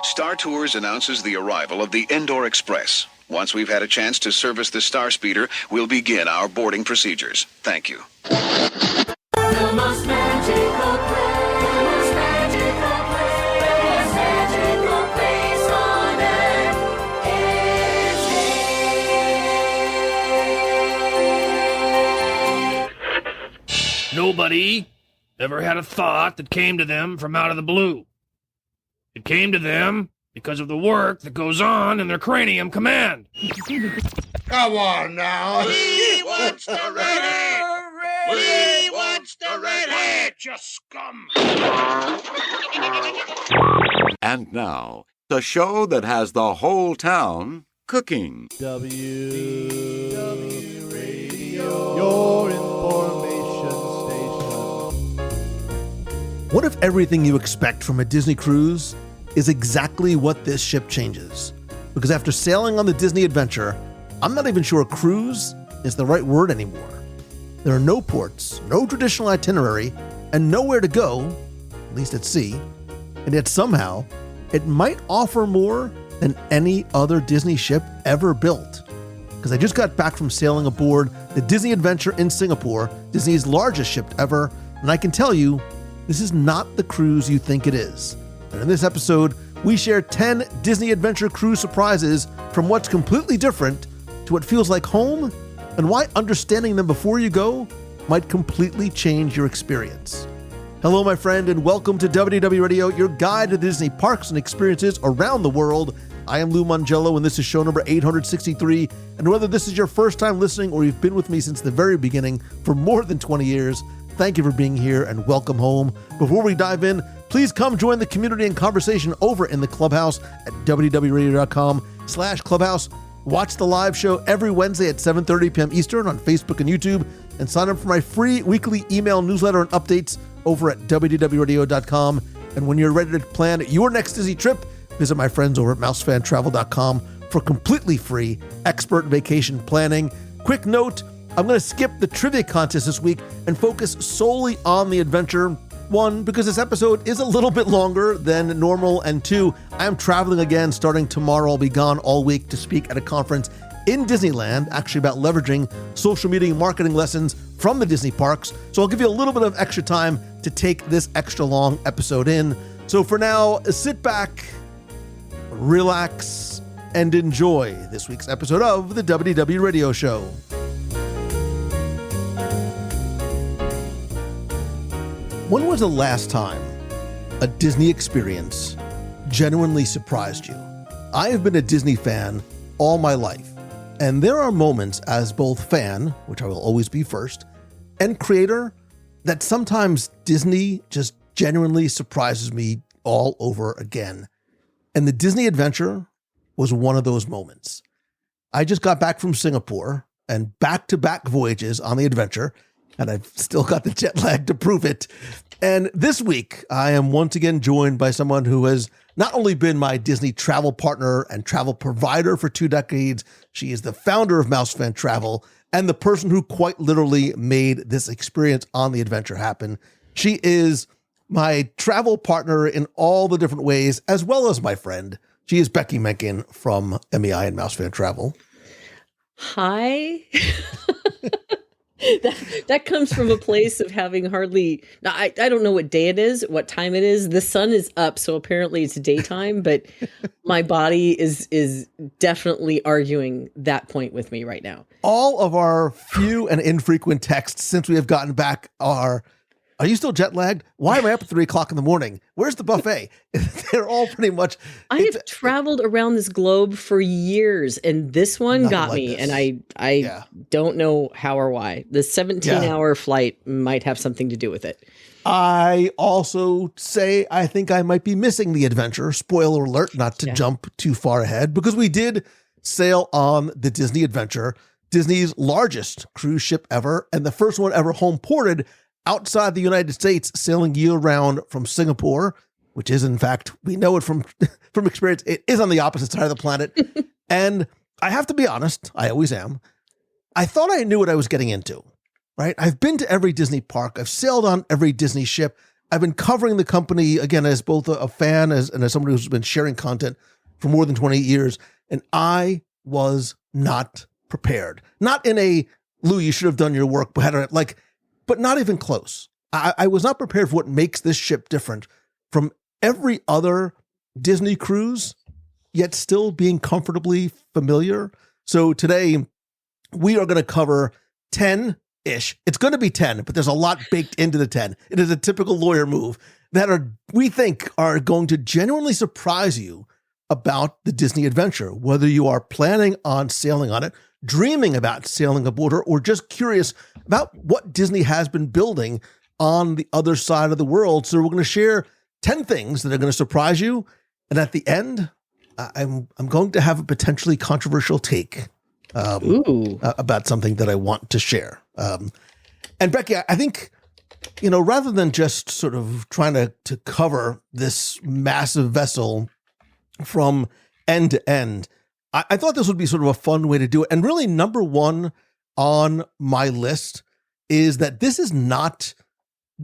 Star Tours announces the arrival of the Indoor Express. Once we've had a chance to service the Star Speeder, we'll begin our boarding procedures. Thank you. The most magical place on earth is Nobody ever had a thought that came to them from out of the blue. It came to them because of the work that goes on in their cranium command. Come on now. He wants the redhead. He wants the redhead, you scum. And now, the show that has the whole town cooking. WW Radio, your information station. What if everything you expect from a Disney cruise is exactly what this ship changes? Because after sailing on the Disney Adventure, I'm not even sure cruise is the right word anymore. There are no ports, no traditional itinerary, and nowhere to go, at least at sea, and yet somehow it might offer more than any other Disney ship ever built. Because I just got back from sailing aboard the Disney Adventure in Singapore, Disney's largest ship ever, and I can tell you, this is not the cruise you think it is. And in this episode, we share 10 Disney Adventure cruise surprises from what's completely different to what feels like home, and why understanding them before you go might completely change your experience. Hello, my friend, and welcome to WW Radio, your guide to Disney parks and experiences around the world. I am Lou Mangello, and this is show number 863. And whether this is your first time listening or you've been with me since the very beginning for more than 20 years, thank you for being here and welcome home. Before we dive in, please come join the community and conversation over in the Clubhouse at www.radio.com/clubhouse. Watch the live show every Wednesday at 7:30 p.m. Eastern on Facebook and YouTube, and sign up for my free weekly email newsletter and updates over at www.radio.com. And when you're ready to plan your next Disney trip, visit my friends over at mousefantravel.com for completely free expert vacation planning. Quick note, I'm going to skip the trivia contest this week and focus solely on the adventure. One, because this episode is a little bit longer than normal, and two, I am traveling again starting tomorrow. I'll be gone all week to speak at a conference in Disneyland, actually about leveraging social media marketing lessons from the Disney parks. So I'll give you a little bit of extra time to take this extra long episode in. So for now, sit back, relax, and enjoy this week's episode of the WW Radio Show. When was the last time a Disney experience genuinely surprised you? I have been a Disney fan all my life, and there are moments as both fan, which I will always be first, and creator, that sometimes Disney just genuinely surprises me all over again. And the Disney Adventure was one of those moments. I just got back from Singapore and back-to-back voyages on the Adventure, and I've still got the jet lag to prove it. And this week, I am once again joined by someone who has not only been my Disney travel partner and travel provider for 2 decades, she is the founder of Mousefan Travel and the person who quite literally made this experience on the Adventure happen. She is my travel partner in all the different ways, as well as my friend. She is Becky Mencken from MEI and Mousefan Travel. Hi. That comes from a place of having hardly, I don't know what day it is, what time it is. The sun is up, so apparently it's daytime, but my body is definitely arguing that point with me right now. All of our few and infrequent texts since we have gotten back are you still jet lagged? Why am I up at 3 o'clock in the morning? Where's the buffet? They're all pretty much. I have traveled around this globe for years, and this one got me, and I don't know how or why. The 17-hour flight might have something to do with it. I also say I think I might be missing the Adventure. Spoiler alert, not to jump too far ahead, because we did sail on the Disney Adventure, Disney's largest cruise ship ever, and the first one ever home ported outside the United States, sailing year-round from Singapore, which is, in fact, we know it from experience, it is on the opposite side of the planet. And I have to be honest, I always am, I thought I knew what I was getting into, right? I've been to every Disney park, I've sailed on every Disney ship, I've been covering the company, again, as both a fan and as somebody who's been sharing content for more than 20 years, and I was not prepared. Not in a, Lou, you should have done your work better, but not even close. I was not prepared for what makes this ship different from every other Disney cruise, yet still being comfortably familiar. So today, we are going to cover 10-ish. It's going to be 10, but there's a lot baked into the 10. It is a typical lawyer move that we think are going to genuinely surprise you about the Disney adventure, whether you are planning on sailing on it, dreaming about sailing aboard her, or just curious about what Disney has been building on the other side of the world. So we're going to share 10 things that are going to surprise you. And at the end, I'm going to have a potentially controversial take about something that I want to share. And Becky, I think, rather than just sort of trying to cover this massive vessel from end to end, I thought this would be sort of a fun way to do it. And really, number one on my list is that this is not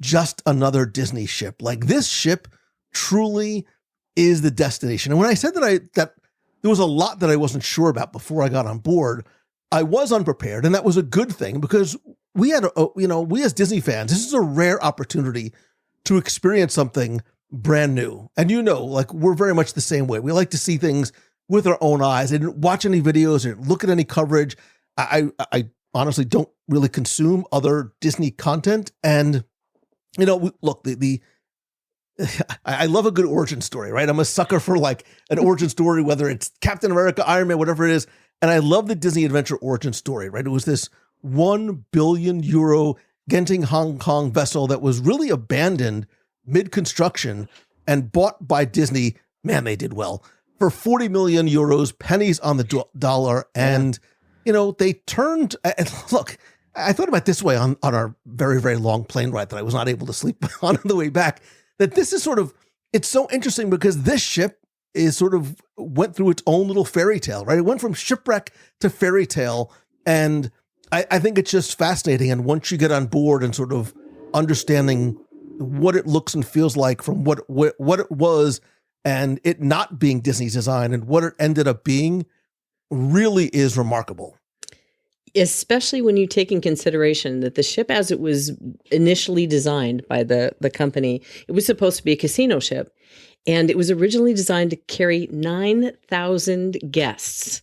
just another Disney ship. Like, this ship truly is the destination. And when I said that there was a lot that I wasn't sure about before I got on board, I was unprepared, and that was a good thing, because we as Disney fans, this is a rare opportunity to experience something brand new. And we're very much the same way. We like to see things with our own eyes. I didn't watch any videos or look at any coverage. I honestly don't really consume other Disney content. And, look, I love a good origin story, right? I'm a sucker for an origin story, whether it's Captain America, Iron Man, whatever it is. And I love the Disney Adventure origin story, right? It was this 1 billion euro Genting Hong Kong vessel that was really abandoned mid-construction and bought by Disney. Man, they did well. For 40 million euros, pennies on the dollar. And, they turned, look, I thought about it this way on our very, very long plane ride that I was not able to sleep on the way back, that this is it's so interesting because this ship is went through its own little fairy tale, right? It went from shipwreck to fairy tale. And I think it's just fascinating. And once you get on board and sort of understanding what it looks and feels like from what it was, and it not being Disney's design and what it ended up being, really is remarkable. Especially when you take in consideration that the ship, as it was initially designed by the company, it was supposed to be a casino ship. And it was originally designed to carry 9,000 guests.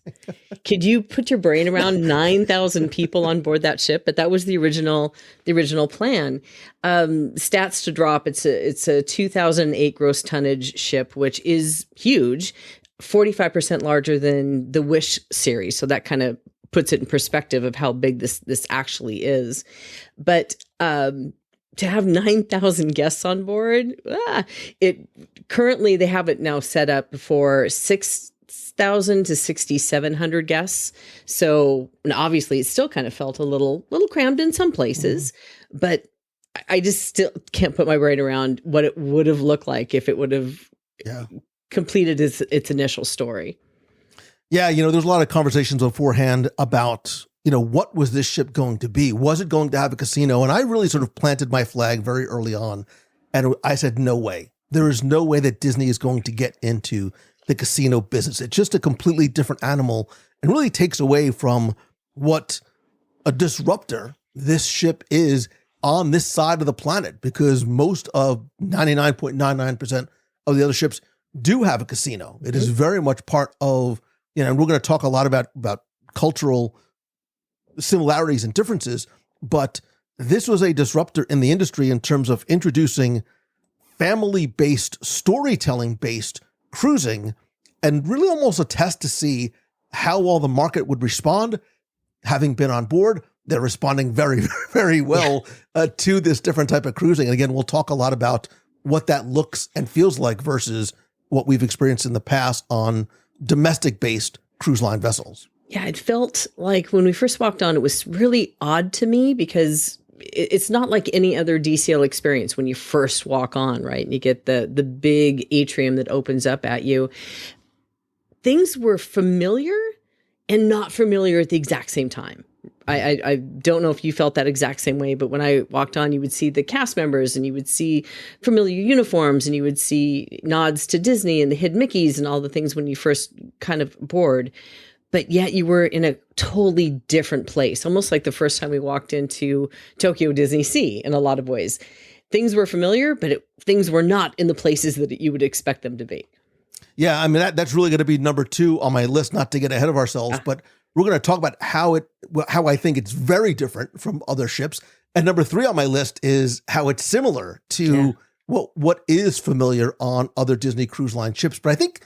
Could you put your brain around 9,000 people on board that ship? But that was the original plan. Stats to drop: it's a 2008 gross tonnage ship, which is huge, 45% larger than the Wish series. So that kind of puts it in perspective of how big this actually is. But to have 9,000 guests on board, currently they have it now set up for 6,000 to 6,700 guests. So, and obviously it still kind of felt a little crammed in some places, but I just still can't put my brain around what it would have looked like if it would have completed its initial story. Yeah, there's a lot of conversations beforehand about, what was this ship going to be? Was it going to have a casino? And I really sort of planted my flag very early on. And I said, no way. There is no way that Disney is going to get into the casino business. It's just a completely different animal and really takes away from what a disruptor this ship is on this side of the planet, because most of 99.99% of the other ships do have a casino. It is very much part of, and we're going to talk a lot about cultural similarities and differences, but this was a disruptor in the industry in terms of introducing family-based, storytelling-based cruising, and really almost a test to see how well the market would respond. Having been on board, they're responding very, very well to this different type of cruising. And again, we'll talk a lot about what that looks and feels like versus what we've experienced in the past on domestic-based cruise line vessels. Yeah, it felt like when we first walked on, it was really odd to me because it's not like any other DCL experience when you first walk on, right? And you get the big atrium that opens up at you. Things were familiar and not familiar at the exact same time. I don't know if you felt that exact same way, but when I walked on, you would see the cast members and you would see familiar uniforms and you would see nods to Disney and the hid Mickeys and all the things when you first kind of board. But yet you were in a totally different place, almost like the first time we walked into Tokyo Disney Sea in a lot of ways. Things were familiar, but things were not in the places that you would expect them to be. Yeah, I mean, that's really going to be number 2 on my list, not to get ahead of ourselves, but we're going to talk about how I think it's very different from other ships. And number 3 on my list is how it's similar to what is familiar on other Disney Cruise Line ships. But I think,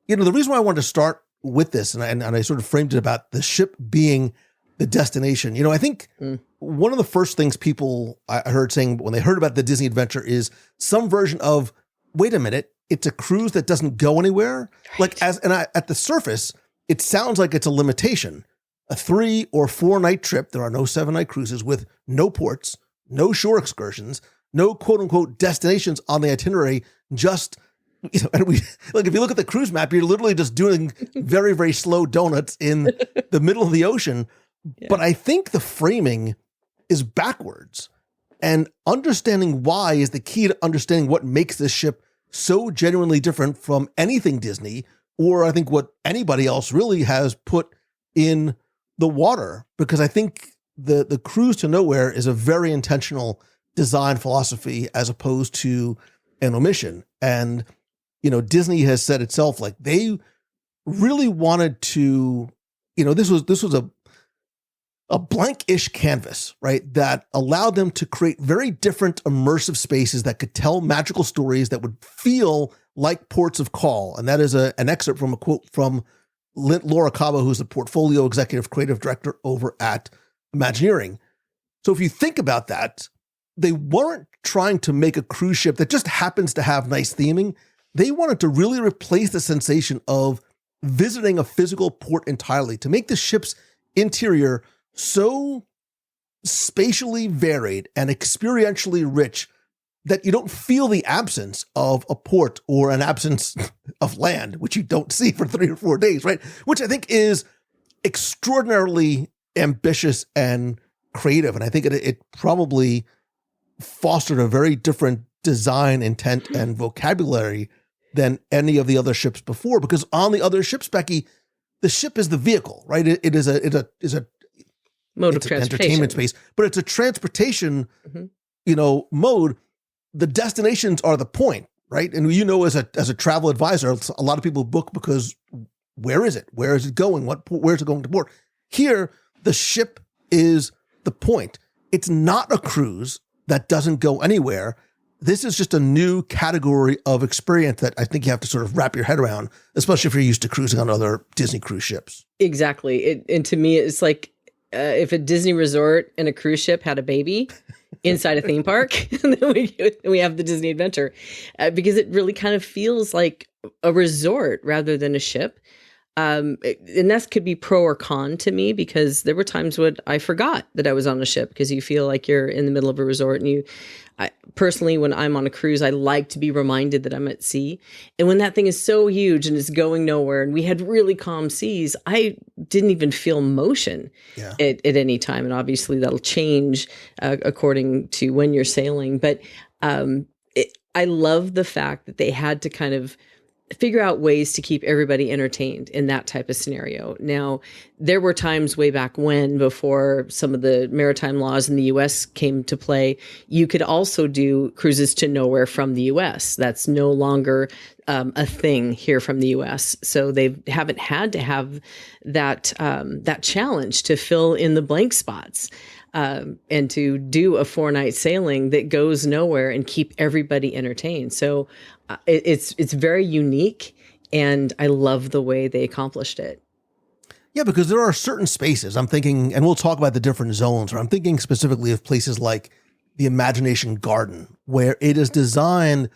the reason why I wanted to start with this, and I sort of framed it about the ship being the destination. I think one of the first things people I heard saying when they heard about the Disney adventure is some version of, wait a minute, it's a cruise that doesn't go anywhere. Right. At the surface, it sounds like it's a limitation. A 3 or 4 night trip. There are no 7-night cruises with no ports, no shore excursions, no quote unquote destinations on the itinerary. Just, and if you look at the cruise map, you're literally just doing very, very slow donuts in the middle of the ocean. Yeah. But I think the framing is backwards, and understanding why is the key to understanding what makes this ship so genuinely different from anything Disney, or I think what anybody else really has put in the water. Because I think the cruise to nowhere is a very intentional design philosophy as opposed to an omission. And, Disney has said itself, like, they really wanted to, this was a blank-ish canvas, right? That allowed them to create very different immersive spaces that could tell magical stories that would feel like ports of call. And that is an excerpt from a quote from Laura Cabo, who's the portfolio executive creative director over at Imagineering. So if you think about that, they weren't trying to make a cruise ship that just happens to have nice theming. They wanted to really replace the sensation of visiting a physical port entirely, to make the ship's interior so spatially varied and experientially rich that you don't feel the absence of a port or an absence of land, which you don't see for 3 or 4 days, right? Which I think is extraordinarily ambitious and creative. And I think it probably fostered a very different design intent and vocabulary than any of the other ships before. Because on the other ships, Becky, the ship is the vehicle, right? It is a mode of transportation, entertainment space, but it's a transportation, mode. The destinations are the point, right? And as a travel advisor, a lot of people book because where is it? Where is it going? Where's it going to port? Here, the ship is the point. It's not a cruise that doesn't go anywhere. This is just a new category of experience that I think you have to sort of wrap your head around, especially if you're used to cruising on other Disney cruise ships. Exactly. And to me, it's like if a Disney resort and a cruise ship had a baby inside a theme park, and then we have the Disney adventure, because it really kind of feels like a resort rather than a ship. And that could be pro or con to me, because there were times when I forgot that I was on a ship, because you feel like you're in the middle of a resort. And personally, when I'm on a cruise, I like to be reminded that I'm at sea. And when that thing is so huge and it's going nowhere, and we had really calm seas, I didn't even feel motion at any time. And obviously that'll change according to when you're sailing. But I love the fact that they had to kind of figure out ways to keep everybody entertained in that type of scenario. Now, there were times way back when, before some of the maritime laws in the U.S. came to play, you could also do cruises to nowhere from the U.S. That's no longer a thing here from the U.S. So they haven't had to have that challenge to fill in the blank spots. And to do a 4-night sailing that goes nowhere and keep everybody entertained. So it's very unique, and I love the way they accomplished it. Yeah, because there are certain spaces I'm thinking, and we'll talk about the different zones, or I'm thinking specifically of places like the Imagination Garden, where it is designed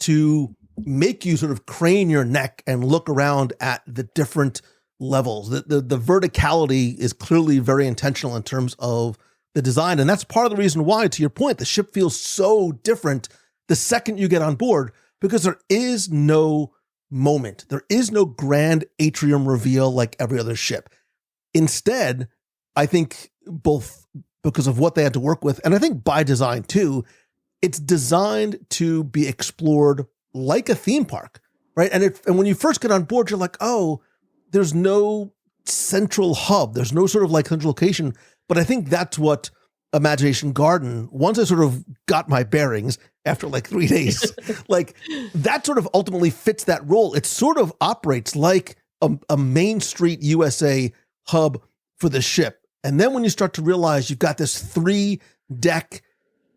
to make you sort of crane your neck and look around at the different levels. The verticality is clearly very intentional in terms of the design. And that's part of the reason why, to your point, the ship feels so different the second you get on board, because there is no moment. There is no grand atrium reveal like every other ship. Instead, I think both because of what they had to work with, and I think by design too, it's designed to be explored like a theme park, right? And when you first get on board, you're like, oh, there's no central hub. There's no sort of like central location. But I think that's what Imagination Garden, once I sort of got my bearings after like 3 days, like that sort of ultimately fits that role. It sort of operates like a Main Street USA hub for the ship. And then when you start to realize you've got this 3-deck,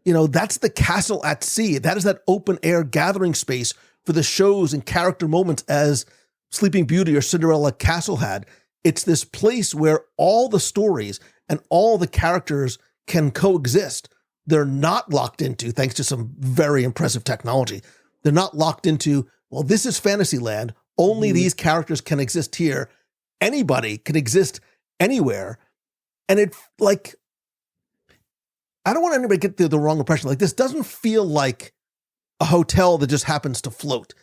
that's the castle at sea. That is that open air gathering space for the shows and character moments as Sleeping Beauty or Cinderella Castle had. It's this place where all the stories and all the characters can coexist. They're not locked into, thanks to some very impressive technology, they're not locked into, well, this is Fantasyland. Only these characters can exist here. Anybody can exist anywhere. And it, like, I don't want anybody to get the wrong impression. Like, this doesn't feel like a hotel that just happens to float.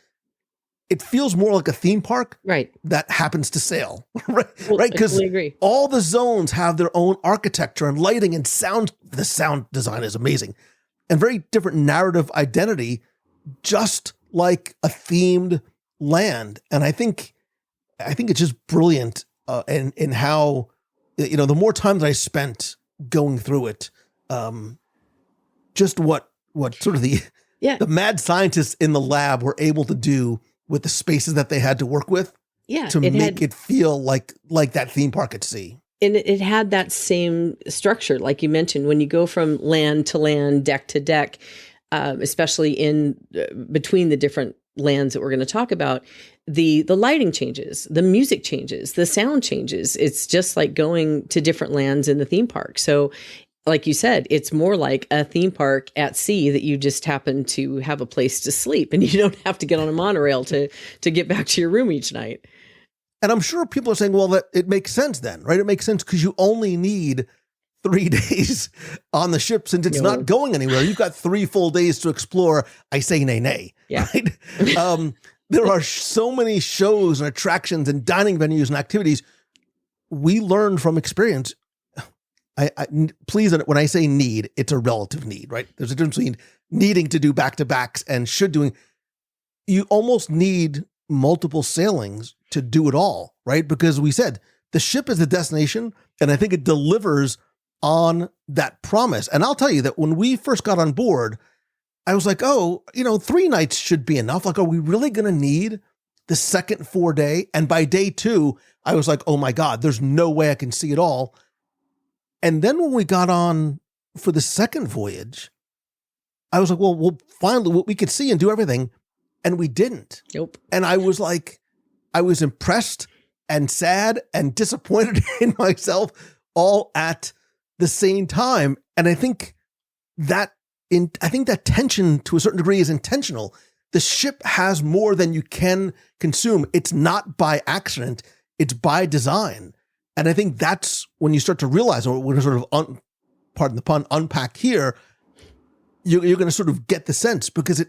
It feels more like a theme park, right, that happens to sail, right? Well, Right, because agree. all the zones have their own architecture and lighting and sound. The sound design is amazing, and very different narrative identity, just like a themed land. And I think it's just brilliant, in how, the more time that I spent going through it, just what sort of the mad scientists in the lab were able to do with the spaces that they had to work with, to make it feel like that theme park at sea. And it had that same structure, like you mentioned, when you go from land to land, deck to deck, especially in between the different lands that we're going to talk about, the lighting changes, the music changes, the sound changes. It's just like going to different lands in the theme park. So like you said, it's more like a theme park at sea that you just happen to have a place to sleep and you don't have to get on a monorail to get back to your room each night. And I'm sure people are saying, well, that it makes sense then, right? It makes sense because you only need 3 days on the ship since it's not going anywhere. You've got 3 full days to explore. I say nay, nay. Yeah. Right? There are so many shows and attractions and dining venues and activities. We learned from experience. Please, when I say need, it's a relative need, right? There's a difference between needing to do back-to-backs and should doing. You almost need multiple sailings to do it all, right? Because we said the ship is the destination, and I think it delivers on that promise. And I'll tell you that when we first got on board, I was like, 3 nights should be enough. Like, are we really going to need the second 4-day? And by day 2, I was like, oh my God, there's no way I can see it all. And then when we got on for the second voyage, I was like, well, finally we could see and do everything. And we didn't. Nope. And I was like, I was impressed and sad and disappointed in myself all at the same time. And I think that tension to a certain degree is intentional. The ship has more than you can consume. It's not by accident. It's by design. And I think that's when you start to realize, or we're sort of, pardon the pun, unpack here, you're going to sort of get the sense, because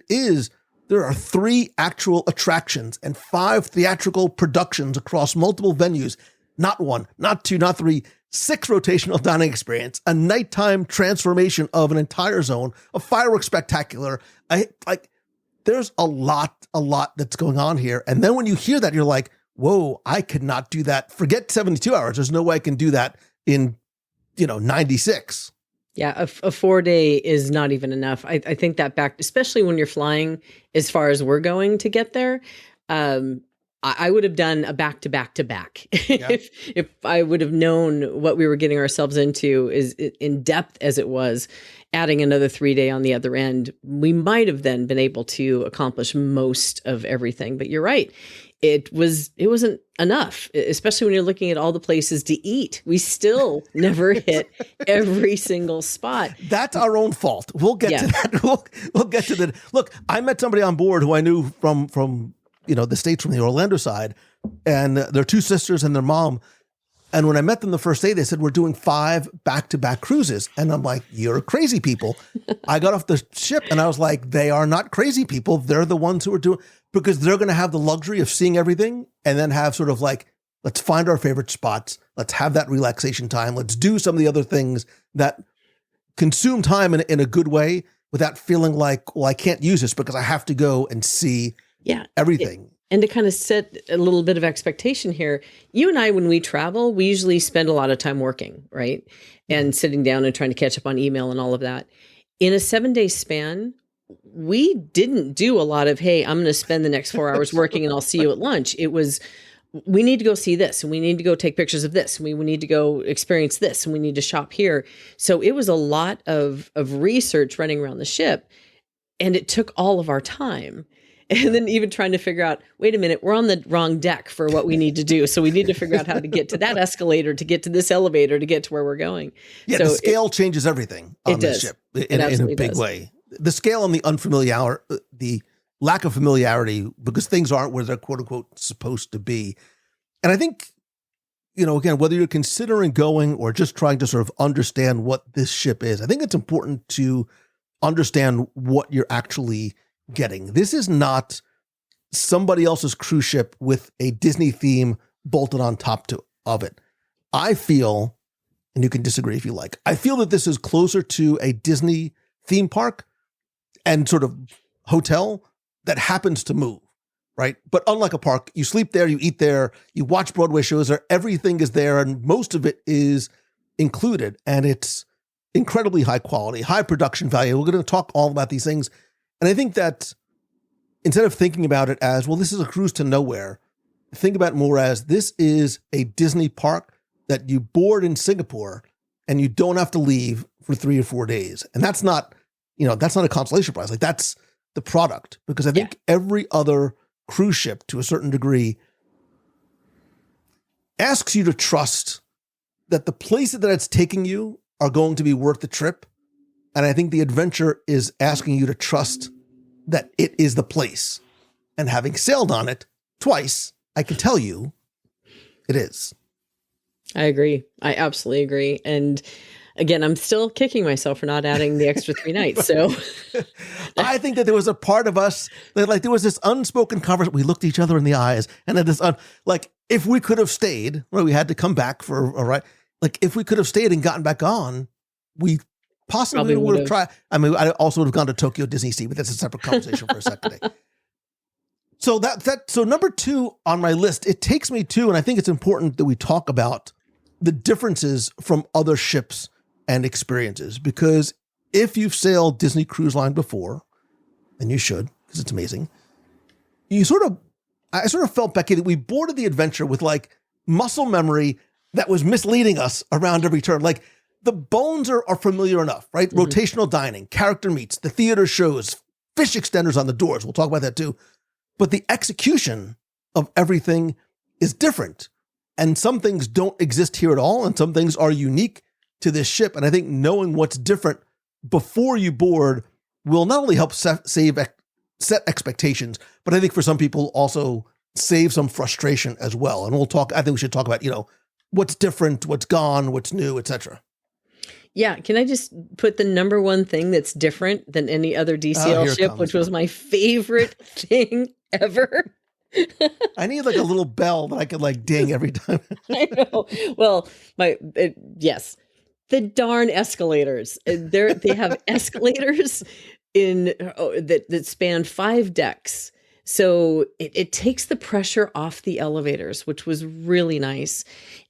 there are 3 actual attractions and 5 theatrical productions across multiple venues. Not 1, not 2, not 3, 6 rotational dining experience, a nighttime transformation of an entire zone, a fireworks spectacular. There's a lot that's going on here. And then when you hear that, you're like, whoa, I could not do that. Forget 72 hours. There's no way I can do that in, 96. Yeah, a 4-day is not even enough. I think that especially when you're flying as far as we're going to get there, I would have done a back-to-back-to-back. Yeah. if I would have known what we were getting ourselves into is in depth as it was, adding another 3-day on the other end, we might have then been able to accomplish most of everything. But you're right. It wasn't enough, especially when you're looking at all the places to eat. We still never hit every single spot. That's our own fault. We'll get to that. We'll get to that. Look, I met somebody on board who I knew from the States, from the Orlando side, and their 2 sisters and their mom. And when I met them the first day, they said, we're doing 5 back-to-back cruises. And I'm like, you're crazy people. I got off the ship and I was like, they are not crazy people. They're the ones who are doing, because they're going to have the luxury of seeing everything and then have sort of like Let's find our favorite spots. Let's have that relaxation time. Let's do some of the other things that consume time in a good way without feeling like, well, I can't use this because I have to go and see everything. And to kind of set a little bit of expectation here, you and I, when we travel, we usually spend a lot of time working, right? And sitting down and trying to catch up on email and all of that. In a 7-day span, we didn't do a lot of, hey, I'm going to spend the next 4 hours working and I'll see you at lunch. It was, we need to go see this and we need to go take pictures of this. And we need to go experience this and we need to shop here. So it was a lot of research running around the ship, and it took all of our time. And then even trying to figure out, wait a minute, we're on the wrong deck for what we need to do. So we need to figure out how to get to that escalator, to get to this elevator, to get to where we're going. Yeah, so the scale changes everything on this ship in a big way. The scale and the unfamiliar, the lack of familiarity, because things aren't where they're quote unquote supposed to be. And I think, again, whether you're considering going or just trying to sort of understand what this ship is, I think it's important to understand what you're actually getting. This is not somebody else's cruise ship with a Disney theme bolted on top of it. I feel, and you can disagree if you like, I feel that this is closer to a Disney theme park and sort of hotel that happens to move, right? But unlike a park, you sleep there, you eat there, you watch Broadway shows there, everything is there, and most of it is included, and it's incredibly high quality, high production value. We're going to talk all about these things. And I think that instead of thinking about it as, well, this is a cruise to nowhere, think about it more as this is a Disney park that you board in Singapore and you don't have to leave for 3 or 4 days. And that's not, that's not a consolation prize. Like, that's the product, because I think every other cruise ship to a certain degree asks you to trust that the places that it's taking you are going to be worth the trip. And I think the adventure is asking you to trust that it is the place. And having sailed on it twice, I can tell you it is. I agree. I absolutely agree. And again, I'm still kicking myself for not adding the extra 3 nights. So I think that there was a part of us that there was this unspoken conversation. We looked each other in the eyes, and then this, if we could have stayed, well, we had to come back for a ride. Like, if we could have stayed and gotten back on, we possibly would have tried. I mean, I also would have gone to Tokyo Disney Sea, but that's a separate conversation for a second. So so number 2 on my list, it takes me to, and I think it's important that we talk about the differences from other ships and experiences, because if you've sailed Disney Cruise Line before, and you should, because it's amazing, I sort of felt, Becky, that we boarded the adventure with muscle memory that was misleading us around every turn. Like, the bones are familiar enough, right? Mm-hmm. Rotational dining, character meets, the theater shows, fish extenders on the doors. We'll talk about that too. But the execution of everything is different. And some things don't exist here at all. And some things are unique to this ship. And I think knowing what's different before you board will not only help set expectations, but I think for some people also save some frustration as well. And I think we should talk about, what's different, what's gone, what's new, etc. Yeah. Can I just put the number one thing that's different than any other DCL ship, which was my favorite thing ever? I need a little bell that I could ding every time. I know. Well, yes, the darn escalators. They have escalators that span 5 decks. So it takes the pressure off the elevators, which was really nice.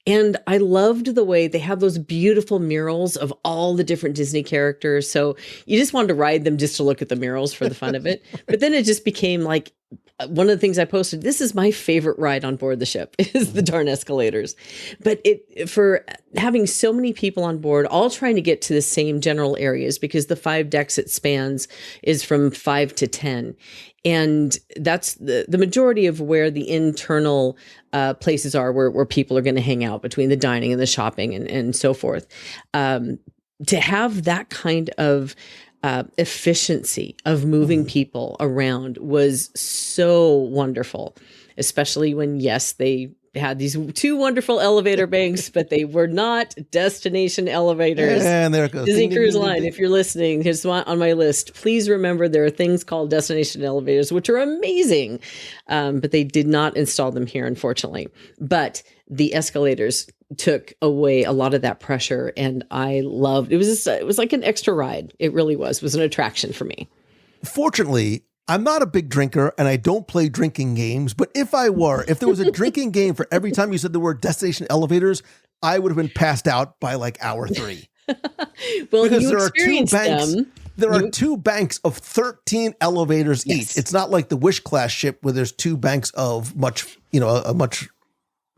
And I loved the way they have those beautiful murals of all the different Disney characters. So you just wanted to ride them just to look at the murals for the fun of it. But then it just became one of the things I posted, this is my favorite ride on board the ship, is the darn escalators. But for having so many people on board, all trying to get to the same general areas, because the 5 decks it spans is from 5 to 10. And that's the majority of where the internal places are where people are going to hang out, between the dining and the shopping and so forth. To have that kind of efficiency of moving people around was so wonderful, especially when, yes, they had these two wonderful elevator banks, but they were not destination elevators. And there it goes. Disney Ding, ding, Cruise ding, ding, Line, ding. if you're listening, here's one on my list. Please remember there are things called destination elevators, which are amazing, but they did not install them here, unfortunately. But the escalators took away a lot of that pressure, and I loved it. It was like an extra ride. It really was. It was an attraction for me. Fortunately, I'm not a big drinker and I don't play drinking games, but if there was a drinking game for every time you said the word destination elevators, I would have been passed out by like hour 3. Well, Because you there are two experienced banks. them. There are 2 banks of 13 elevators Yes. each. It's not like the Wish class ship where there's 2 banks of a much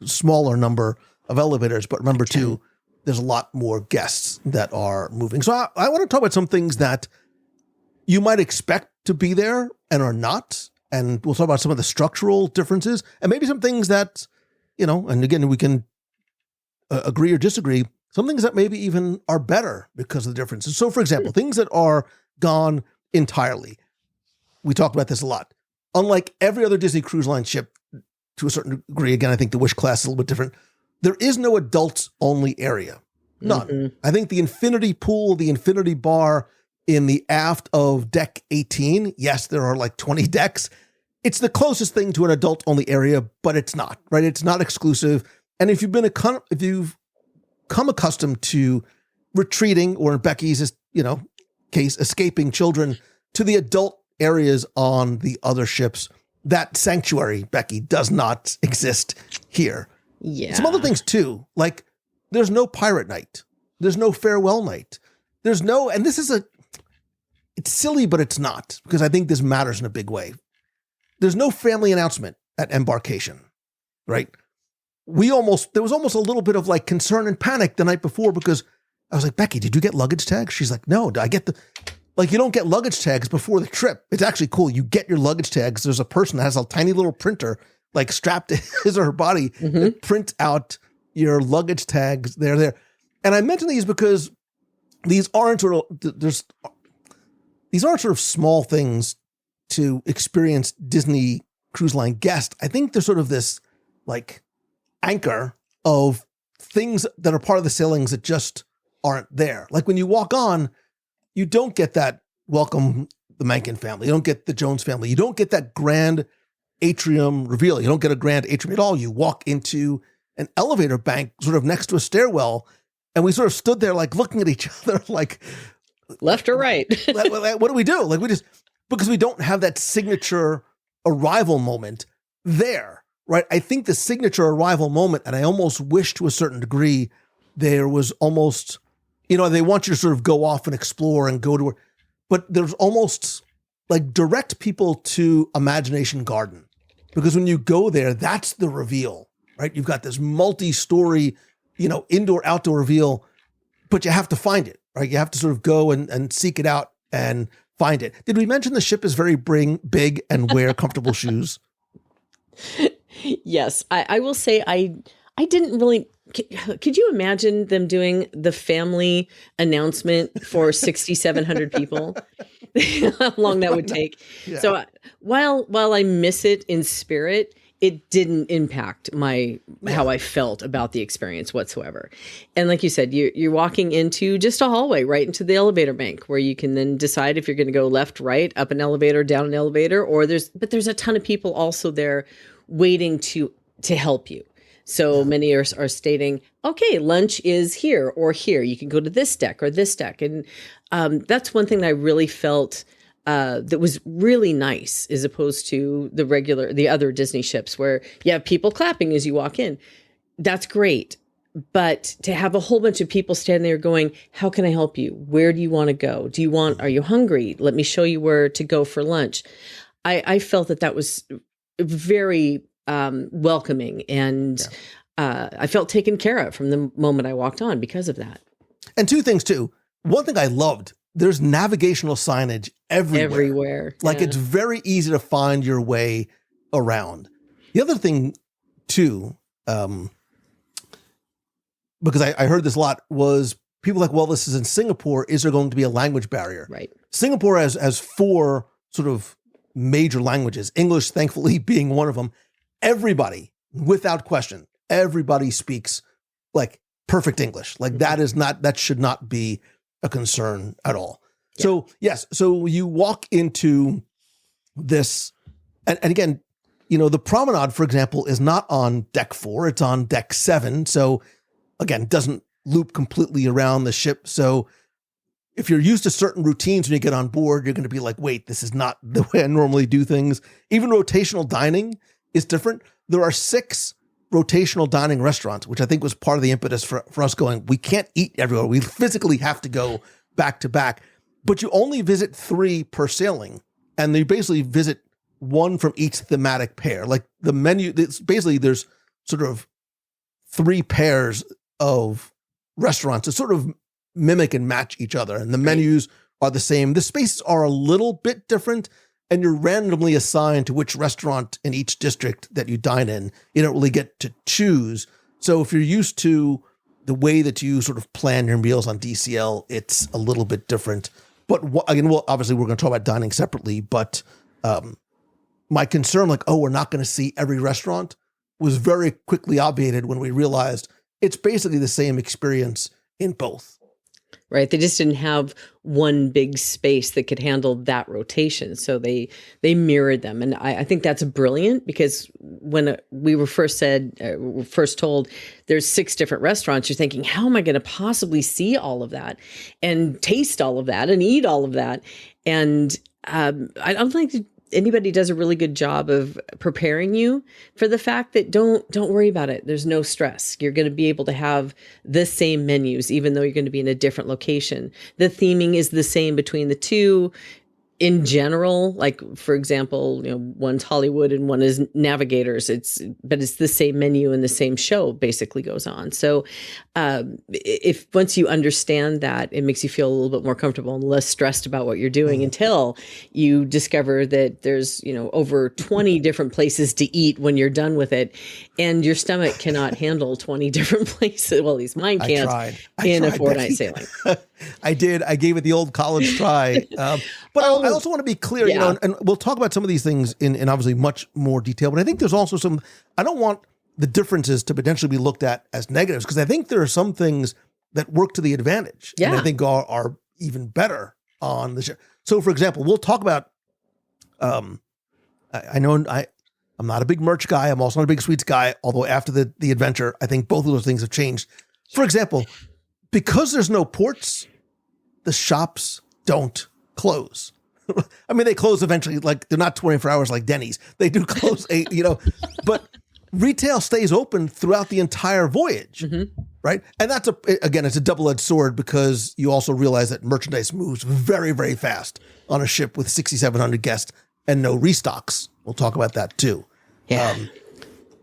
smaller number of elevators. But remember too, there's a lot more guests that are moving. So I want to talk about some things that you might expect to be there and are not. And we'll talk about some of the structural differences and maybe some things that, and again, we can agree or disagree, some things that maybe even are better because of the differences. So for example, things that are gone entirely. We talked about this a lot. Unlike every other Disney Cruise Line ship, to a certain degree, again, I think the Wish class is a little bit different. There is no adults only area. None. Mm-hmm. I think the infinity pool, the infinity bar in the aft of deck 18, yes, there are like 20 decks. It's the closest thing to an adult only area, but it's not, right? It's not exclusive. And if you've come accustomed to retreating, or in Becky's, case, escaping children to the adult areas on the other ships, that sanctuary, Becky, does not exist here. Yeah. Some other things too, like there's no pirate night. There's no farewell night. And this is it's silly, but it's not, because I think this matters in a big way. There's no family announcement at embarkation, right? There was almost a little bit of like concern and panic the night before, because I was like, Becky, did you get luggage tags? She's like, no, I get you don't get luggage tags before the trip. It's actually cool. You get your luggage tags. There's a person that has a tiny little printer like strapped to his or her body that prints out your luggage tags. They're there. And I mention these because these aren't sort of small things to experience Disney Cruise Line guest. I think there's sort of this like anchor of things that are part of the sailings that just aren't there. Like when you walk on, you don't get that welcome the Mencken family. You don't get the Jones family. You don't get that grand atrium reveal. You don't get a grand atrium at all. You walk into an elevator bank sort of next to a stairwell, and we sort of stood there like looking at each other like Left or right? what do we do? Like because we don't have that signature arrival moment there, right? I think the signature arrival moment, and I almost wish to a certain degree there was almost, they want you to sort of go off and explore and go to where, but there's almost like direct people to Imagination Garden, because when you go there, that's the reveal, right? You've got this multi-story, indoor, outdoor reveal, but you have to find it, right? You have to sort of go and seek it out and find it. Did we mention the ship is very big and wear comfortable shoes? Yes. I will say I didn't really. Could you imagine them doing the family announcement for 6,700 people? How long that would take. Yeah. So while I miss it in spirit, it didn't impact how I felt about the experience whatsoever. And like you said, you're walking into just a hallway right into the elevator bank, where you can then decide if you're going to go left, right, up an elevator, down an elevator, or there's a ton of people also there waiting to help you. So many are stating, okay, lunch is here or here. You can go to this deck or this deck. And that's one thing that I really felt that was really nice, as opposed to the other Disney ships where you have people clapping as you walk in. That's great. But to have a whole bunch of people standing there going, how can I help you? Where do you want to go? Are you hungry? Let me show you where to go for lunch. I felt that was very welcoming, and I felt taken care of from the moment I walked on because of that. And two things too. One thing I loved, there's navigational signage everywhere. Like it's very easy to find your way around. The other thing too, because I heard this a lot, was people like, well, this is in Singapore. Is there going to be a language barrier? Right. Singapore has 4 sort of major languages, English, thankfully, being one of them. Everybody without question, everybody speaks like perfect English. Like that should not be a concern at all. Yeah. So yes, so you walk into this, and again, the promenade, for example, is not on deck 4, it's on deck 7. So again, doesn't loop completely around the ship. So if you're used to certain routines when you get on board, you're going to be like, wait, this is not the way I normally do things. Even rotational dining is different. There are 6 rotational dining restaurants, which I think was part of the impetus for us going, we can't eat everywhere. We physically have to go back to back, but you only visit 3 per sailing, and you basically visit 1 from each thematic pair. Like the menu, it's basically there's sort of 3 pairs of restaurants to sort of mimic and match each other, and the menus are the same. The spaces are a little bit different, and you're randomly assigned to which restaurant in each district that you dine in. You don't really get to choose. So if you're used to the way that you sort of plan your meals on DCL, it's a little bit different. But again, well, obviously we're going to talk about dining separately, but my concern, like, we're not going to see every restaurant, was very quickly obviated when we realized it's basically the same experience in both. Right. They just didn't have one big space that could handle that rotation. So they mirrored them. And I think that's brilliant, because when we were first told there's 6 different restaurants, you're thinking, how am I going to possibly see all of that and taste all of that and eat all of that? And I don't think anybody does a really good job of preparing you for the fact that don't worry about it. There's no stress. You're going to be able to have the same menus, even though you're going to be in a different location. The theming is the same between the 2 in general. Like, for example, one's Hollywood and one is Navigators. But it's the same menu and the same show basically goes on. So if once you understand that, it makes you feel a little bit more comfortable and less stressed about what you're doing, until you discover that there's over 20 different places to eat when you're done with it, and your stomach cannot handle 20 different places. Well, at least mine can't. I tried, a 4-night sailing. I did. I gave it the old college try. But I also want to be clear, and we'll talk about some of these things in obviously much more detail, but I think there's also I don't want the differences to potentially be looked at as negatives, because I think there are some things that work to the advantage, and I think are even better on the show. So, for example, we'll talk about, I know I'm not a big merch guy. I'm also not a big sweets guy, although after the adventure, I think both of those things have changed. For example, because there's no ports, the shops don't close. I mean, they close eventually. Like, they're not 24 hours like Denny's. They do close but retail stays open throughout the entire voyage, right? And that's it's a double-edged sword, because you also realize that merchandise moves very, very fast on a ship with 6,700 guests and no restocks. We'll talk about that too. Yeah.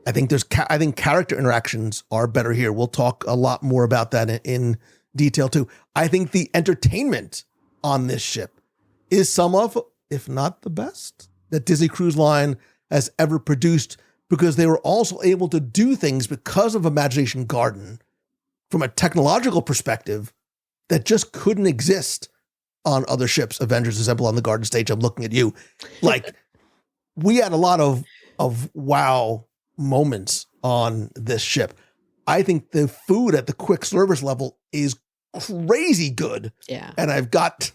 I think I think character interactions are better here. We'll talk a lot more about that in detail too. I think the entertainment on this ship is some of, if not the best, that Disney Cruise Line has ever produced, because they were also able to do things because of Imagination Garden from a technological perspective that just couldn't exist on other ships. Avengers Assemble on the Garden Stage. I'm looking at you. Like, we had a lot of wow moments on this ship. I think the food at the quick service level is crazy good. Yeah. And I've got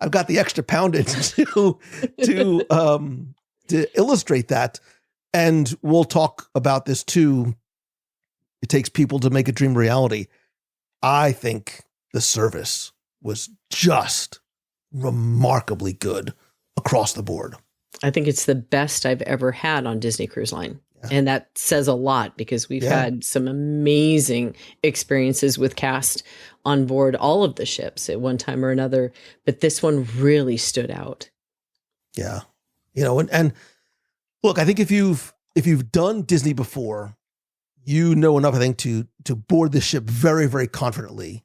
the extra poundage to illustrate that. And we'll talk about this too. It takes people to make a dream reality. I think the service was just remarkably good across the board. I think it's the best I've ever had on Disney Cruise Line. Yeah. And that says a lot, because we've had some amazing experiences with cast on board all of the ships at one time or another. But this one really stood out. Yeah. And look, I think if you've done Disney before, you know enough, I think, to board the ship very, very confidently,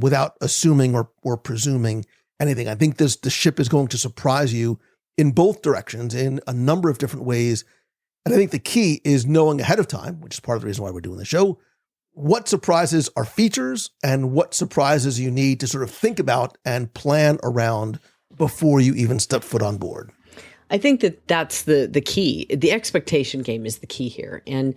without assuming or presuming anything. I think the ship is going to surprise you in both directions in a number of different ways. And I think the key is knowing ahead of time, which is part of the reason why we're doing the show, what surprises are features and what surprises you need to sort of think about and plan around before you even step foot on board. I think that that's the key. The expectation game is the key here. And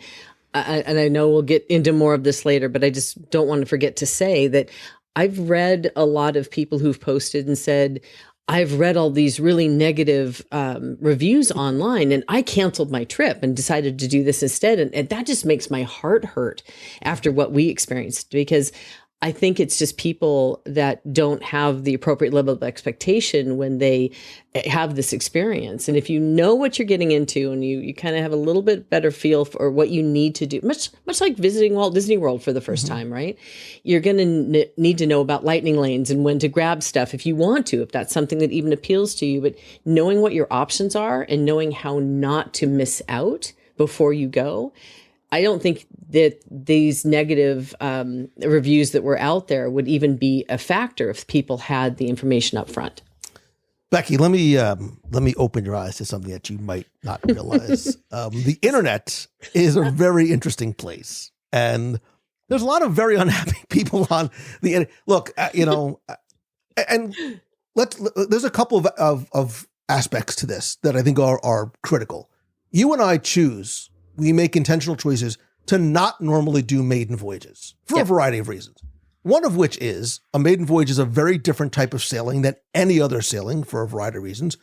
I know we'll get into more of this later, but I just don't want to forget to say that I've read a lot of people who've posted and said, I've read all these really negative reviews online and I canceled my trip and decided to do this instead. And that just makes my heart hurt after what we experienced, because I think it's just people that don't have the appropriate level of expectation when they have this experience. And if you know what you're getting into and you kind of have a little bit better feel for what you need to do, much like visiting Walt Disney World for the first time, right? You're going to need to know about lightning lanes and when to grab stuff if you want to, if that's something that even appeals to you. But knowing what your options are and knowing how not to miss out before you go, I don't think that these negative reviews that were out there would even be a factor if people had the information up front. Becky, let me open your eyes to something that you might not realize. The internet is a very interesting place, and there's a lot of very unhappy people on the internet. Look, and there's a couple of aspects to this that I think are critical. You and I we make intentional choices to not normally do maiden voyages for a variety of reasons. One of which is a maiden voyage is a very different type of sailing than any other sailing for a variety of reasons.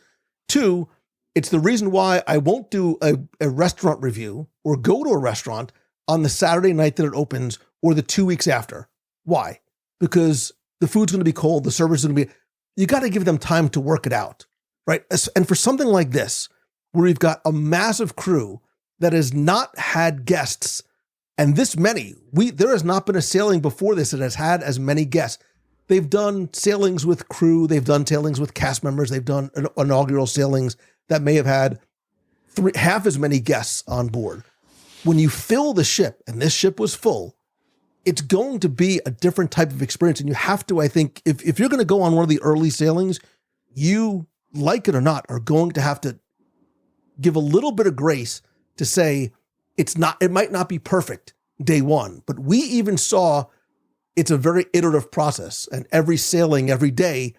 Two, it's the reason why I won't do a restaurant review or go to a restaurant on the Saturday night that it opens or the 2 weeks after. Why? Because the food's going to be cold. The service is going to be, you got to give them time to work it out, right? And for something like this, where we've got a massive crew that has not had guests, and this many, there has not been a sailing before this that has had as many guests. They've done sailings with crew, they've done sailings with cast members, they've done inaugural sailings that may have had half as many guests on board. When you fill the ship, and this ship was full, it's going to be a different type of experience. And you have to, I think, if you're going to go on one of the early sailings, you, like it or not, are going to have to give a little bit of grace to say it might not be perfect day one, but we even saw it's a very iterative process, and every sailing, every day,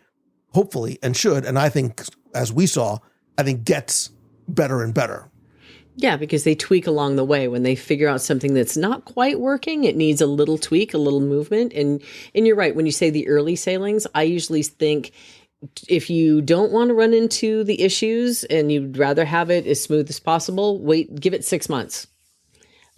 hopefully, and should, and I think, as we saw, I think gets better and better. Yeah, because they tweak along the way. When they figure out something that's not quite working, it needs a little tweak, a little movement. And you're right, when you say the early sailings, I usually think if you don't want to run into the issues and you'd rather have it as smooth as possible, give it 6 months.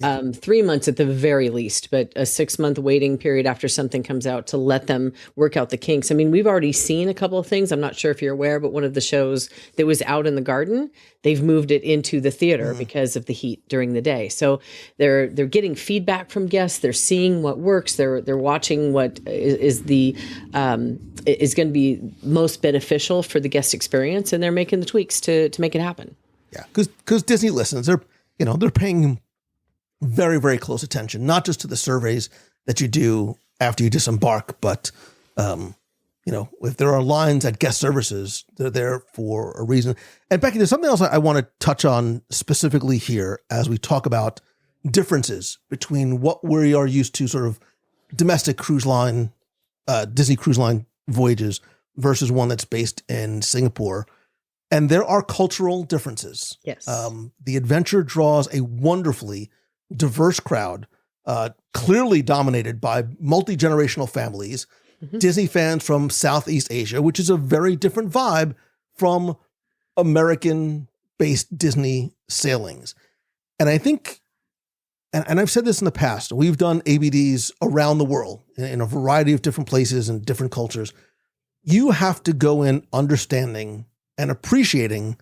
3 months at the very least, but a 6-month waiting period after something comes out to let them work out the kinks. I mean, we've already seen a couple of things. I'm not sure if you're aware, but one of the shows that was out in the garden, they've moved it into the theater because of the heat during the day. So they're getting feedback from guests. They're seeing what works. They're watching what is going to be most beneficial for the guest experience, and they're making the tweaks to make it happen. Yeah, because Disney listens. They're paying very, very close attention, not just to the surveys that you do after you disembark, but, if there are lines at guest services, they're there for a reason. And Becky, there's something else I want to touch on specifically here as we talk about differences between what we are used to, sort of domestic cruise line, Disney cruise line voyages versus one that's based in Singapore. And there are cultural differences. Yes. The adventure draws a wonderfully diverse crowd, clearly dominated by multi-generational families, Disney fans from Southeast Asia, which is a very different vibe from American-based Disney sailings. And I think, and I've said this in the past, we've done ABDs around the world in a variety of different places and different cultures. You have to go in understanding and appreciating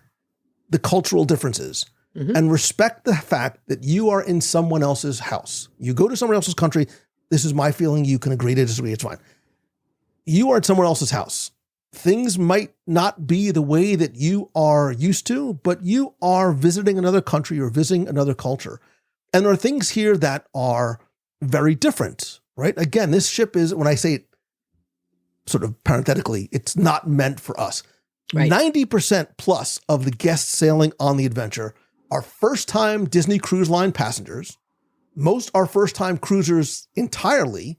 the cultural differences. And respect the fact that you are in someone else's house. You go to someone else's country. This is my feeling. You can agree to disagree. It's fine. You are at someone else's house. Things might not be the way that you are used to, but you are visiting another country or visiting another culture. And there are things here that are very different, right? Again, this ship is, when I say it sort of parenthetically, it's not meant for us. Right. 90% plus of the guests sailing on the adventure are first-time Disney Cruise Line passengers. Most are first-time cruisers entirely,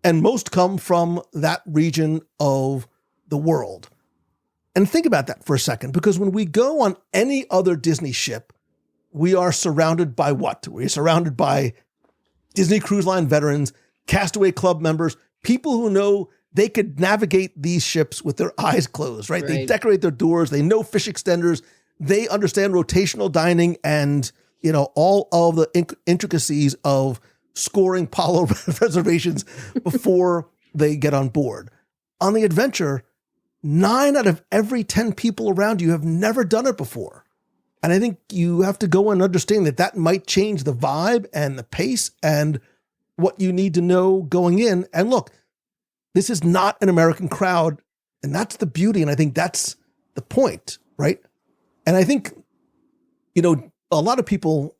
and most come from that region of the world. And think about that for a second, because when we go on any other Disney ship, we are surrounded by what? We're surrounded by Disney Cruise Line veterans, Castaway Club members, people who know they could navigate these ships with their eyes closed, right? They decorate their doors. They know fish extenders. They understand rotational dining and, all of the intricacies of scoring Palo reservations before they get on board. On the Adventure, 9 out of every 10 people around you have never done it before. And I think you have to go and understand that might change the vibe and the pace and what you need to know going in. And look, this is not an American crowd, and that's the beauty. And I think that's the point, right? And I think, a lot of people,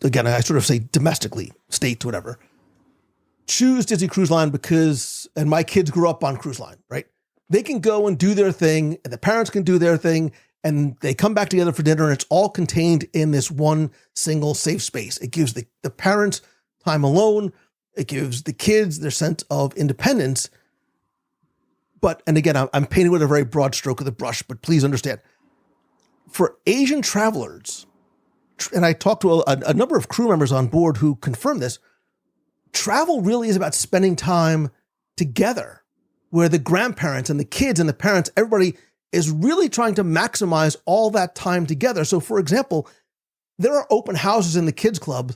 again, I sort of say domestically, states, whatever, choose Disney Cruise Line because, and my kids grew up on Cruise Line, right? They can go and do their thing, and the parents can do their thing, and they come back together for dinner, and it's all contained in this one single safe space. It gives the parents time alone. It gives the kids their sense of independence. But, and again, I'm painting with a very broad stroke of the brush, but please understand, for Asian travelers, and I talked to a number of crew members on board who confirm this, travel really is about spending time together, where the grandparents and the kids and the parents, everybody is really trying to maximize all that time together. So, for example, there are open houses in the kids club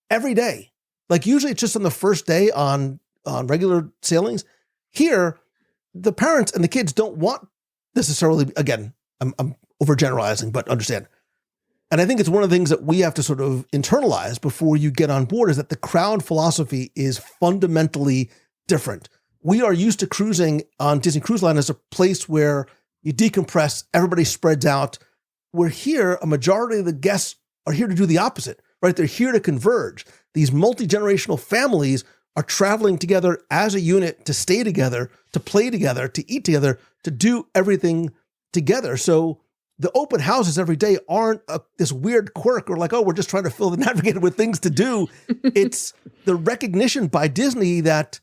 every day. Like usually it's just on the first day on regular sailings. Here, the parents and the kids don't want necessarily, again, I'm overgeneralizing, but understand. And I think it's one of the things that we have to sort of internalize before you get on board is that the crowd philosophy is fundamentally different. We are used to cruising on Disney Cruise Line as a place where you decompress, everybody spreads out. We're here, a majority of the guests are here to do the opposite, right? They're here to converge. These multi-generational families are traveling together as a unit to stay together, to play together, to eat together, to do everything together. So the open houses every day aren't this weird quirk or like, oh, we're just trying to fill the navigator with things to do. It's the recognition by Disney that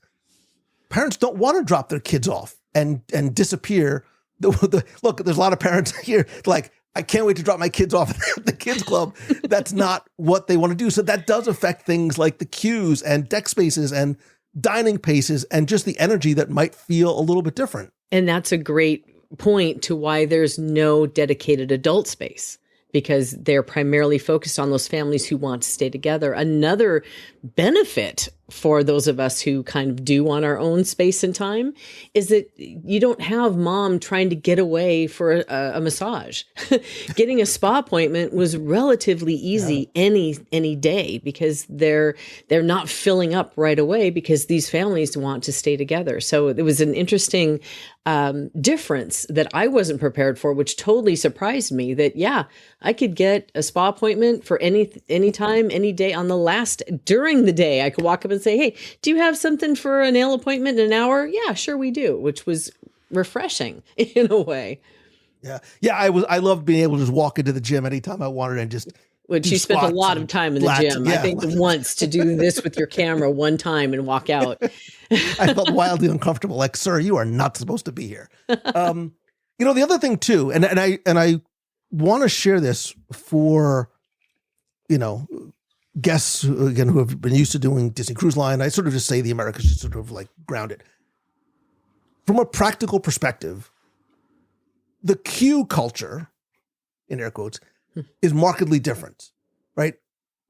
parents don't want to drop their kids off and disappear. Look, there's a lot of parents here like, I can't wait to drop my kids off at the kids club. That's not what they want to do. So that does affect things like the queues and deck spaces and dining paces and just the energy that might feel a little bit different. And that's a great point to why there's no dedicated adult space, because they're primarily focused on those families who want to stay together. Another benefit for those of us who kind of do want our own space and time is that you don't have mom trying to get away for a massage. Getting a spa appointment was relatively easy any day because they're not filling up right away because these families want to stay together. So it was an interesting difference that I wasn't prepared for, which totally surprised me that, I could get a spa appointment for any time, any day during the day. I could walk up and say, hey, do you have something for a nail appointment in an hour? Yeah, sure we do, which was refreshing in a way. Yeah. I loved being able to just walk into the gym anytime I wanted and just Which you spent a lot of time in the gym. I think once to do this with your camera one time and walk out. I felt wildly uncomfortable. Like, sir, you are not supposed to be here. The other thing too, and I want to share this for, guests who have been used to doing Disney Cruise Line. I sort of just say the Americas just sort of like grounded. From a practical perspective, the queue culture, in air quotes, is markedly different, right?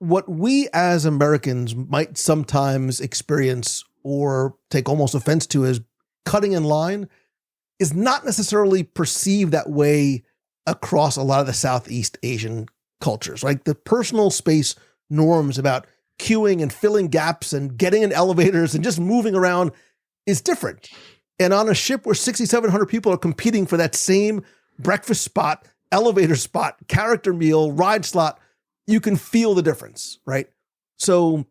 What we as Americans might sometimes experience or take almost offense to as cutting in line is not necessarily perceived that way across a lot of the Southeast Asian cultures. Like the personal space norms about queuing and filling gaps and getting in elevators and just moving around is different. And on a ship where 6,700 people are competing for that same breakfast spot, elevator spot, character meal, ride slot, you can feel the difference, right? So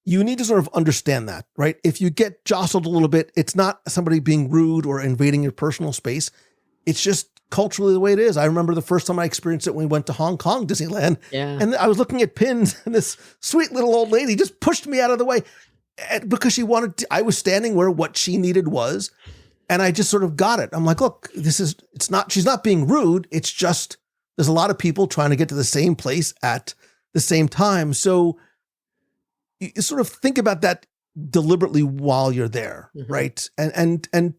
you need to sort of understand that, right? If you get jostled a little bit, it's not somebody being rude or invading your personal space. It's just culturally the way it is. I remember the first time I experienced it when we went to Hong Kong Disneyland, and I was looking at pins, and this sweet little old lady just pushed me out of the way because she wanted to, I was standing where what she needed was, And I just sort of got it. I'm like, look, she's not being rude. It's just, there's a lot of people trying to get to the same place at the same time. So you sort of think about that deliberately while you're there, right? And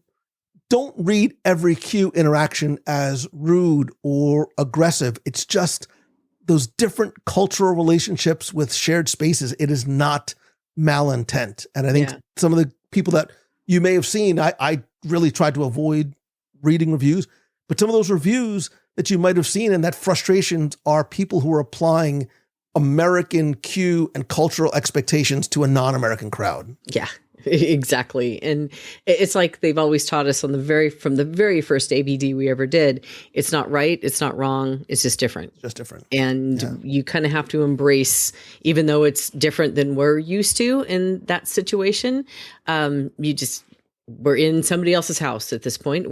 don't read every Q interaction as rude or aggressive. It's just those different cultural relationships with shared spaces. It is not malintent. And I think some of the people that you may have seen, I really tried to avoid reading reviews, but some of those reviews that you might have seen and that frustrations are people who are applying American Q and cultural expectations to a non-American crowd. Yeah, exactly. And it's like they've always taught us from the very first ABD we ever did. It's not right. It's not wrong. It's just different. Just different. And you kind of have to embrace, even though it's different than we're used to in that situation. We're in somebody else's house at this point.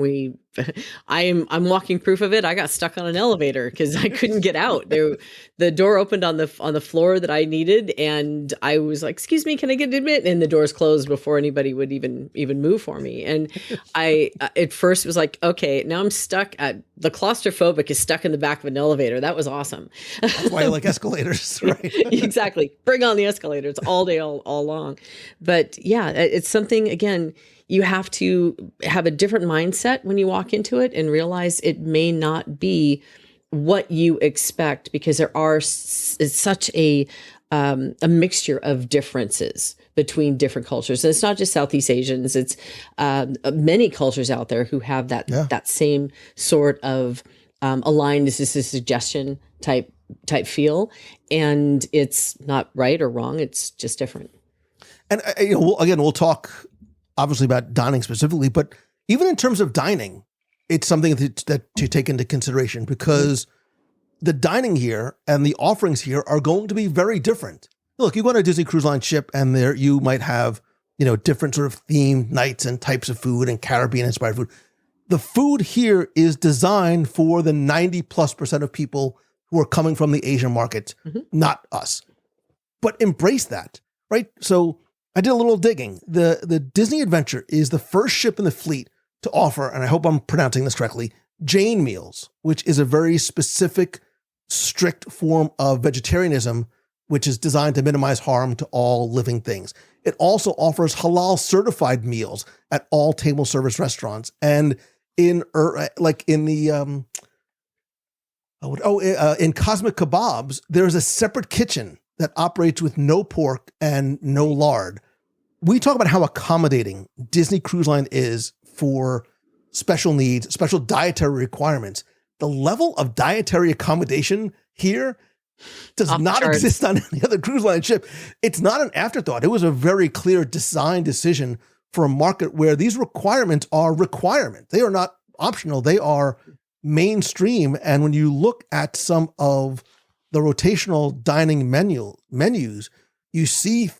I'm walking proof of it. I got stuck on an elevator because I couldn't get out. The door opened on the floor that I needed, and I was like, "Excuse me, can I get admit?" And the doors closed before anybody would even move for me. And I at first was like, "Okay, now I'm stuck the claustrophobic is stuck in the back of an elevator." That was awesome. That's why I like escalators, right? Exactly. Bring on the escalators all day, all long. But yeah, it's something, again, you have to have a different mindset when you walk into it and realize it may not be what you expect, because it's such a mixture of differences between different cultures. And it's not just Southeast Asians. It's many cultures out there who have that same sort of aligned, this is a suggestion type feel. And it's not right or wrong. It's just different. And we'll talk obviously about dining specifically, but even in terms of dining, it's something that to take into consideration, because the dining here and the offerings here are going to be very different. Look, you go on a Disney Cruise Line ship and there you might have, different sort of themed nights and types of food and Caribbean inspired food. The food here is designed for the 90+% of people who are coming from the Asian market, not us. But embrace that, right? So I did a little digging. The Disney Adventure is the first ship in the fleet to offer, and I hope I'm pronouncing this correctly, Jain meals, which is a very specific, strict form of vegetarianism, which is designed to minimize harm to all living things. It also offers halal certified meals at all table service restaurants. And in Cosmic Kebabs, there's a separate kitchen that operates with no pork and no lard. We talk about how accommodating Disney Cruise Line is for special needs, special dietary requirements. The level of dietary accommodation here does not exist on any other cruise line ship. It's not an afterthought. It was a very clear design decision for a market where these requirements are requirements. They are not optional. They are mainstream. And when you look at some of the rotational dining menus, you see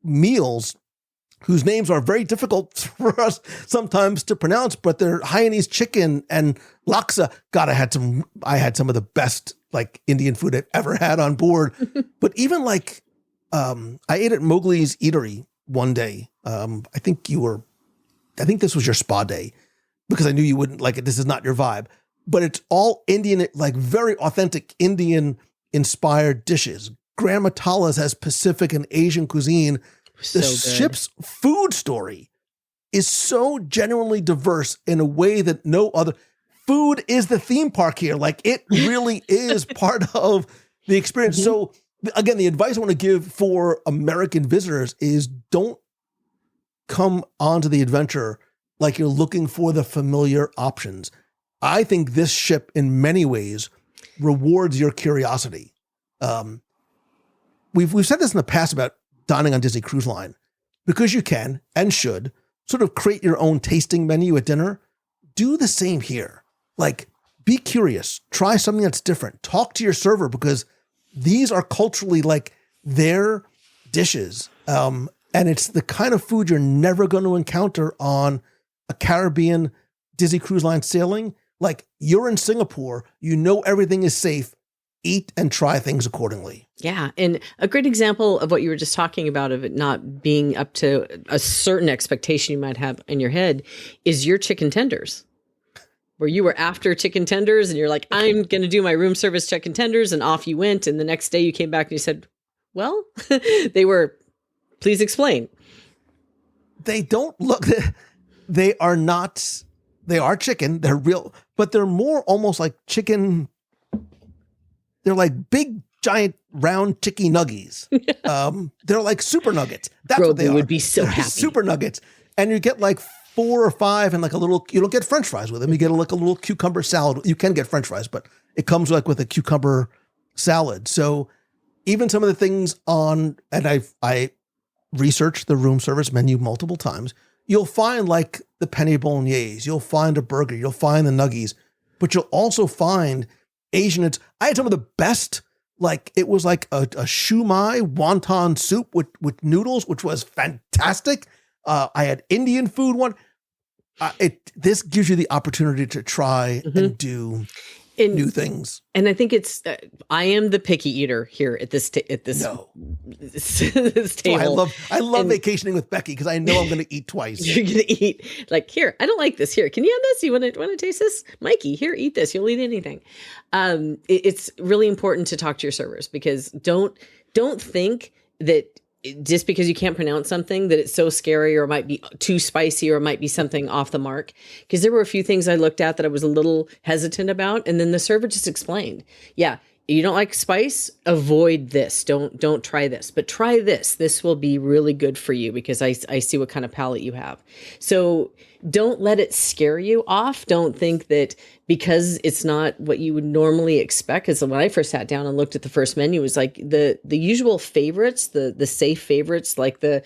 meals whose names are very difficult for us sometimes to pronounce, but they're Hainanese chicken and laksa. God, I had some of the best Indian food I've ever had on board. But even I ate at Mowgli's Eatery one day. I think this was your spa day, because I knew you wouldn't like it. This is not your vibe, but it's all Indian, very authentic Indian inspired dishes. Grand Matala's has Pacific and Asian cuisine. The ship's food story is so genuinely diverse in a way that no other. Food is the theme park here. It really is part of the experience. So again, the advice I want to give for American visitors is don't come onto the adventure like you're looking for the familiar options. I think this ship in many ways rewards your curiosity. We've said this in the past about dining on Disney Cruise Line, because you can and should sort of create your own tasting menu at dinner. Do the same here. Be curious, try something that's different. Talk to your server, because these are culturally their dishes. And it's the kind of food you're never going to encounter on a Caribbean Disney Cruise Line sailing. You're in Singapore, everything is safe. eat and try things accordingly. Yeah. And a great example of what you were just talking about, of it not being up to a certain expectation you might have in your head, is your chicken tenders, where you were after chicken tenders and you're like, I'm going to do my room service chicken tenders. And off you went. And the next day you came back and you said, well, they were, please explain. They don't look, they are not, they are chicken. They're real, but they're more almost like chicken. They're like big, giant, round chicky nuggies. They're like super nuggets. That's Grogu what they are. would be so They're happy. Super nuggets. And you get like 4 or 5 and like a little, you don't get French fries with them. You get like a little cucumber salad. You can get French fries, but it comes like with a cucumber salad. So even some of the things on, and I researched the room service menu multiple times, you'll find like the penne bolognese, you'll find a burger, you'll find the nuggies, but you'll also find Asian. I had some of the best, like it was like a shumai wonton soup with noodles, which was fantastic. I had Indian food one. This gives you the opportunity to try and do new things. And I think it's, I am the picky eater here at this No. this table. I love vacationing with Becky because I know I'm going to eat twice. You're going to eat like, here, I don't like this. Here, can you have this? You want to taste this? Mikey, here, eat this. You'll eat anything. It's really important to talk to your servers, because don't think that just because you can't pronounce something that it's so scary or it might be too spicy or it might be something off the mark. Because there were a few things I looked at that I was a little hesitant about. And then the server just explained, yeah, you don't like spice, avoid this. Don't try this, but try this. This will be really good for you because I see what kind of palate you have. So don't let it scare you off. Don't think that because it's not what you would normally expect. Because when I first sat down and looked at the first menu, it was like the usual favorites, the safe favorites, like the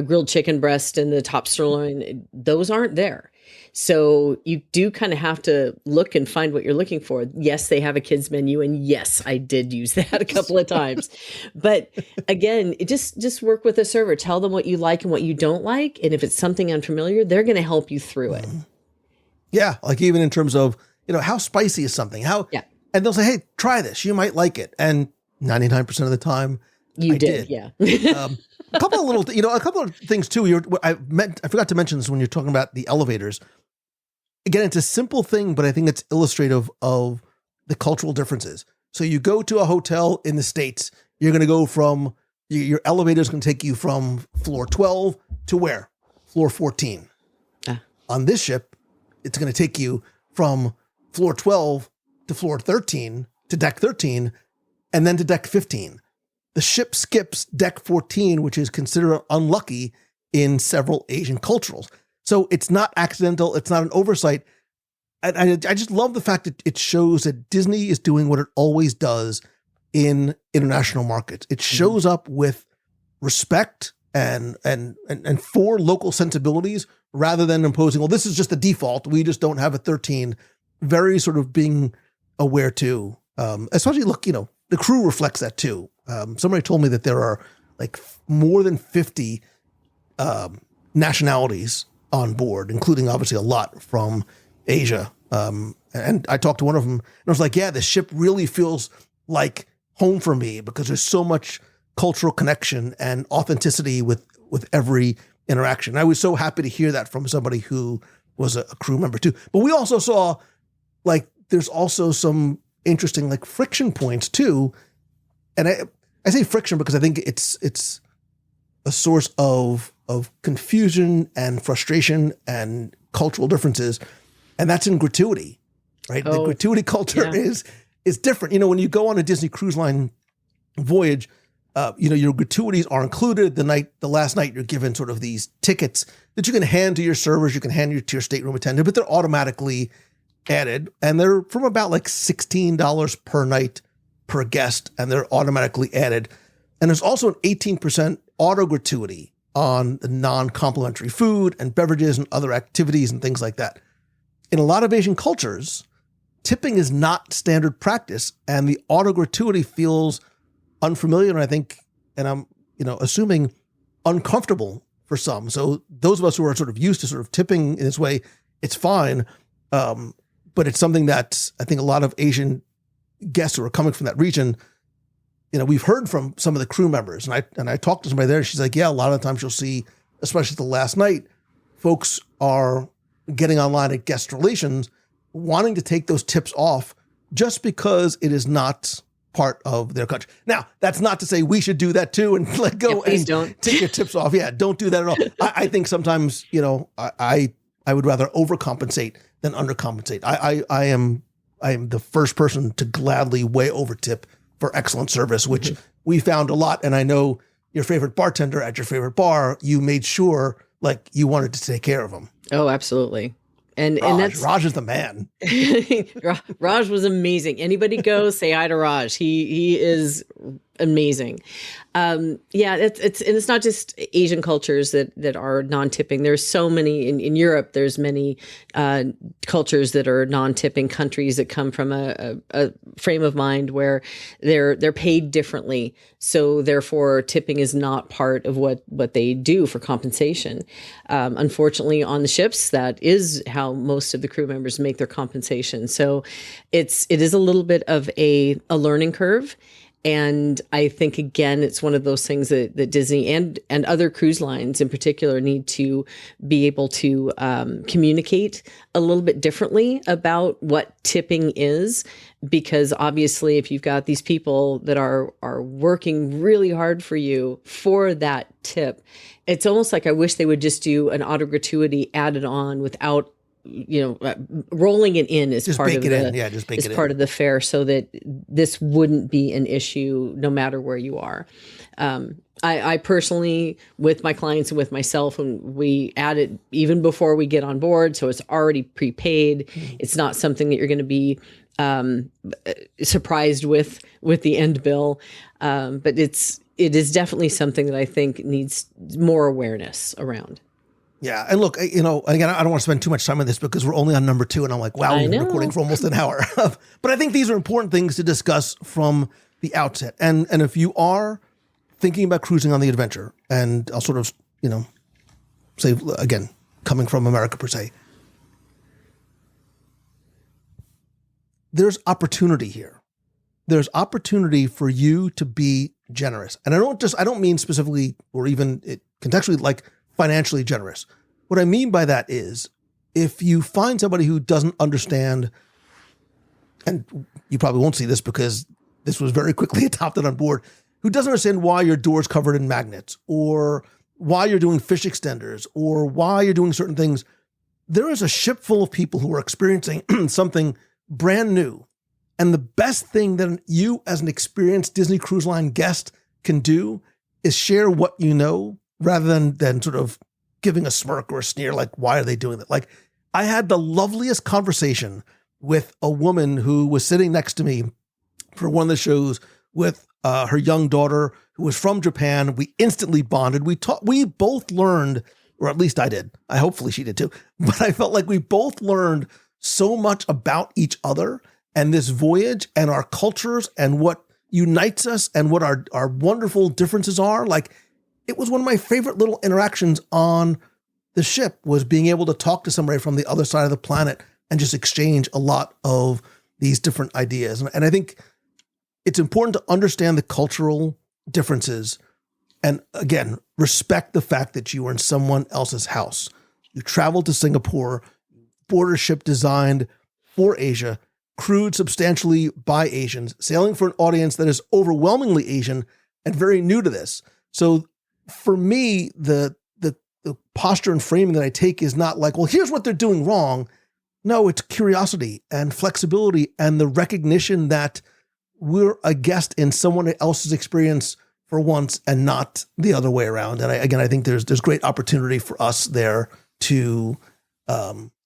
grilled chicken breast and the top sirloin. Those aren't there. So you do kind of have to look and find what you're looking for. Yes, they have a kids menu, and yes, I did use that a couple of times. But again, just work with a server. Tell them what you like and what you don't like, and if it's something unfamiliar, they're going to help you through it. Yeah, like even in terms of, how spicy is something? And they'll say, "Hey, try this. You might like it." And 99% of the time, I did. Yeah. A couple of little, a couple of things too. I forgot to mention this when you're talking about the elevators. Again, it's a simple thing, but I think it's illustrative of the cultural differences. So you go to a hotel in the States, you're going to go from, your elevator is going to take you from floor 12 to where? Floor 14. On this ship, it's going to take you from floor 12 to floor 13, to deck 13, and then to deck 15. The ship skips deck 14, which is considered unlucky in several Asian cultures. So it's not accidental. It's not an oversight. I just love the fact that it shows that Disney is doing what it always does in international markets. It shows up with respect and for local sensibilities rather than imposing, well, this is just the default. We just don't have a 13. Very sort of being aware too. Especially look, the crew reflects that too. Somebody told me that there are like more than 50 nationalities on board, including obviously a lot from Asia. And I talked to one of them and I was like, yeah, the ship really feels like home for me because there's so much cultural connection and authenticity with every interaction. I was so happy to hear that from somebody who was a crew member too. But we also saw like, there's also some interesting like friction points too. And I say friction because I think it's a source of confusion and frustration and cultural differences. And that's in gratuity, right? The gratuity culture is different. When you go on a Disney Cruise Line voyage, your gratuities are included. The last night you're given sort of these tickets that you can hand to your servers, you can hand to your stateroom attendant, but they're automatically added. And they're from about like $16 per night per guest, and they're automatically added. And there's also an 18% auto gratuity on the non-complimentary food and beverages and other activities and things like that. In a lot of Asian cultures, tipping is not standard practice, and the auto gratuity feels unfamiliar, and I think, and I'm assuming uncomfortable for some. So those of us who are sort of used to sort of tipping in this way, it's fine, but it's something that I think a lot of Asian guests who are coming from that region, we've heard from some of the crew members, and I talked to somebody there, and she's like, yeah, a lot of the times you'll see, especially the last night, folks are getting online at guest relations, wanting to take those tips off just because it is not part of their country. Now, that's not to say we should do that too and let go and don't take your tips off. Yeah, don't do that at all. I think sometimes, I would rather overcompensate than undercompensate. I am the first person to gladly way over tip for excellent service, which we found a lot. And I know your favorite bartender at your favorite bar, you made sure like you wanted to take care of them. Oh, absolutely. And Raj is the man. Raj was amazing. Anybody go say hi to Raj. He is amazing. It's not just Asian cultures that are non-tipping. There's so many in Europe. There's many cultures that are non-tipping, countries that come from a frame of mind where they're paid differently. So therefore, tipping is not part of what they do for compensation. Unfortunately, on the ships, that is how most of the crew members make their compensation. So it is a little bit of a learning curve. And I think, again, it's one of those things that Disney and other cruise lines in particular need to be able to communicate a little bit differently about what tipping is. Because obviously, if you've got these people that are working really hard for you for that tip, it's almost like I wish they would just do an auto gratuity added on without rolling it in as part of part of the fare, so that this wouldn't be an issue no matter where you are. I personally, with my clients and with myself, when we add it even before we get on board, so it's already prepaid. It's not something that you're going to be surprised with the end bill, but it is definitely something that I think needs more awareness around. Yeah. And look, again, I don't want to spend too much time on this because we're only on number 2 and I'm like, wow, we've been recording for almost an hour. But I think these are important things to discuss from the outset. And if you are thinking about cruising on the Adventure, and I'll sort of, say again, coming from America per se, there's opportunity here. There's opportunity for you to be generous. And I don't mean specifically or even contextually like financially generous. What I mean by that is if you find somebody who doesn't understand, and you probably won't see this because this was very quickly adopted on board, who doesn't understand why your door's covered in magnets or why you're doing fish extenders or why you're doing certain things, there is a ship full of people who are experiencing something brand new. And the best thing that you as an experienced Disney Cruise Line guest can do is share what you know, rather than sort of giving a smirk or a sneer, like, why are they doing that? Like, I had the loveliest conversation with a woman who was sitting next to me for one of the shows with her young daughter who was from Japan. We instantly bonded. We both learned, or at least I did. Hopefully she did too. But I felt like we both learned so much about each other and this voyage and our cultures and what unites us and what our wonderful differences are. Like, it was one of my favorite little interactions on the ship, was being able to talk to somebody from the other side of the planet and just exchange a lot of these different ideas. And I think it's important to understand the cultural differences and, again, respect the fact that you are in someone else's house. You traveled to Singapore, boarded a ship designed for Asia, crewed substantially by Asians, sailing for an audience that is overwhelmingly Asian and very new to this. So for me, the posture and framing that I take is not like, well, here's what they're doing wrong. No, it's curiosity and flexibility and the recognition that we're a guest in someone else's experience for once and not the other way around. And I think there's great opportunity for us there to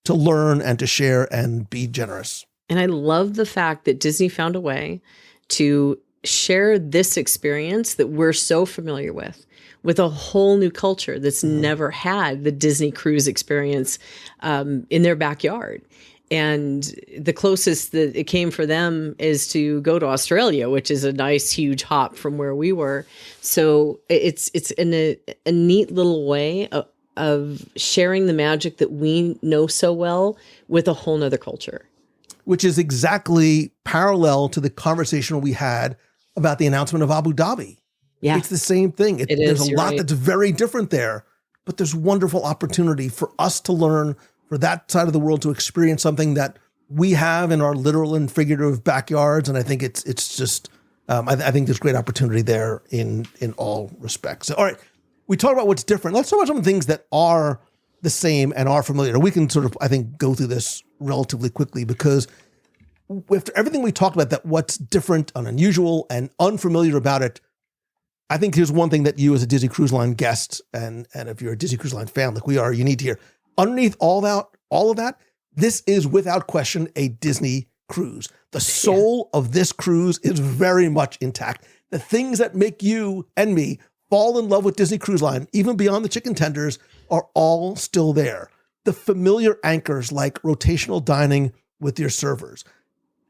learn and to share and be generous. And I love the fact that Disney found a way to share this experience that we're so familiar with a whole new culture that's never had the Disney cruise experience in their backyard. And the closest that it came for them is to go to Australia, which is a nice, huge hop from where we were. So it's in a neat little way of sharing the magic that we know so well with a whole nother culture. which is exactly parallel to the conversation we had about the announcement of Abu Dhabi. Yeah. It's the same thing. It There's is, a you're lot right. that's very different there, but there's wonderful opportunity for us to learn, for that side of the world to experience something that we have in our literal and figurative backyards. And I think it's just, I think there's great opportunity there in all respects. So, all right, we talked about what's different. Let's talk about some things that are the same and are familiar. We can sort of, I think, go through this relatively quickly because after everything we talked about, that what's different and unusual and unfamiliar about it, I think here's one thing that you as a Disney Cruise Line guest, and if you're a Disney Cruise Line fan like we are, you need to hear. Underneath all of that, this is without question a Disney cruise. The soul of this cruise is very much intact. The things that make you and me fall in love with Disney Cruise Line, even beyond the chicken tenders, are all still there. The familiar anchors like rotational dining with your servers.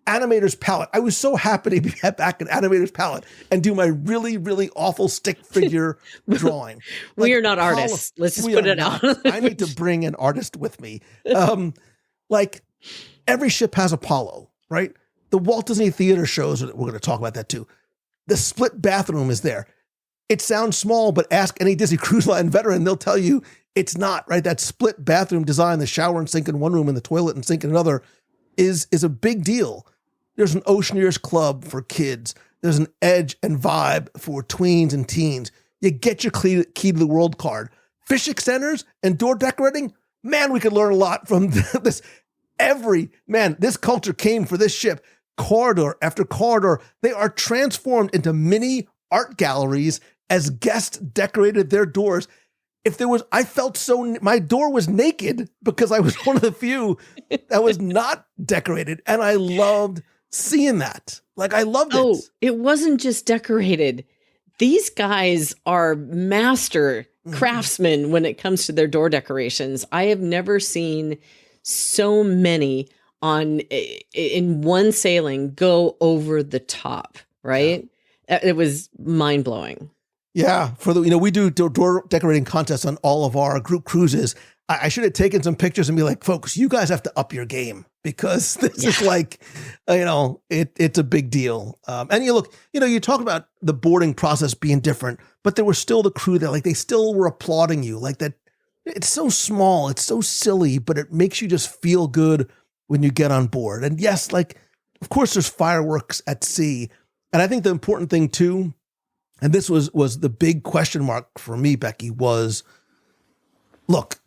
Animator's Palette. I was so happy to be back at Animator's Palette and do my really, really awful stick figure drawing. We are not artists. Let's just put it out. I need to bring an artist with me. Like every ship has Apollo, right? The Walt Disney Theater shows, we're going to talk about that too. The split bathroom is there. It sounds small, but ask any Disney Cruise Line veteran, they'll tell you it's not, right? That split bathroom design, the shower and sink in one room and the toilet and sink in another is a big deal. There's an Oceaneers Club for kids. There's an Edge and Vibe for tweens and teens. You get your key to the world card. Fish extenders and door decorating. Man, we could learn a lot from this. This culture came for this ship. Corridor after corridor, they are transformed into mini art galleries as guests decorated their doors. My door was naked because I was one of the few that was not decorated. And I loved seeing that. Like, I loved it. Oh, it wasn't just decorated. These guys are master craftsmen when it comes to their door decorations. I have never seen so many in one sailing go over the top, right? Yeah. It was mind blowing. Yeah, we do door decorating contests on all of our group cruises. I should have taken some pictures and be like, folks, you guys have to up your game because this is like, it's a big deal. And you talk about the boarding process being different, but there was still the crew there, like they still were applauding you, like that. It's so small, it's so silly, but it makes you just feel good when you get on board. And yes, like, of course, there's fireworks at sea, and I think the important thing too. And this was the big question mark for me, Becky, was, look,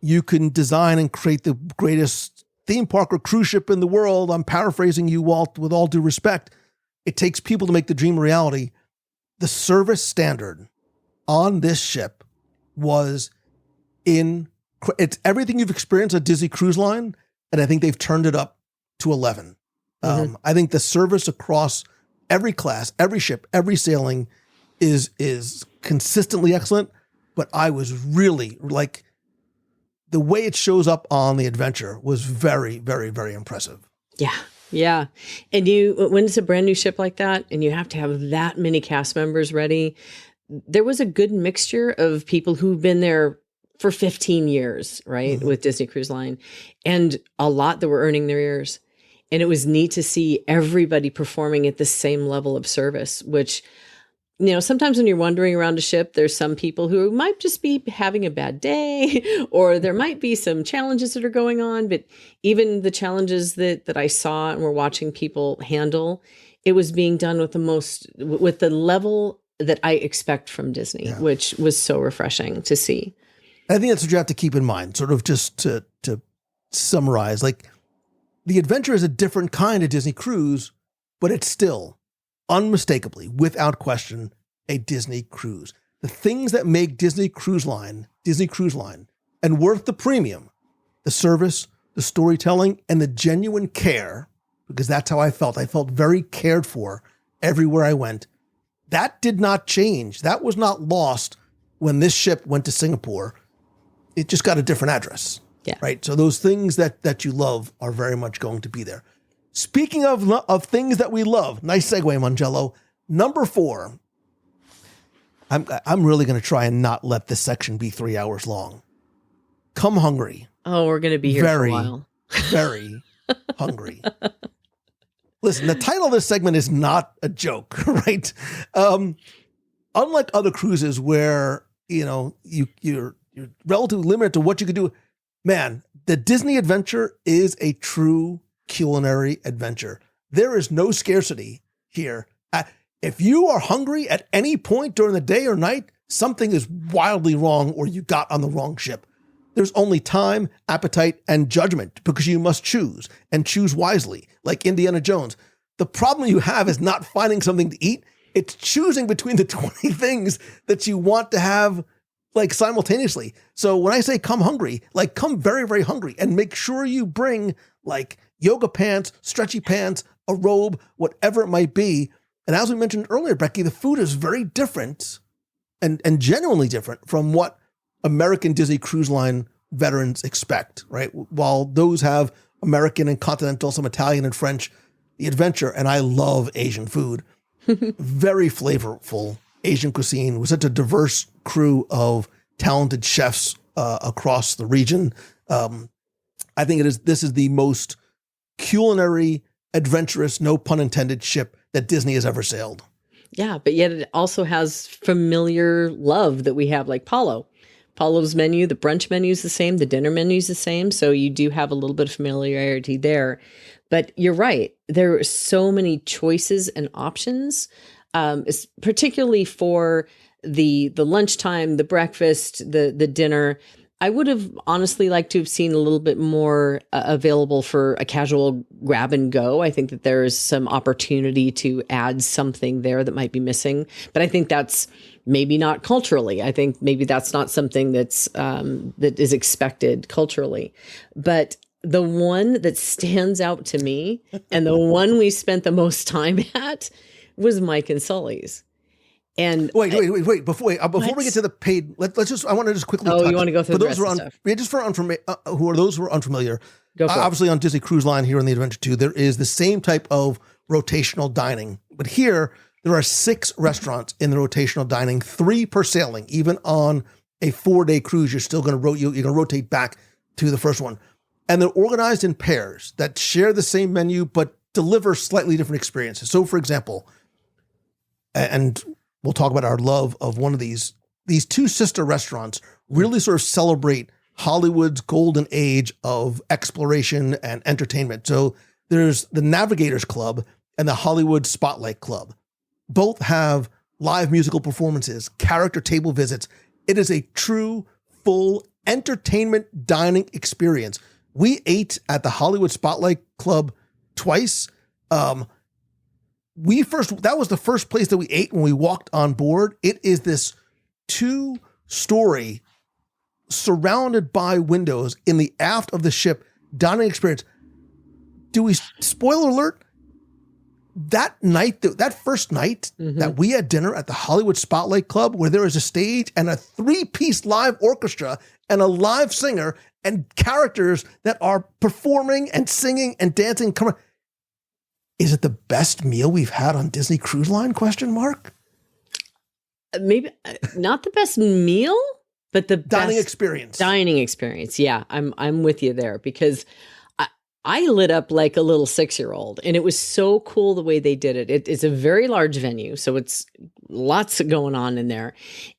you can design and create the greatest theme park or cruise ship in the world. I'm paraphrasing you, Walt, with all due respect. It takes people to make the dream a reality. The service standard on this ship was it's everything you've experienced at Disney Cruise Line, and I think they've turned it up to 11. I think the service across every class, every ship, every sailing is consistently excellent, but I was really like the way it shows up on the adventure was very, very, very impressive. Yeah. Yeah. And when it's a brand new ship like that and you have to have that many cast members ready, there was a good mixture of people who've been there for 15 years, right? With Disney Cruise Line, and a lot that were earning their ears. And it was neat to see everybody performing at the same level of service, which, sometimes when you're wandering around a ship, there's some people who might just be having a bad day, or there might be some challenges that are going on. But even the challenges that I saw and were watching people handle, it was being done with the level that I expect from Disney, which was so refreshing to see. I think that's what you have to keep in mind, sort of just to summarize, like, the adventure is a different kind of Disney cruise, but it's still unmistakably, without question, a Disney cruise. The things that make Disney Cruise Line, and worth the premium, the service, the storytelling, and the genuine care, because that's how I felt. I felt very cared for everywhere I went. That did not change. That was not lost when this ship went to Singapore. It just got a different address. Yeah. Right. So those things that you love are very much going to be there. Speaking of things that we love, nice segue, Mangello. Number 4. I'm really going to try and not let this section be 3 hours long. Come Hungry. Oh, we're going to be here for a while. Very, hungry. Listen, the title of this segment is not a joke, right? Unlike other cruises where, you're relatively limited to what you can do, man, the Disney adventure is a true culinary adventure. There is no scarcity here. If you are hungry at any point during the day or night, something is wildly wrong or you got on the wrong ship. There's only time, appetite, and judgment because you must choose and choose wisely, like Indiana Jones. The problem you have is not finding something to eat. It's choosing between the 20 things that you want to have like simultaneously. So when I say come hungry, like come very, very hungry and make sure you bring like yoga pants, stretchy pants, a robe, whatever it might be. And as we mentioned earlier, Becky, the food is very different and genuinely different from what American Disney Cruise Line veterans expect, right? While those have American and continental, some Italian and French, the adventure, and I love Asian food, very flavorful Asian cuisine with such a diverse crew of talented chefs across the region. I think this is the most culinary, adventurous, no pun intended, ship that Disney has ever sailed. Yeah, but yet it also has familiar love that we have, like Paulo. Paulo's menu, the brunch menu is the same, the dinner menu is the same. So you do have a little bit of familiarity there. But you're right. There are so many choices and options, particularly for the lunchtime, the breakfast, the dinner. I would have honestly liked to have seen a little bit more available for a casual grab and go. I think that there is some opportunity to add something there that might be missing, but I think that's maybe not culturally. I think maybe that's not something that is expected culturally. But the one that stands out to me and the one we spent the most time at was Mike and Sully's. And wait! Before we get to the paid, let's just. I want to just quickly. Oh, you want to go through the rest of stuff? Just for those who are unfamiliar. Go for it. Obviously, on Disney Cruise Line here in the Adventure 2, there is the same type of rotational dining, but here there are 6 restaurants in the rotational dining, 3 per sailing. Even on a 4-day cruise, you're still going to you're going to rotate back to the first one, and they're organized in pairs that share the same menu but deliver slightly different experiences. So, for example, and we'll talk about our love of one of these 2 sister restaurants really sort of celebrate Hollywood's golden age of exploration and entertainment. So there's the Navigators Club and the Hollywood Spotlight Club. Both have live musical performances, character table visits. It is a true, full entertainment dining experience. We ate at the Hollywood Spotlight Club twice. That was the first place that we ate when we walked on board. It is this 2-story surrounded by windows in the aft of the ship dining experience. Spoiler alert, that first night that we had dinner at the Hollywood Spotlight Club, where there is a stage and a 3-piece live orchestra and a live singer and characters that are performing and singing and dancing. Is it the best meal we've had on Disney Cruise Line? ? Maybe not the best meal, but the dining best experience. Dining experience. Yeah, I'm with you there because I lit up like a little 6-year-old, and it was so cool the way they did it. It's a very large venue, so it's lots going on in there.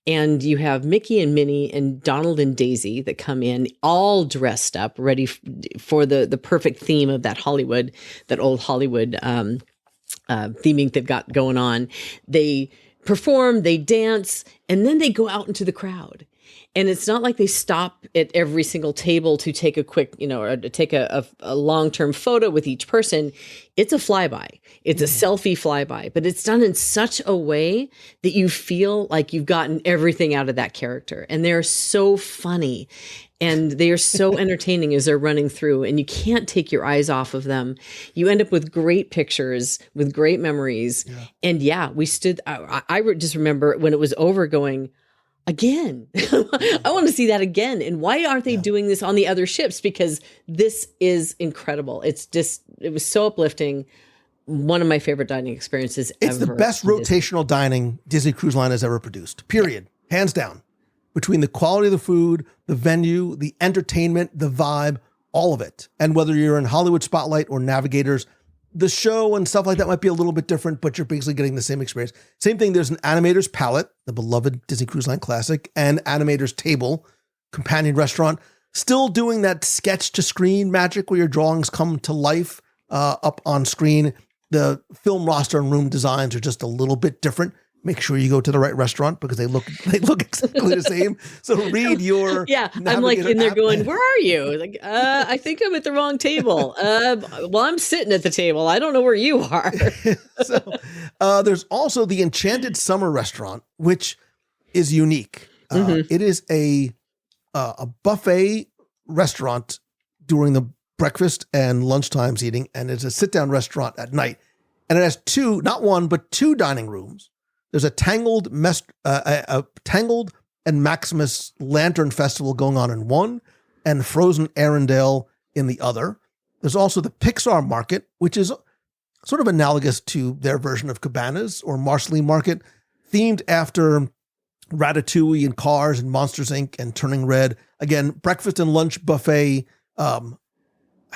And you have Mickey and Minnie and Donald and Daisy that come in all dressed up, ready for the perfect theme of that old Hollywood theming they've got going on. They perform, they dance, and then they go out into the crowd. And it's not like they stop at every single table to take a quick, or to take a long-term photo with each person. It's a flyby. It's a selfie flyby, but it's done in such a way that you feel like you've gotten everything out of that character. And they're so funny and they are so entertaining as they're running through, and you can't take your eyes off of them. You end up with great pictures, with great memories. Yeah. And yeah, we stood, I just remember when it was over going, again, I want to see that again. And why aren't they doing this on the other ships? Because this is incredible. It was so uplifting. One of my favorite dining experiences ever. It's the best rotational dining Disney Cruise Line has ever produced, period. Hands down. Between the quality of the food, the venue, the entertainment, the vibe, all of it. And whether you're in Hollywood Spotlight or Navigators, the show and stuff like that might be a little bit different, but you're basically getting the same experience. Same thing, there's an Animator's Palette, the beloved Disney Cruise Line classic, and Animator's Table, companion restaurant, still doing that sketch to screen magic where your drawings come to life up on screen. The film roster and room designs are just a little bit different. Make sure you go to the right restaurant because they look exactly the same. So read your I'm like in there app. going, where are you? Like, I think I'm at the wrong table. Well, I'm sitting at the table. I don't know where you are. So there's also the Enchanted Summer Restaurant, which is unique. It is a buffet restaurant during the breakfast and lunchtime eating, and it's a sit-down restaurant at night. And it has not one, but two dining rooms. There's a Tangled and Maximus Lantern Festival going on in one, and Frozen Arendelle in the other. There's also the Pixar Market, which is sort of analogous to their version of Cabanas or Marceline Market, themed after Ratatouille and Cars and Monsters, Inc. and Turning Red. Again, breakfast and lunch buffet. I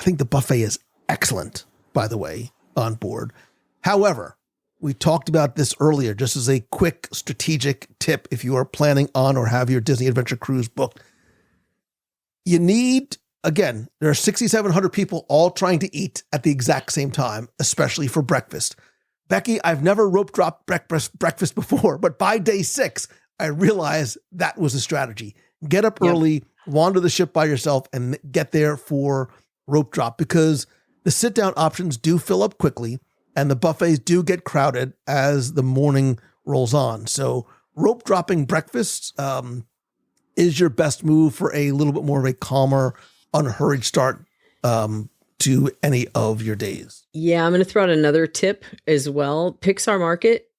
think the buffet is excellent, by the way, on board. However, we talked about this earlier, just as a quick strategic tip if you are planning on or have your Disney Adventure cruise booked. You need, again, there are 6,700 people all trying to eat at the exact same time, especially for breakfast. Becky, I've never rope dropped breakfast before, but by day 6, I realized that was a strategy. Get up early, wander the ship by yourself, and get there for rope drop because the sit-down options do fill up quickly. And the buffets do get crowded as the morning rolls on. So rope dropping breakfast is your best move for a little bit more of a calmer, unhurried start to any of your days. Yeah, I'm going to throw out another tip as well. Pixar Market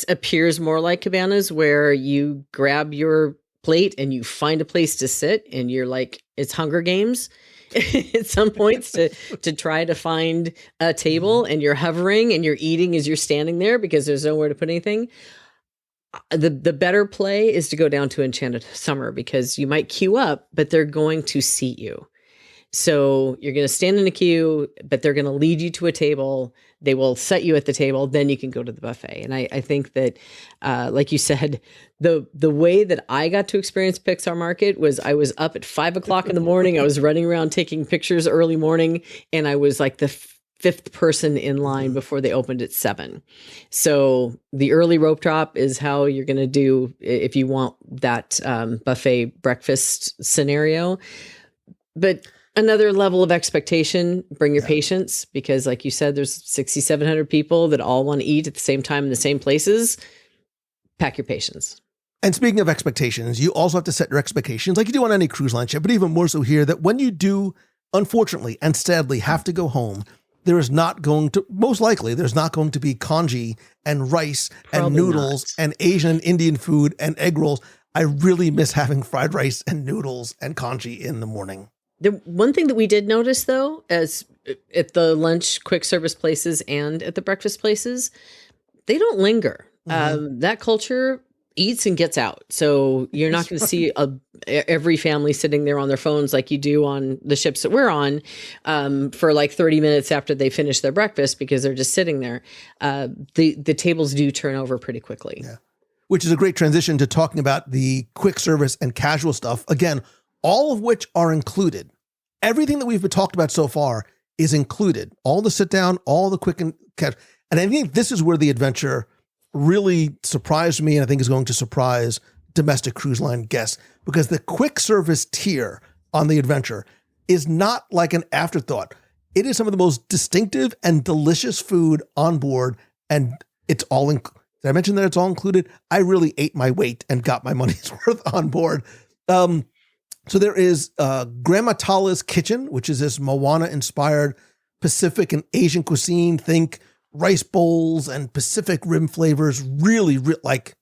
appears more like Cabanas where you grab your plate and you find a place to sit and you're like, it's Hunger Games. At some points to try to find a table and you're hovering and you're eating as you're standing there because there's nowhere to put anything. The better play is to go down to Enchanted Summer because you might queue up, but they're going to seat you. So you're going to stand in a queue, but they're going to lead you to a table. They will set you at the table. Then you can go to the buffet. And I think that, like you said, the way that I got to experience Pixar Market was I was up at 5 o'clock in the morning. I was running around taking pictures early morning, and I was like the fifth person in line before they opened at 7. So the early rope drop is how you're going to do if you want that buffet breakfast scenario. But another level of expectation, bring your patience, because like you said, there's 6,700 people that all want to eat at the same time in the same places. Pack your patience. And speaking of expectations, you also have to set your expectations like you do on any cruise line ship, but even more so here, that when you do, unfortunately and sadly, have to go home, there's not going to be congee and rice and noodles and Asian and Indian food and egg rolls. I really miss having fried rice and noodles and congee in the morning. The one thing that we did notice, though, as at the lunch quick service places and at the breakfast places, they don't linger. That culture eats and gets out. So you're not going to see every family sitting there on their phones like you do on the ships that we're on for like 30 minutes after they finish their breakfast because they're just sitting there. The tables do turn over pretty quickly. Yeah. Which is a great transition to talking about the quick service and casual stuff. Again, all of which are included. Everything that we've been talked about so far is included. All the sit down, all the quick and catch. And I think this is where the adventure really surprised me, and I think is going to surprise domestic cruise line guests, because the quick service tier on the adventure is not like an afterthought. It is some of the most distinctive and delicious food on board, and it's all in. Did I mention that it's all included? I really ate my weight and got my money's worth on board. So there is Grandma Tala's Kitchen, which is this Moana-inspired Pacific and Asian cuisine. Think rice bowls and Pacific Rim flavors, really like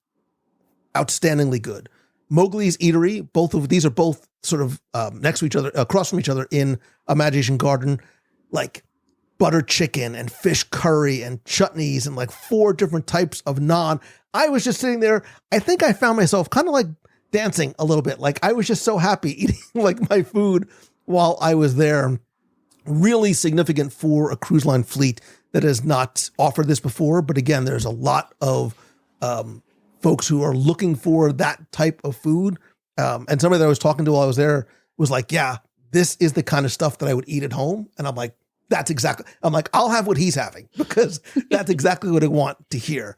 outstandingly good. Mowgli's Eatery, both of these are both sort of next to each other, across from each other in Imagination Garden, like butter chicken and fish curry and chutneys and like 4 different types of naan. I was just sitting there. I think I found myself kind of like dancing a little bit. Like I was just so happy eating like my food while I was there, really significant for a cruise line fleet that has not offered this before. But again, there's a lot of folks who are looking for that type of food. And somebody that I was talking to while I was there was like, yeah, this is the kind of stuff that I would eat at home. And I'm like, I'll have what he's having because that's exactly what I want to hear.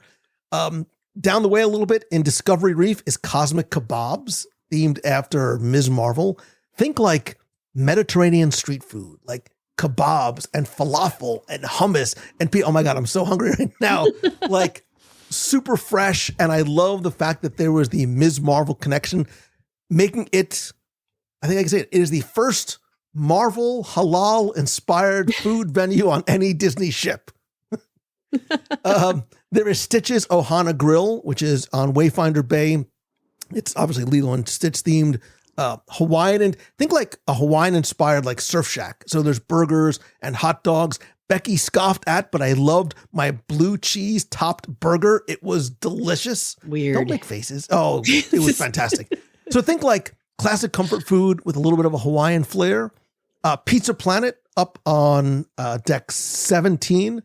Down the way a little bit in Discovery Reef is Cosmic Kebabs, themed after Ms. Marvel. Think like Mediterranean street food, like kebabs and falafel and hummus and oh my God, I'm so hungry right now. Like super fresh. And I love the fact that there was the Ms. Marvel connection, making it, I think I can say it is the first Marvel halal inspired food venue on any Disney ship. There is Stitch's Ohana Grill, which is on Wayfinder Bay. It's obviously Lilo and Stitch themed. Hawaiian, and think like a Hawaiian inspired like Surf Shack. So there's burgers and hot dogs. Becky scoffed at, but I loved my blue cheese topped burger. It was delicious. Weird. Don't make faces. Oh, it was fantastic. So think like classic comfort food with a little bit of a Hawaiian flair. Pizza Planet up on deck 17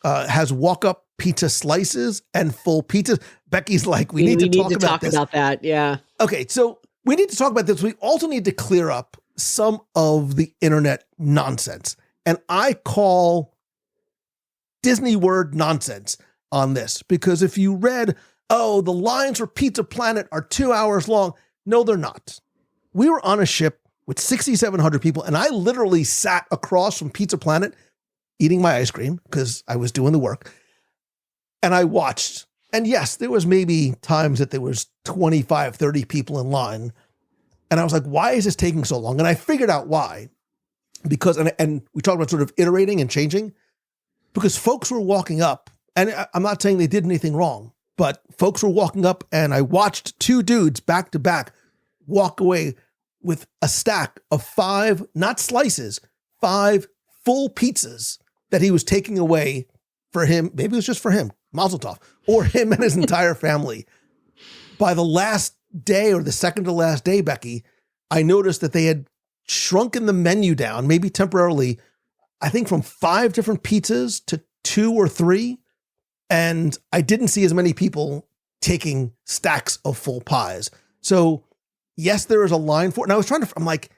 has walk-up pizza slices and full pizzas. Becky's like, we need to talk about that. Yeah. Okay, so we need to talk about this. We also need to clear up some of the internet nonsense. And I call Disney word nonsense on this because if you read, oh, the lines for Pizza Planet are 2 hours long. No, they're not. We were on a ship with 6,700 people, and I literally sat across from Pizza Planet eating my ice cream because I was doing the work. And I watched. And yes, there was maybe times that there was 25, 30 people in line. And I was like, why is this taking so long? And I figured out why. Because, and we talked about sort of iterating and changing, because folks were walking up, and I'm not saying they did anything wrong, but folks were walking up and I watched two dudes back to back walk away with a stack of 5, not slices, 5 full pizzas that he was taking away for him. Maybe it was just for him, Mazel Tov, or him and his entire family. By the last day or the second to last day, Becky, I noticed that they had shrunken the menu down, maybe temporarily, I think from 5 different pizzas to 2 or 3. And I didn't see as many people taking stacks of full pies. So yes, there is a line for it. And I was I'm like,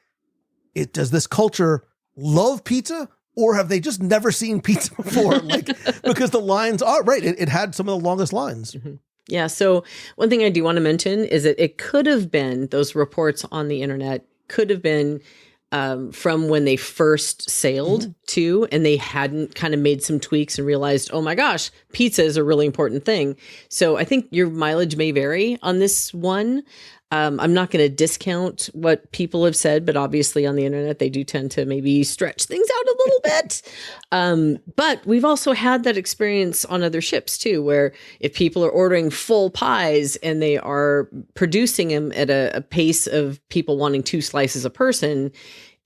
does this culture love pizza? Or have they just never seen pizza before? Like, because the lines are right. It had some of the longest lines. Mm-hmm. Yeah. So one thing I do want to mention is that it could have been, those reports on the internet could have been from when they first sailed too, and they hadn't kind of made some tweaks and realized, oh my gosh, pizza is a really important thing. So I think your mileage may vary on this one. I'm not going to discount what people have said, but obviously on the internet, they do tend to maybe stretch things out a little bit. But we've also had that experience on other ships too, where if people are ordering full pies and they are producing them at a pace of people wanting 2 slices a person,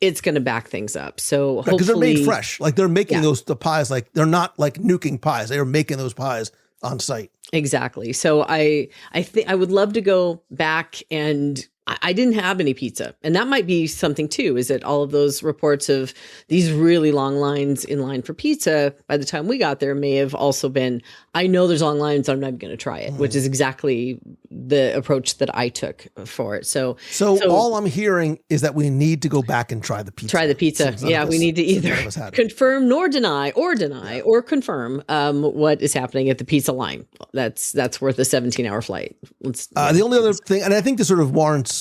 it's going to back things up. So hopefully, because they're made fresh, like they're making the pies, like they're not like nuking pies. They are making those pies on site. Exactly. So I think I would love to go back, and I didn't have any pizza. And that might be something too, is that all of those reports of these really long lines in line for pizza by the time we got there may have also been, I know there's long lines, I'm not going to try it, which is exactly the approach that I took for it. So all I'm hearing is that we need to go back and try the pizza. Yeah, we need to either confirm nor deny or confirm what is happening at the pizza line. That's worth a 17-hour flight. The only other thing, and I think this sort of warrants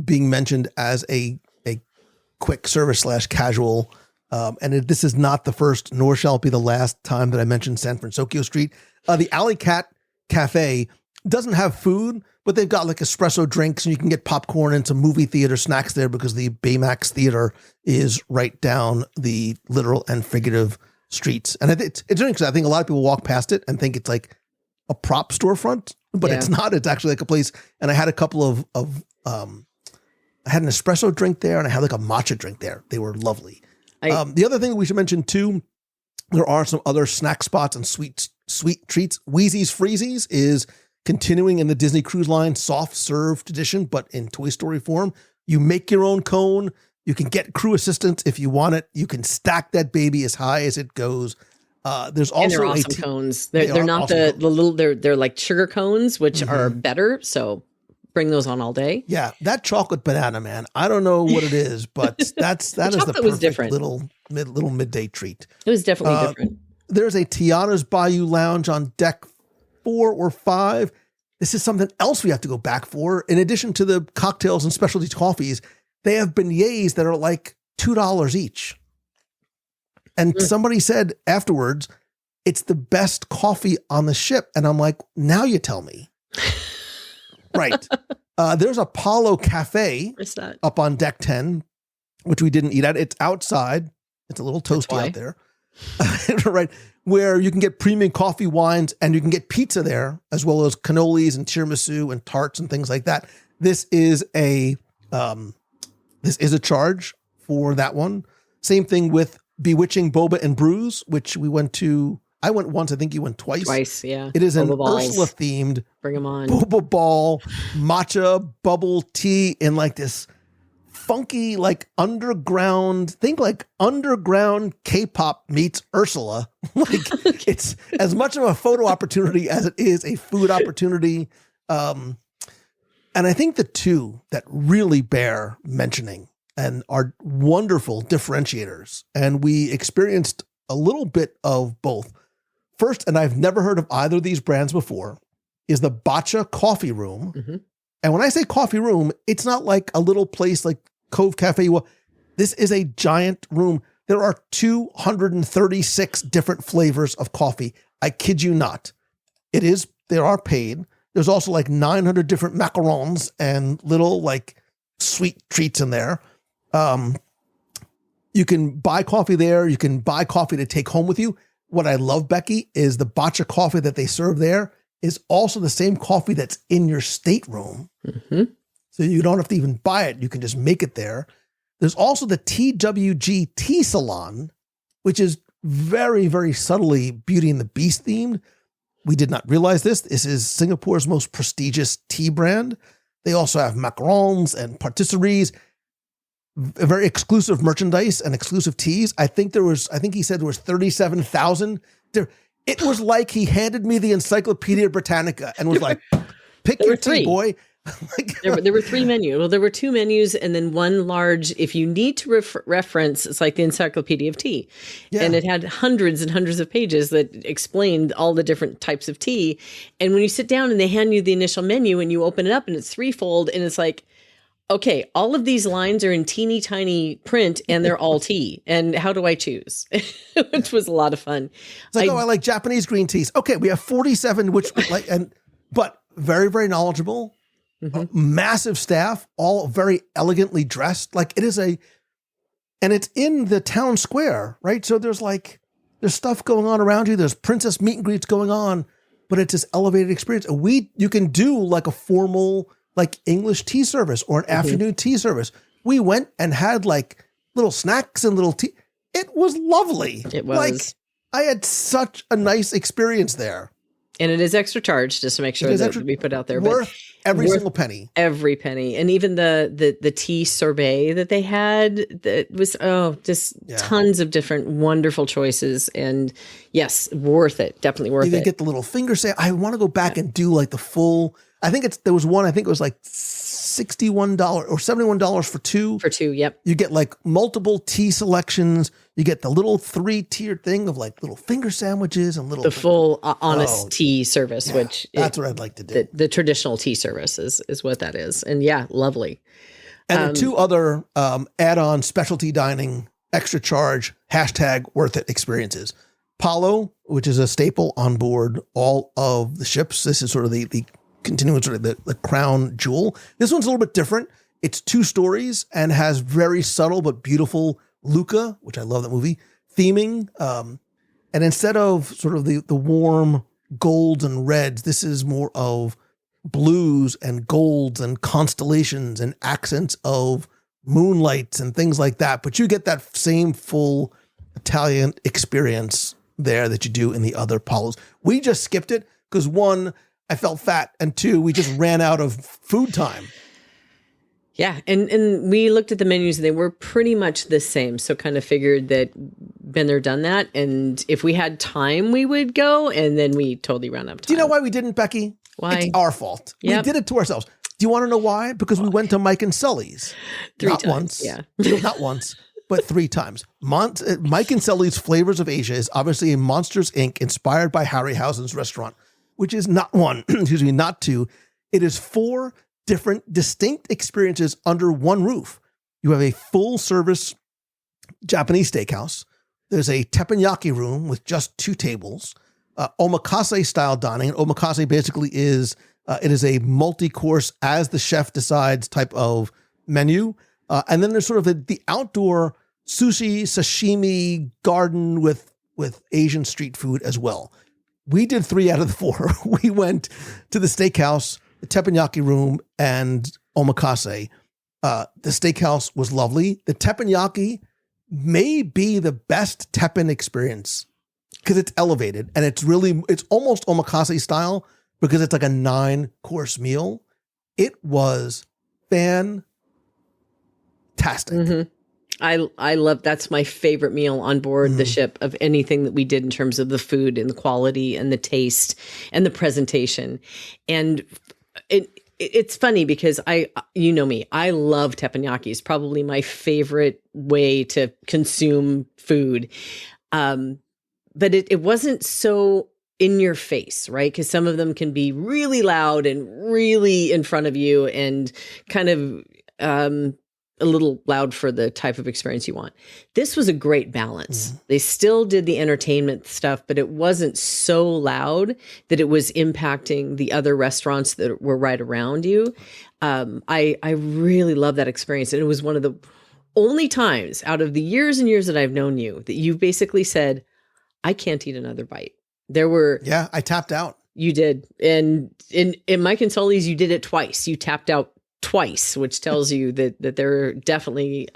being mentioned as a quick service / casual, this is not the first, nor shall it be the last time that I mentioned San Francisco Street. The Alley Cat Cafe doesn't have food, but they've got like espresso drinks, and you can get popcorn and some movie theater snacks there because the Baymax Theater is right down the literal and figurative streets. And it's interesting because I think a lot of people walk past it and think it's like a prop storefront, but it's not. It's actually like a place. And I had a couple of I had an espresso drink there, and I had like a matcha drink there. They were lovely. The other thing we should mention too, there are some other snack spots and sweet treats. Wheezy's Freezies is continuing in the Disney Cruise Line soft serve tradition, but in Toy Story form. You make your own cone. You can get crew assistance if you want it. You can stack that baby as high as it goes. There's also and they're awesome cones. They're not the little. They're like sugar cones, which are better. So bring those on all day. Yeah, that chocolate banana, man. I don't know what it is, but that is the perfect little midday treat. It was definitely different. There's a Tiana's Bayou Lounge on deck 4 or 5. This is something else we have to go back for. In addition to the cocktails and specialty coffees, they have beignets that are like $2 each. And somebody said afterwards, it's the best coffee on the ship. And I'm like, now you tell me. Right. There's Apollo Cafe up on deck 10, which we didn't eat at. It's outside. It's a little toasty out there. Right. Where you can get premium coffee, wines, and you can get pizza there, as well as cannolis and tiramisu and tarts and things like that. This is a charge for that one. Same thing with Bewitching Boba and Brews, which we went to. I went once. I think you went twice. Twice, yeah. It is an Ursula themed. Bring them on. Boba ball, matcha, bubble tea in like this funky, like underground, think like underground K-pop meets Ursula. Like it's as much of a photo opportunity as it is a food opportunity. And I think the two that really bear mentioning and are wonderful differentiators, and we experienced a little bit of both. First, and I've never heard of either of these brands before, is the Bacha Coffee Room. Mm-hmm. And when I say coffee room, it's not like a little place like Cove Cafe. This is a giant room. There are 236 different flavors of coffee. I kid you not. They are paid. There's also like 900 different macarons and little like sweet treats in there. You can buy coffee there. You can buy coffee to take home with you. What I love, Becky, is the Bacha coffee that they serve there is also the same coffee that's in your stateroom. Mm-hmm. So you don't have to even buy it. You can just make it there. There's also the TWG Tea Salon, which is very, very subtly Beauty and the Beast themed. We did not realize this. This is Singapore's most prestigious tea brand. They also have macarons and patisseries, very exclusive merchandise and exclusive teas. I think he said there was 37,000. It was like he handed me the Encyclopedia Britannica and was like, pick your tea, boy. There were 3 menus. Well, there were 2 menus and then one large, if you need to reference, it's like the Encyclopedia of Tea. Yeah. And it had hundreds and hundreds of pages that explained all the different types of tea. And when you sit down and they hand you the initial menu and you open it up and it's threefold and it's like, okay, all of these lines are in teeny tiny print and they're all tea. And how do I choose? Which was a lot of fun. It's like, I like Japanese green teas. Okay, we have 47, but very, very knowledgeable, massive staff, all very elegantly dressed. Like and it's in the town square, right? So there's stuff going on around you. There's princess meet and greets going on, but it's this elevated experience. You can do like a formal like English tea service or an afternoon tea service. We went and had like little snacks and little tea. It was lovely. It was. Like I had such a nice experience there. And it is extra charge just to make sure that we put out there. Worth every single penny. Every penny. And even the tea sorbet that they had, that was, tons of different wonderful choices. And yes, worth it. Definitely worth it. You get the little finger say, I want to go back and do like the full, there was one, I think it was like $61 or $71 for 2. For 2, yep. You get like multiple tea selections. You get the little 3-tiered thing of like little finger sandwiches and little... The full honest tea service, which... That's what I'd like to do. The traditional tea service is what that is. And yeah, lovely. And the 2 other add-on specialty dining, extra charge, #worth it experiences. Palo, which is a staple on board all of the ships. This is sort of the continuing sort of the crown jewel. This one's a little bit different. It's 2 stories and has very subtle but beautiful Luca, which I love that movie, theming. And instead of sort of the warm golds and reds, this is more of blues and golds and constellations and accents of moonlights and things like that. But you get that same full Italian experience there that you do in the other Palos. We just skipped it because 1, I felt fat, and 2, we just ran out of food time. Yeah, and we looked at the menus and they were pretty much the same. So kind of figured that been there, done that. And if we had time, we would go. And then we totally ran out of time. Do you know why we didn't, Becky? Why? It's our fault. Yep. We did it to ourselves. Do you want to know why? Because we went to Mike and Sully's. Three Not times, once. yeah. Not once, but 3 times. Mike and Sully's Flavors of Asia is obviously a Monsters, Inc. inspired by Harryhausen's restaurant, which is not one, excuse me, not 2. It is 4 different distinct experiences under one roof. You have a full service Japanese steakhouse. There's a teppanyaki room with just 2 tables, omakase style dining. And omakase basically is, it is a multi-course as the chef decides type of menu. And then there's sort of the outdoor sushi, sashimi garden with Asian street food as well. We did 3 out of the 4. We went to the steakhouse, the teppanyaki room, and omakase. The steakhouse was lovely. The teppanyaki may be the best teppen experience because it's elevated and it's almost omakase style because it's like a 9-course meal. It was fantastic. Mm-hmm. I love, that's my favorite meal on board the ship of anything that we did in terms of the food and the quality and the taste and the presentation. And it's funny because you know me, I love teppanyaki. It's probably my favorite way to consume food. But it wasn't so in your face, right? Because some of them can be really loud and really in front of you and kind of a little loud for the type of experience you want. This was a great balance. They still did the entertainment stuff, but it wasn't so loud that it was impacting the other restaurants that were right around you. I really love that experience. And it was one of the only times out of the years and years that I've known you that you've basically said, I can't eat another bite. There were... Yeah, I tapped out. You did. And in Mike and Sully's, you did it twice. You tapped out twice, which tells you that there are definitely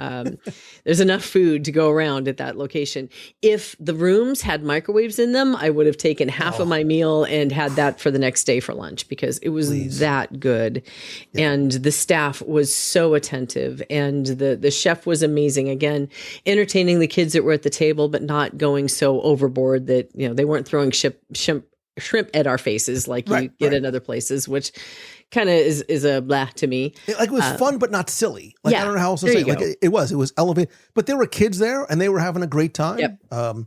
there's enough food to go around at that location. If the rooms had microwaves in them, I would have taken half of my meal and had that for the next day for lunch because it was that good. Yeah. And the staff was so attentive and the chef was amazing. Again, entertaining the kids that were at the table, but not going so overboard that, you know, they weren't throwing shrimp at our faces like you get at other places, which kind of is a blah to me. It was fun, but not silly. Like, I don't know how else to say it. Like it was elevated, but there were kids there and they were having a great time. Yep.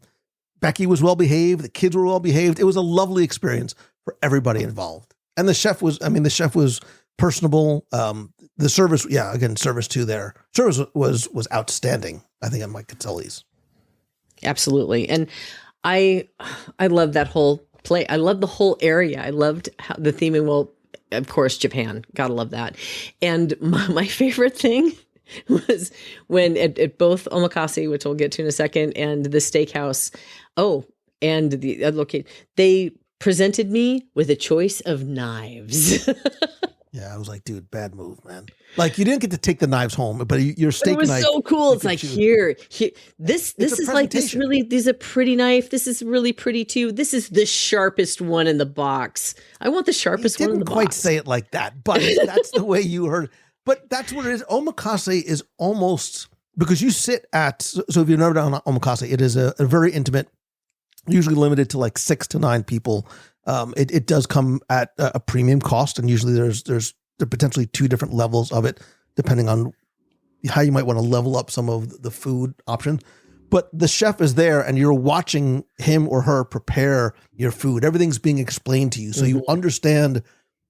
Becky was well behaved. The kids were well behaved. It was a lovely experience for everybody involved. And the chef was personable. The service, service too there. Service was outstanding. I think at Mike Sully's. Absolutely. And I love that whole play. I love the whole area. I loved the theming. Well, of course, Japan. Gotta love that. And my favorite thing was when at both omakase, which we'll get to in a second, and the steakhouse. Oh, and the other location, they presented me with a choice of knives. Yeah, I was like, dude, bad move, man. Like, you didn't get to take the knives home, but your steak knife. It was so cool. It's like, here, this is like this really, this is a pretty knife. This is really pretty too. This is the sharpest one in the box. I want the sharpest one in the box. Didn't quite say it like that, but that's the way you heard. But that's what it is. Omakase is almost, because you sit at, so if you've never done omakase, it is a very intimate, usually limited to like 6 to 9 people. It does come at a premium cost, and usually there's potentially 2 different levels of it, depending on how you might want to level up some of the food options. But the chef is there, and you're watching him or her prepare your food. Everything's being explained to you, so you understand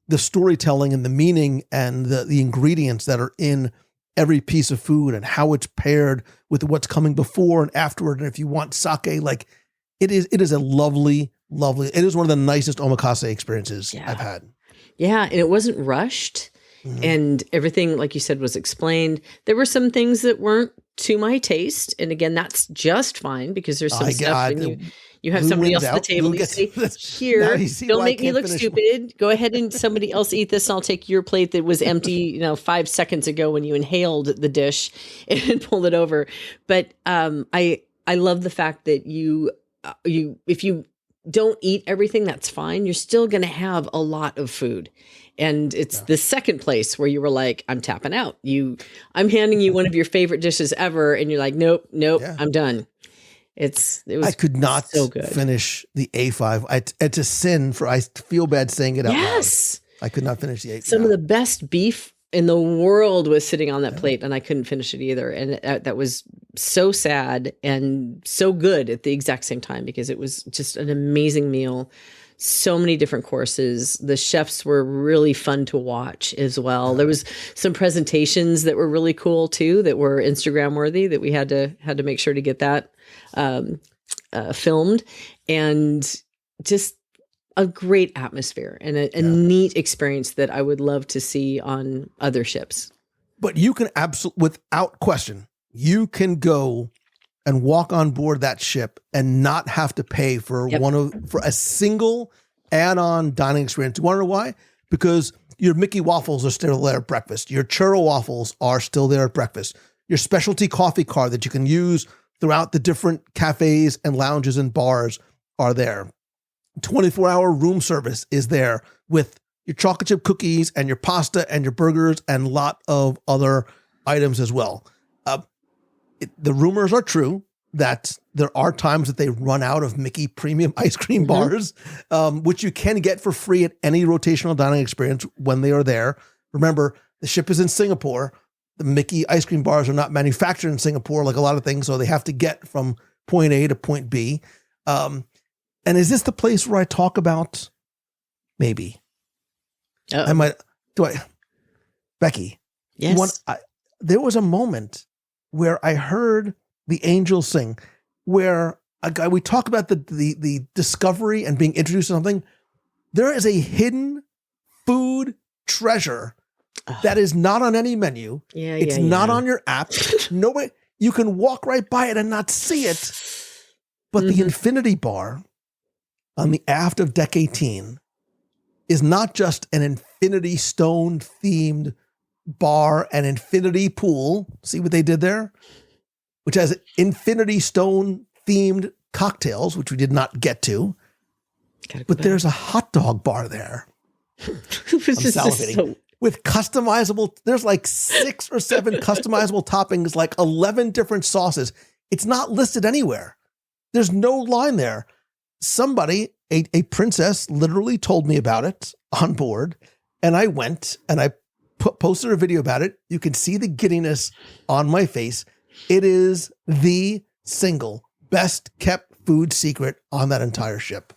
the storytelling and the meaning and the ingredients that are in every piece of food and how it's paired with what's coming before and afterward. And if you want sake, like it is a lovely. It is one of the nicest omakase experiences I've had. Yeah, and it wasn't rushed. And everything, like you said, was explained. There were some things that weren't to my taste. And again, that's just fine because there's some stuff and you have somebody else at the table. You say, here, don't make me look stupid. Go ahead and somebody else eat this. And I'll take your plate that was empty, 5 seconds ago when you inhaled the dish and pulled it over. But I love the fact that you if you don't eat everything, that's fine. You're still going to have a lot of food. And it's the second place where you were like, I'm tapping out. I'm handing you one of your favorite dishes ever, and you're like, nope, I'm done. It was I could not so good. finish the A5. It's a sin I feel bad saying it out Yes. loud. I could not finish the A5. Some of the best beef in the world was sitting on that plate, and I couldn't finish it either. And that was so sad and so good at the exact same time, because it was just an amazing meal. So many different courses. The chefs were really fun to watch as well. There was some presentations that were really cool too, that were Instagram worthy, that we had to make sure to get that filmed, and just a great atmosphere and a neat experience that I would love to see on other ships. But you can without question, you can go and walk on board that ship and not have to pay for for a single add-on dining experience. You want to know why? Because your Mickey waffles are still there at breakfast. Your churro waffles are still there at breakfast. Your specialty coffee card that you can use throughout the different cafes and lounges and bars are there. 24-hour room service is there with your chocolate chip cookies and your pasta and your burgers and a lot of other items as well. The rumors are true that there are times that they run out of Mickey premium ice cream bars, which you can get for free at any rotational dining experience when they are there. Remember, the ship is in Singapore. The Mickey ice cream bars are not manufactured in Singapore like a lot of things, so they have to get from point A to point B. And is this the place where I talk about maybe? Becky? Yes. There was a moment where I heard the angels sing, where we talk about the discovery and being introduced to something. There is a hidden food treasure that is not on any menu. It's not on your app. Nobody, you can walk right by it and not see it. But the infinity bar on the aft of Deck 18 is not just an infinity stone themed bar and infinity pool. See what they did there? Which has infinity stone themed cocktails, which we did not get to. But there's a hot dog bar there. I'm salivating. With customizable, there's like 6 or 7 customizable toppings, like 11 different sauces. It's not listed anywhere. There's no line there. Somebody, a princess, literally told me about it on board, and I went and I posted a video about it. You can see the giddiness on my face. It is the single best kept food secret on that entire ship.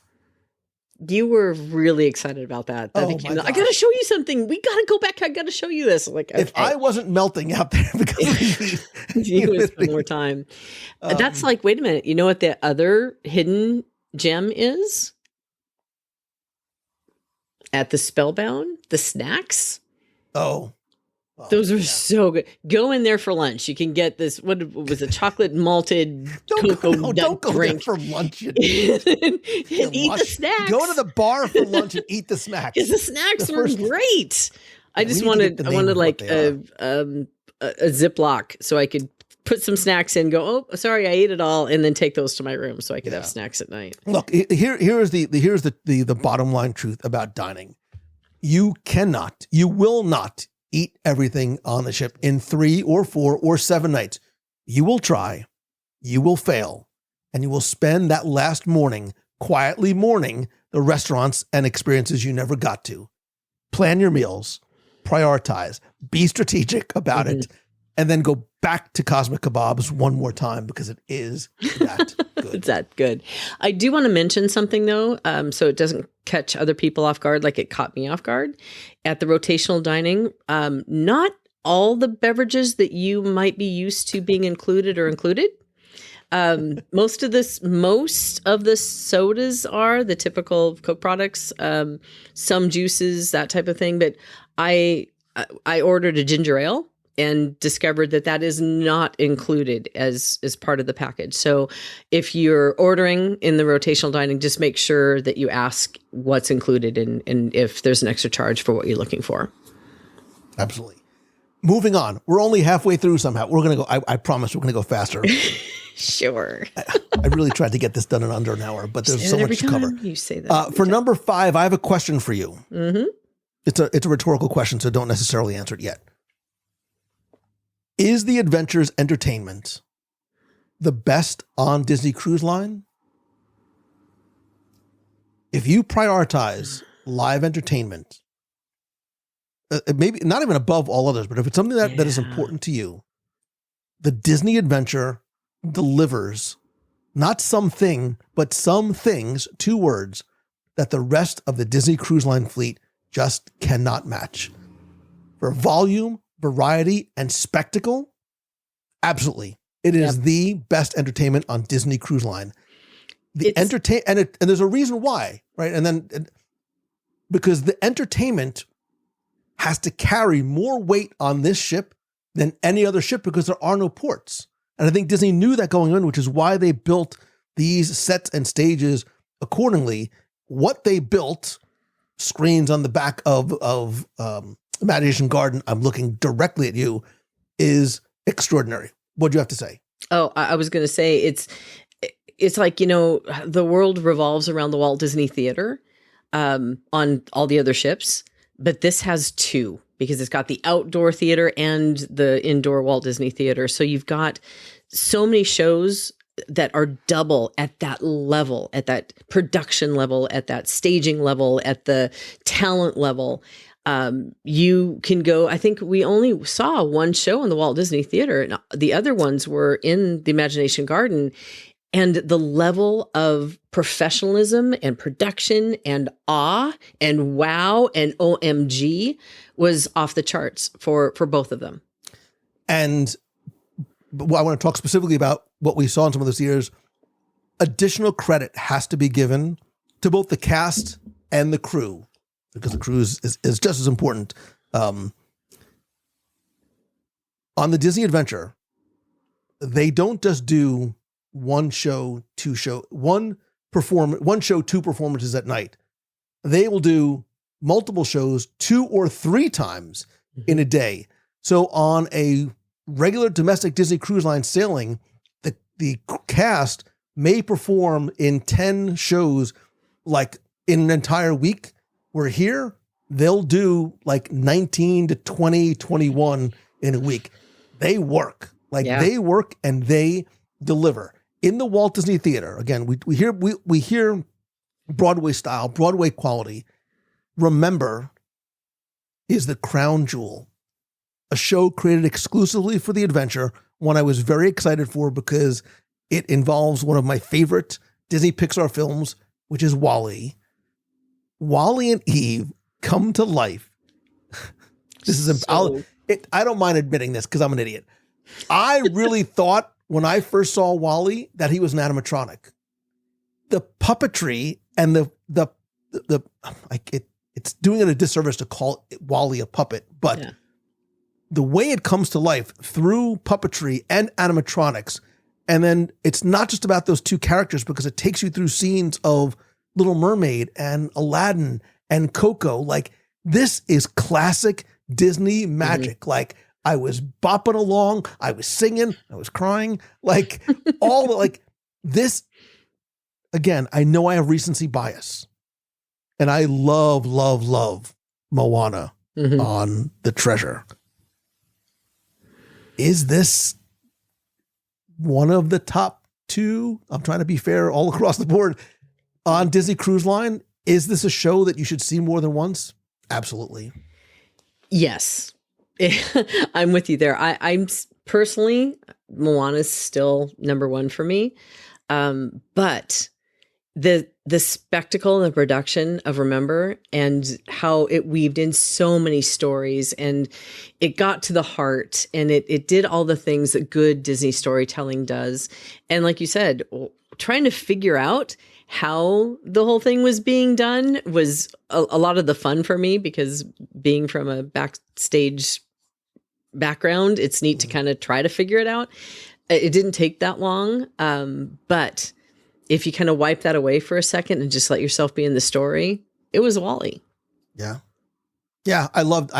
You were really excited about that. I got to show you something. We got to go back. I got to show you this. Like, okay. If I wasn't melting out there because you would spend more time. That's like, wait a minute. You know what the other hidden gem is? At the Spellbound, the snacks. Those are so good. Go in there for lunch. You can get this. What was a chocolate malted cocoa nut don't go drink there for lunch and eat the snacks. Go to the bar for lunch and eat the snacks. Because the snacks were great. I just wanted like a Ziploc so I could put some snacks in, go, oh, sorry, I ate it all, and then take those to my room so I could have snacks at night. Look, here's the bottom line truth about dining. You will not eat everything on the ship in 3 or 4 or 7 nights. You will try, you will fail, and you will spend that last morning quietly mourning the restaurants and experiences you never got to. Plan your meals, prioritize, be strategic about it, and then go back to Cosmic Kebabs one more time because it is that good. It's that good. I do want to mention something though, so it doesn't catch other people off guard like it caught me off guard. At the rotational dining, not all the beverages that you might be used to being included are included. Most of the sodas are the typical Coke products, some juices, that type of thing. But I ordered a ginger ale and discovered that is not included as part of the package. So if you're ordering in the rotational dining, just make sure that you ask what's included and if there's an extra charge for what you're looking for. Absolutely. Moving on. We're only halfway through somehow. We're going to go, I promise we're going to go faster. Sure. I really tried to get this done in under an hour, but there's so much to cover. You say that. For number 5, I have a question for you. Mm-hmm. It's a rhetorical question, so don't necessarily answer it yet. Is the Adventures entertainment the best on Disney Cruise Line? If you prioritize live entertainment, maybe not even above all others, but if it's something that is important to you, the Disney Adventure delivers not something, but some things, 2 words, that the rest of the Disney Cruise Line fleet just cannot match. For volume, variety, and spectacle, absolutely. It is the best entertainment on Disney Cruise Line. And there's a reason why, right? And then because the entertainment has to carry more weight on this ship than any other ship because there are no ports. And I think Disney knew that going in, which is why they built these sets and stages accordingly. What they built, screens on the back of Imagination Garden, I'm looking directly at you, is extraordinary. What do you have to say? Oh, I was going to say it's like, the world revolves around the Walt Disney Theater on all the other ships, but this has 2 because it's got the outdoor theater and the indoor Walt Disney Theater. So you've got so many shows that are double at that level, at that production level, at that staging level, at the talent level. You can go, I think we only saw 1 show in the Walt Disney Theater, and the other ones were in the Imagination Garden. And the level of professionalism and production and awe and wow and OMG was off the charts for both of them. And I want to talk specifically about what we saw in some of those years. Additional credit has to be given to both the cast and the crew, because the crew is just as important. On the Disney Adventure, they don't just do 1 show, 2 show, 1 show, 2 performances at night. They will do multiple shows 2 or 3 times in a day. So on a regular domestic Disney Cruise Line sailing, the cast may perform in 10 shows like in an entire week. Where here, they'll do like 19 to 20, 21 in a week. They work. They work and they deliver. In the Walt Disney Theater, again, we hear Broadway style, Broadway quality. Remember is the crown jewel, a show created exclusively for the adventure, one I was very excited for because it involves one of my favorite Disney Pixar films, which is WALL-E. WALL-E and Eve come to life. I don't mind admitting this because I'm an idiot. I really thought when I first saw WALL-E that he was an animatronic. The puppetry and it's doing it a disservice to call WALL-E a puppet, but the way it comes to life through puppetry and animatronics, and then it's not just about those 2 characters because it takes you through scenes of Little Mermaid and Aladdin and Coco. Like, this is classic Disney magic. Mm-hmm. Like, I was bopping along, I was singing, I was crying, like all the, like this. Again, I know I have recency bias, and I love Moana on The Treasure. Is this one of the top 2? I'm trying to be fair all across the board. On Disney Cruise Line, is this a show that you should see more than once? Absolutely. Yes. I'm with you there. I'm personally, Moana's still number 1 for me. But the spectacle and the production of Remember and how it weaved in so many stories and it got to the heart and it did all the things that good Disney storytelling does. And like you said, trying to figure out how the whole thing was being done was a lot of the fun for me, because being from a backstage background, it's neat to kind of try to figure it out. It didn't take that long. But if you kind of wipe that away for a second and just let yourself be in the story, it was WALL-E. Yeah. Yeah. I loved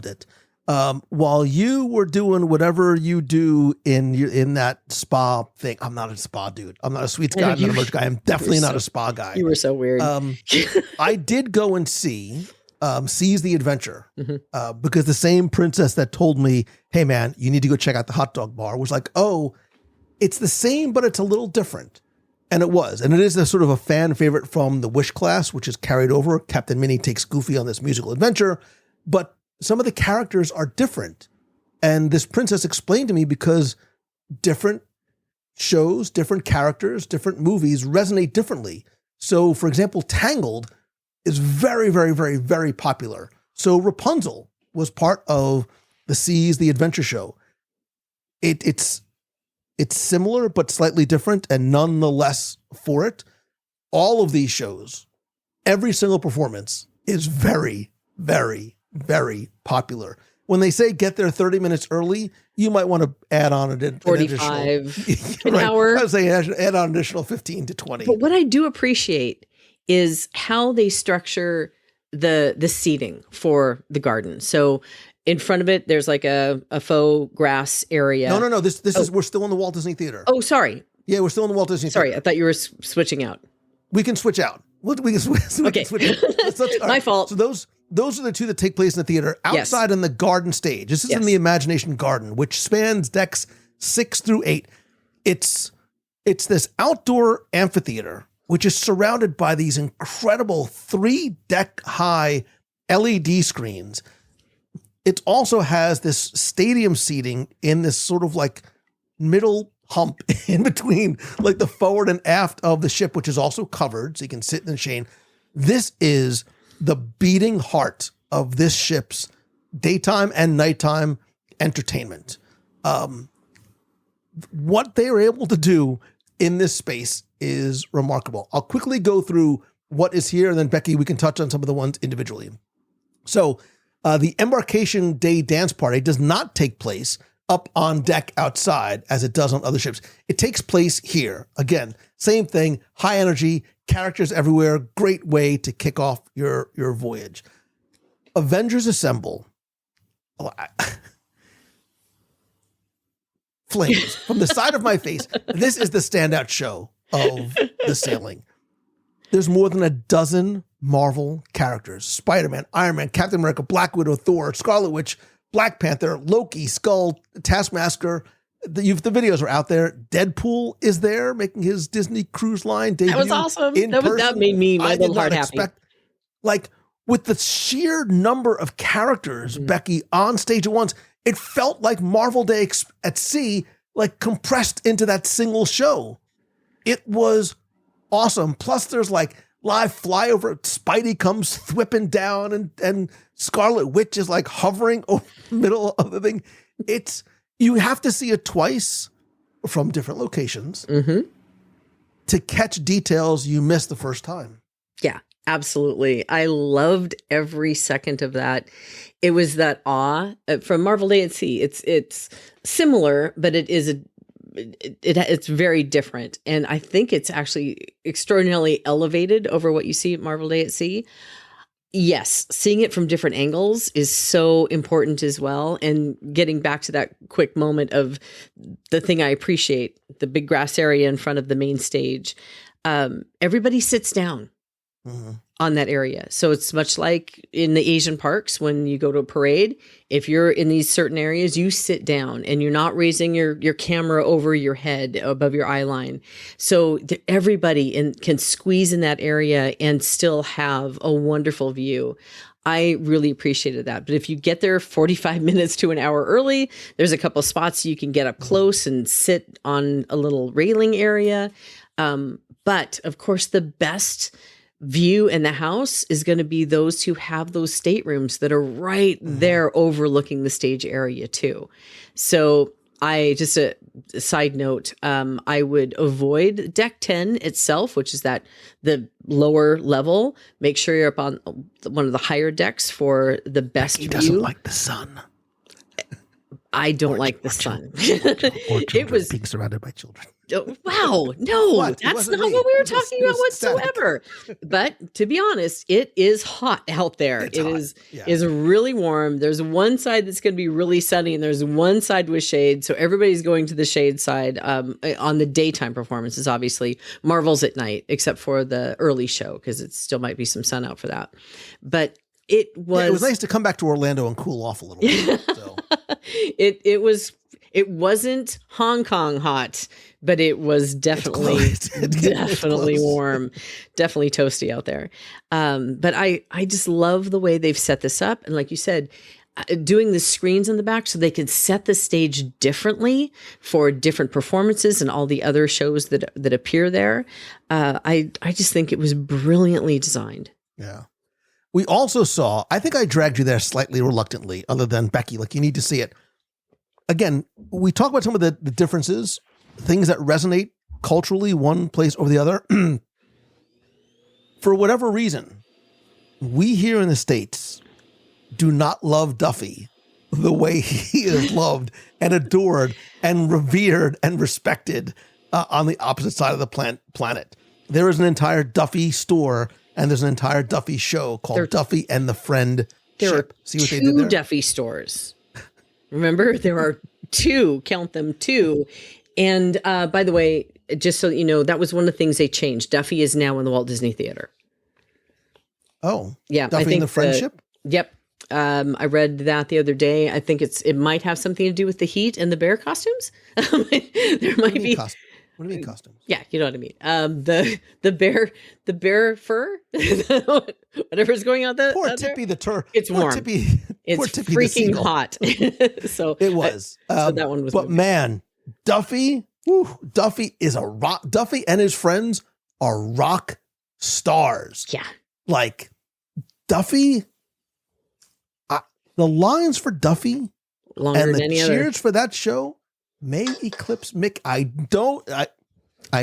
it. While you were doing whatever you do in that spa thing, I'm not a spa dude. I'm not a sweets guy. I'm not a merch guy. I'm definitely not a spa guy. You were so weird. I did go and see Seize the Adventure because the same princess that told me, hey man, you need to go check out the hot dog bar was like, oh, it's the same, but it's a little different. And it was. And it is a sort of a fan favorite from the Wish class, which is carried over. Captain Minnie takes Goofy on this musical adventure, but some of the characters are different. And this princess explained to me because different shows, different characters, different movies resonate differently. So, for example, Tangled is very, very, very, very popular. So Rapunzel was part of the Seize the Adventure show. It's similar, but slightly different, and nonetheless for it, all of these shows, every single performance is very, very, very popular. When they say get there 30 minutes early, you might want to add on an 45 an hour. I would say add on an additional 15 to 20. But what I do appreciate is how they structure the seating for the garden. So in front of it, there's like a faux grass area. No. This is, we're still in the Walt Disney Theater. Oh, sorry. Yeah, we're still in the Walt Disney Theater. Sorry, I thought you were switching out. We can switch out. We can switch. Okay. My fault. So those are the two that take place in the theater. Outside in the garden stage. This is in the Imagination Garden, which spans decks 6 through 8. It's this outdoor amphitheater, which is surrounded by these incredible 3-deck high LED screens. It also has this stadium seating in this sort of like middle hump in between like the forward and aft of the ship, which is also covered so you can sit in the shade. This is the beating heart of this ship's daytime and nighttime entertainment. What they are able to do in this space is remarkable. I'll quickly go through what is here, and then Becky, we can touch on some of the ones individually. So the Embarkation Day Dance Party does not take place up on deck outside as it does on other ships. It takes place here. Again, same thing, high energy, characters everywhere, great way to kick off your voyage. Avengers Assemble. Flames from the side of my face. This is the standout show of the sailing. There's more than a dozen Marvel characters: Spider-Man, Iron Man, Captain America, Black Widow, Thor, Scarlet Witch, Black Panther, Loki, Skull, Taskmaster. The videos are out there. Deadpool is there making his Disney Cruise Line debut. That was awesome. That made me my little heart happy. Like, with the sheer number of characters, Becky, on stage at once, it felt like Marvel Day at Sea, like compressed into that single show. It was awesome. Plus, there's like live flyover. Spidey comes whipping down, and Scarlet Witch is like hovering over the middle of the thing. You have to see it twice from different locations to catch details you missed the first time. Yeah, absolutely. I loved every second of that. It was that awe from Marvel Day at Sea. It's similar, but it's very different. And I think it's actually extraordinarily elevated over what you see at Marvel Day at Sea. Yes, seeing it from different angles is so important as well. And getting back to that quick moment of the thing I appreciate, the big grass area in front of the main stage, everybody sits down on that area. So it's much like in the Asian parks when you go to a parade. If you're in these certain areas, you sit down and you're not raising your camera over your head above your eye line. So everybody can squeeze in that area and still have a wonderful view. I really appreciated that. But if you get there 45 minutes to an hour early, there's a couple of spots you can get up close and sit on a little railing area. But of course, the best view in the house is going to be those who have those staterooms that are right there overlooking the stage area too. So just a side note, I would avoid deck 10 itself, which is the lower level. Make sure you're up on one of the higher decks for the best view. He doesn't like the sun. I don't like the sun. Or children, being surrounded by children. Wow, no, What? It that's wasn't not me. what we were It was- talking it about was static. whatsoever. But to be honest, it is hot out there. It's It hot, is yeah. is really warm. There's one side that's going to be really sunny, and there's one side with shade. So everybody's going to the shade side on the daytime performances. Obviously, Marvel's at night, except for the early show because it still might be some sun out for that. But it was It was nice to come back to Orlando and cool off a little bit. So. It wasn't Hong Kong hot, but it was definitely close. It's definitely close. warm, definitely toasty out there. But I just love the way they've set this up, and like you said, doing the screens in the back so they can set the stage differently for different performances and all the other shows that appear there. I just think it was brilliantly designed. Yeah. We also saw, I think I dragged you there slightly reluctantly, other than Becky, like you need to see it. Again, we talk about some of the differences, things that resonate culturally one place over the other. For whatever reason, we here in the States do not love Duffy the way he is loved and adored and revered and respected on the opposite side of the planet. There is an entire Duffy store and there's an entire Duffy show called Duffy and the Friend There Ship. are See what they did there? Duffy stores. Remember, there are two, count them, two. And by the way, just so you know, that was one of the things they changed. Duffy is now in the Walt Disney Theater. Oh, Yeah, Duffy I think and the Friendship? Yep. I read that the other day. I think it might have something to do with the heat and the bear costumes. There What do might you be. mean what do you mean costumes? Yeah, you know what I mean. The bear fur, whatever's going on. Poor out there. Tippy the tur. It's poor warm. Tippy, It's poor Tippy the freaking seagull. hot. So It was. so that one was. But moving. man, Duffy, Duffy is a rock. Duffy and his friends are rock stars. Yeah. Like Duffy, the lines for Duffy Longer and than the any cheers other. for that show may eclipse Mick. I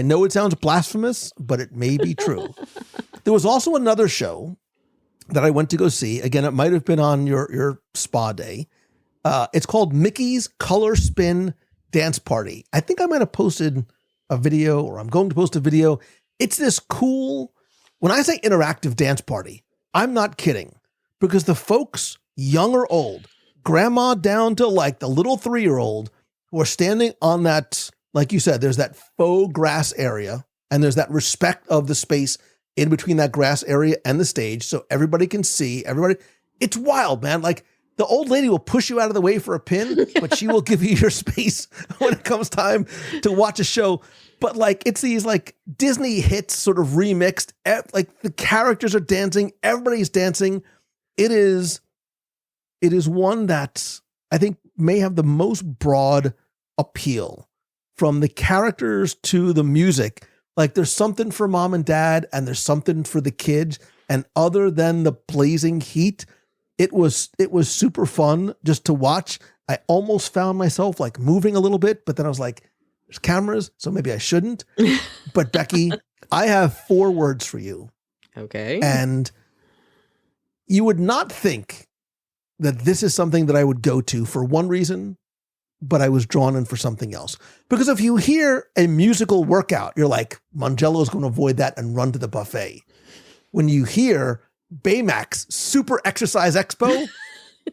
know it sounds blasphemous, but it may be true. There was also another show that I went to go see. Again, it might have been on your spa day. It's called Mickey's Color Spin Dance Party. I think I might have posted a video, or I'm going to post a video. It's this cool, when I say interactive dance party, I'm not kidding, because the folks, young or old, grandma down to like the little 3-year-old, who are standing on that, like you said, there's that faux grass area, and there's that respect of the space in between that grass area and the stage, so everybody can see everybody. It's wild, man. Like, the old lady will push you out of the way for a pin, but she will give you your space when it comes time to watch a show. But like, it's these like Disney hits sort of remixed. Like, the characters are dancing, everybody's dancing. It is one that I think may have the most broad appeal, from the characters to the music. Like, there's something for mom and dad, and there's something for the kids. And other than the blazing heat, it was super fun just to watch. I almost found myself like moving a little bit, but then I was like, there's cameras, so maybe I shouldn't. But Becky, I have 4 words for you. Okay. And you would not think that this is something that I would go to for one reason, but I was drawn in for something else. Because if you hear a musical workout, you're like, Mangello's going to avoid that and run to the buffet. When you hear Baymax Super Exercise Expo,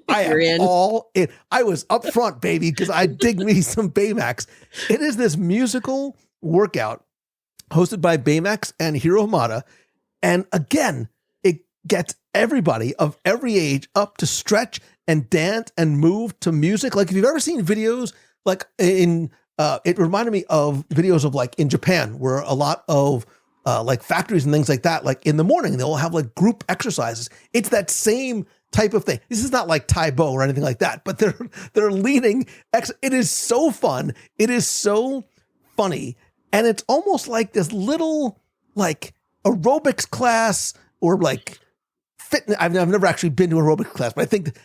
I am You're in. all in. I was up front, baby, because I dig me some Baymax. It is this musical workout hosted by Baymax and Hiro Hamada. And again, it gets everybody of every age up to stretch and dance and move to music. Like, if you've ever seen videos, like it reminded me of videos of like in Japan, where a lot of like factories and things like that, like in the morning, they'll have like group exercises. It's that same type of thing. This is not like Taibo or anything like that, but they're leading. It is so fun. It is so funny. And it's almost like this little like aerobics class, or like fitness. I've never actually been to aerobics class, but I think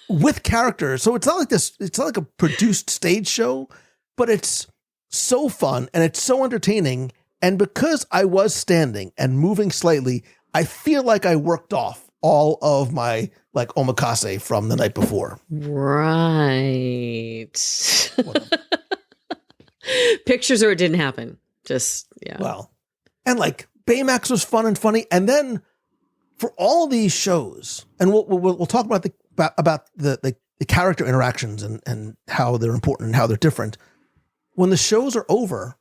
with characters. So it's not like this, it's not like a produced stage show, but it's so fun and it's so entertaining. And because I was standing and moving slightly, I feel like I worked off all of my like omakase from the night before. Right. Pictures or it didn't happen. Just, yeah. Well, and like Baymax was fun and funny. And then for all these shows, and we'll talk about the character interactions and how they're important and how they're different. When the shows are over,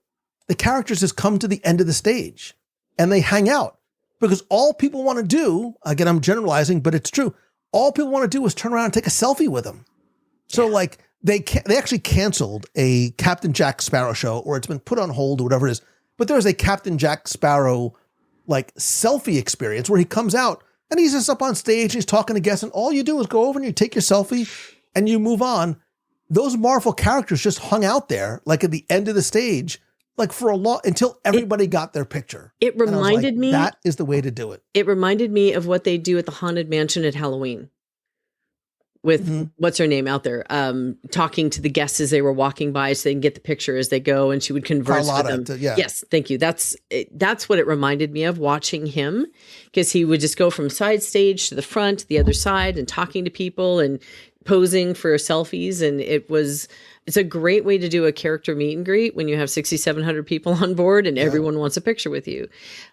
the characters just come to the end of the stage and they hang out because all people want to do, again, I'm generalizing, but it's true. All people want to do is turn around and take a selfie with them. So like they actually canceled a Captain Jack Sparrow show, or it's been put on hold or whatever it is. But there's a Captain Jack Sparrow like selfie experience where he comes out and he's just up on stage and he's talking to guests, and all you do is go over and you take your selfie and you move on. Those Marvel characters just hung out there like at the end of the stage, like for a long, until everybody got their picture. It reminded me, that is the way to do it. It reminded me of what they do at the Haunted Mansion at Halloween with what's her name out there, talking to the guests as they were walking by so they can get the picture as they go, and she would converse Carlotta, with them. yeah. Yes, thank you. That's what it reminded me of, watching him, because he would just go from side stage to the front, the other side, and talking to people and posing for selfies. And it's a great way to do a character meet and greet when you have 6,700 people on board and everyone wants a picture with you.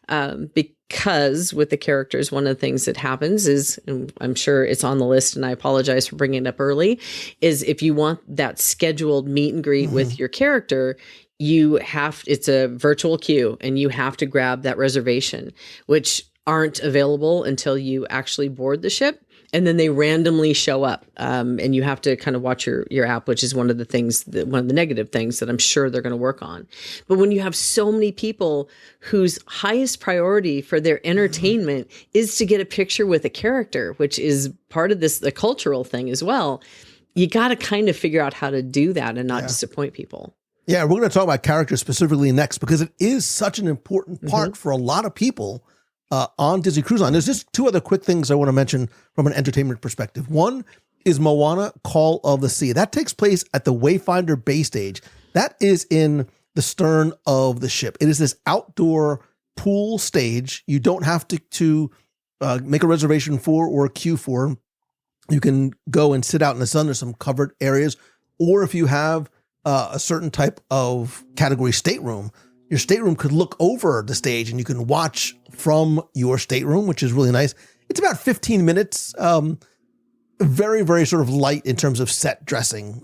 Because with the characters, one of the things that happens is, and I'm sure it's on the list and I apologize for bringing it up early, is if you want that scheduled meet and greet with your character, it's a virtual queue and you have to grab that reservation, which aren't available until you actually board the ship. And then they randomly show up, and you have to kind of watch your app, which is one of the negative things that I'm sure they're going to work on. But when you have so many people whose highest priority for their entertainment is to get a picture with a character, which is part of the cultural thing as well, you got to kind of figure out how to do that and not disappoint people. Yeah, we're going to talk about characters specifically next because it is such an important part for a lot of people on Disney Cruise Line. There's just two other quick things I want to mention from an entertainment perspective. One is Moana Call of the Sea. That takes place at the Wayfinder Bay stage. That is in the stern of the ship. It is this outdoor pool stage. You don't have to make a reservation for or queue for. You can go and sit out in the sun. There's some covered areas. Or if you have a certain type of category stateroom, your stateroom could look over the stage and you can watch from your stateroom, which is really nice. It's about 15 minutes. Very, very sort of light in terms of set dressing,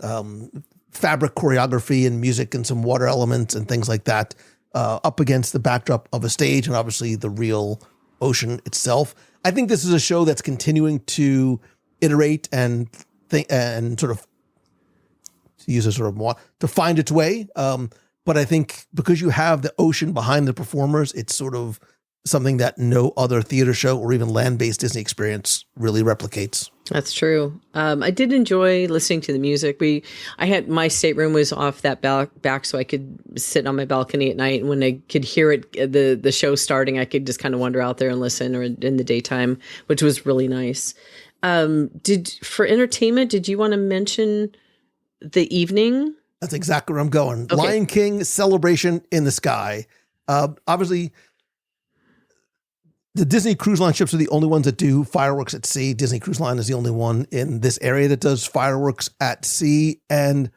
fabric choreography and music and some water elements and things like that, up against the backdrop of a stage and obviously the real ocean itself. I think this is a show that's continuing to iterate and sort of use a sort of to find its way. But I think because you have the ocean behind the performers, it's sort of something that no other theater show or even land-based Disney experience really replicates. That's true. I did enjoy listening to the music. My stateroom was off that back, so I could sit on my balcony at night. And when I could hear it, the show starting, I could just kind of wander out there and listen, or in the daytime, which was really nice. For entertainment, did you want to mention the evening? That's exactly where I'm going. Okay. Lion King Celebration in the Sky. Obviously, the Disney Cruise Line ships are the only ones that do fireworks at sea. Disney Cruise Line is the only one in this area that does fireworks at sea. And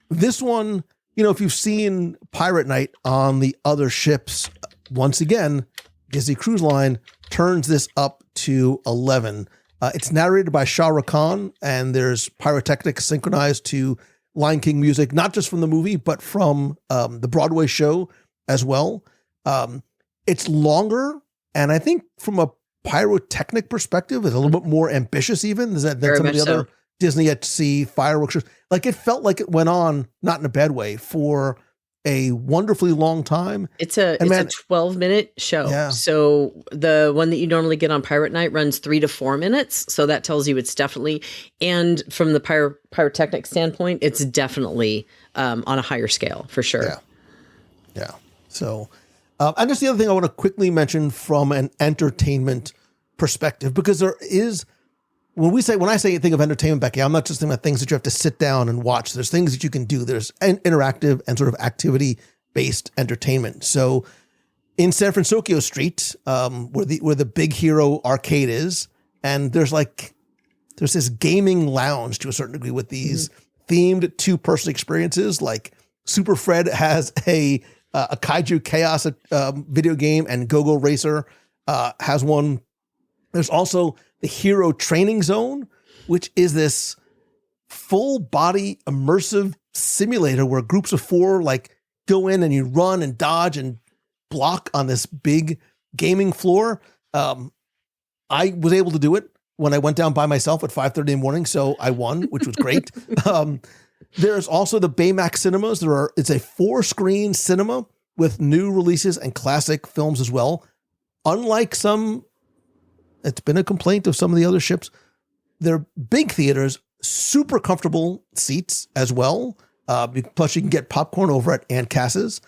this one, if you've seen Pirate Night on the other ships, once again, Disney Cruise Line turns this up to 11. It's narrated by Shah Rukh Khan, and there's pyrotechnics synchronized to Lion King music, not just from the movie, but from the Broadway show as well. It's longer, and I think from a pyrotechnic perspective, it's a little bit more ambitious even than some of the other Disney at Sea fireworks shows. Like, it felt like it went on, not in a bad way, for a wonderfully long time. It's a 12-minute show. Yeah. So the one that you normally get on Pirate Night runs 3 to 4 minutes. So that tells you it's definitely, and from the pyrotechnic standpoint, it's definitely on a higher scale for sure. Yeah. So, and just the other thing I want to quickly mention from an entertainment perspective, because there is, when I say think of entertainment, Becky, I'm not just thinking about things that you have to sit down and watch. There's things that you can do. There's interactive and sort of activity-based entertainment. So in San Francisco Street, where the Big Hero arcade is, and there's this gaming lounge to a certain degree with these themed 2-person experiences, like Super Fred has a Kaiju Chaos video game, and Go-Go Racer has one. There's also the Hero Training Zone, which is this full body immersive simulator where groups of 4 like go in and you run and dodge and block on this big gaming floor. I was able to do it when I went down by myself at 5:30 in the morning, so I won, which was great. There's also the Baymax Cinemas. It's a 4-screen cinema with new releases and classic films as well. Unlike it's been a complaint of some of the other ships, they're big theaters, super comfortable seats as well. Plus you can get popcorn over at Aunt Cass's.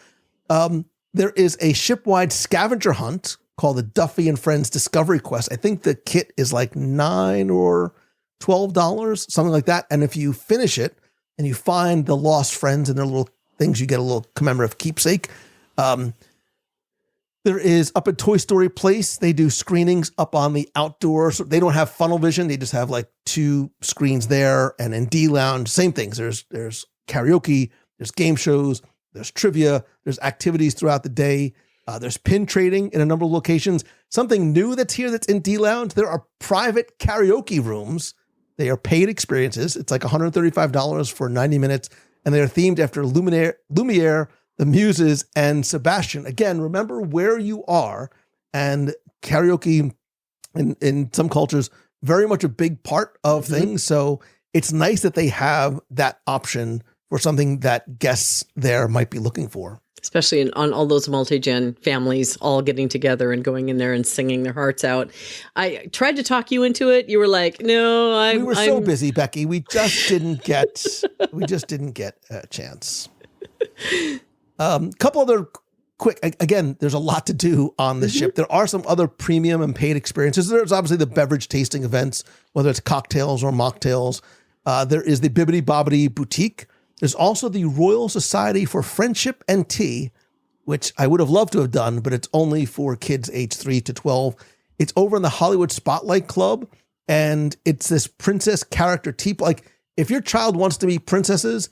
There is a ship-wide scavenger hunt called the Duffy and Friends Discovery Quest. I think the kit is like $9 or $12, something like that. And if you finish it and you find the lost friends and their little things, you get a little commemorative keepsake. There is up at Toy Story Place, they do screenings up on the outdoors. They don't have funnel vision. They just have like 2 screens there. And in D Lounge, same things. There's karaoke, there's game shows, there's trivia, there's activities throughout the day. There's pin trading in a number of locations. Something new that's here that's in D Lounge, there are private karaoke rooms. They are paid experiences. It's like $135 for 90 minutes. And they are themed after Lumiere, the Muses, and Sebastian. Again, remember where you are, and karaoke in some cultures, very much a big part of things. So it's nice that they have that option for something that guests there might be looking for. Especially on all those multi-gen families all getting together and going in there and singing their hearts out. I tried to talk you into it. You were like, no, we were so busy, Becky. We just didn't get a chance. Couple other quick, again, there's a lot to do on the ship. There are some other premium and paid experiences. There's obviously the beverage tasting events, whether it's cocktails or mocktails. There is the Bibbidi Bobbidi Boutique. There's also the Royal Society for Friendship and Tea, which I would have loved to have done, but it's only for kids age 3 to 12. It's over in the Hollywood Spotlight Club, and it's this princess character tea. Like, if your child wants to meet princesses,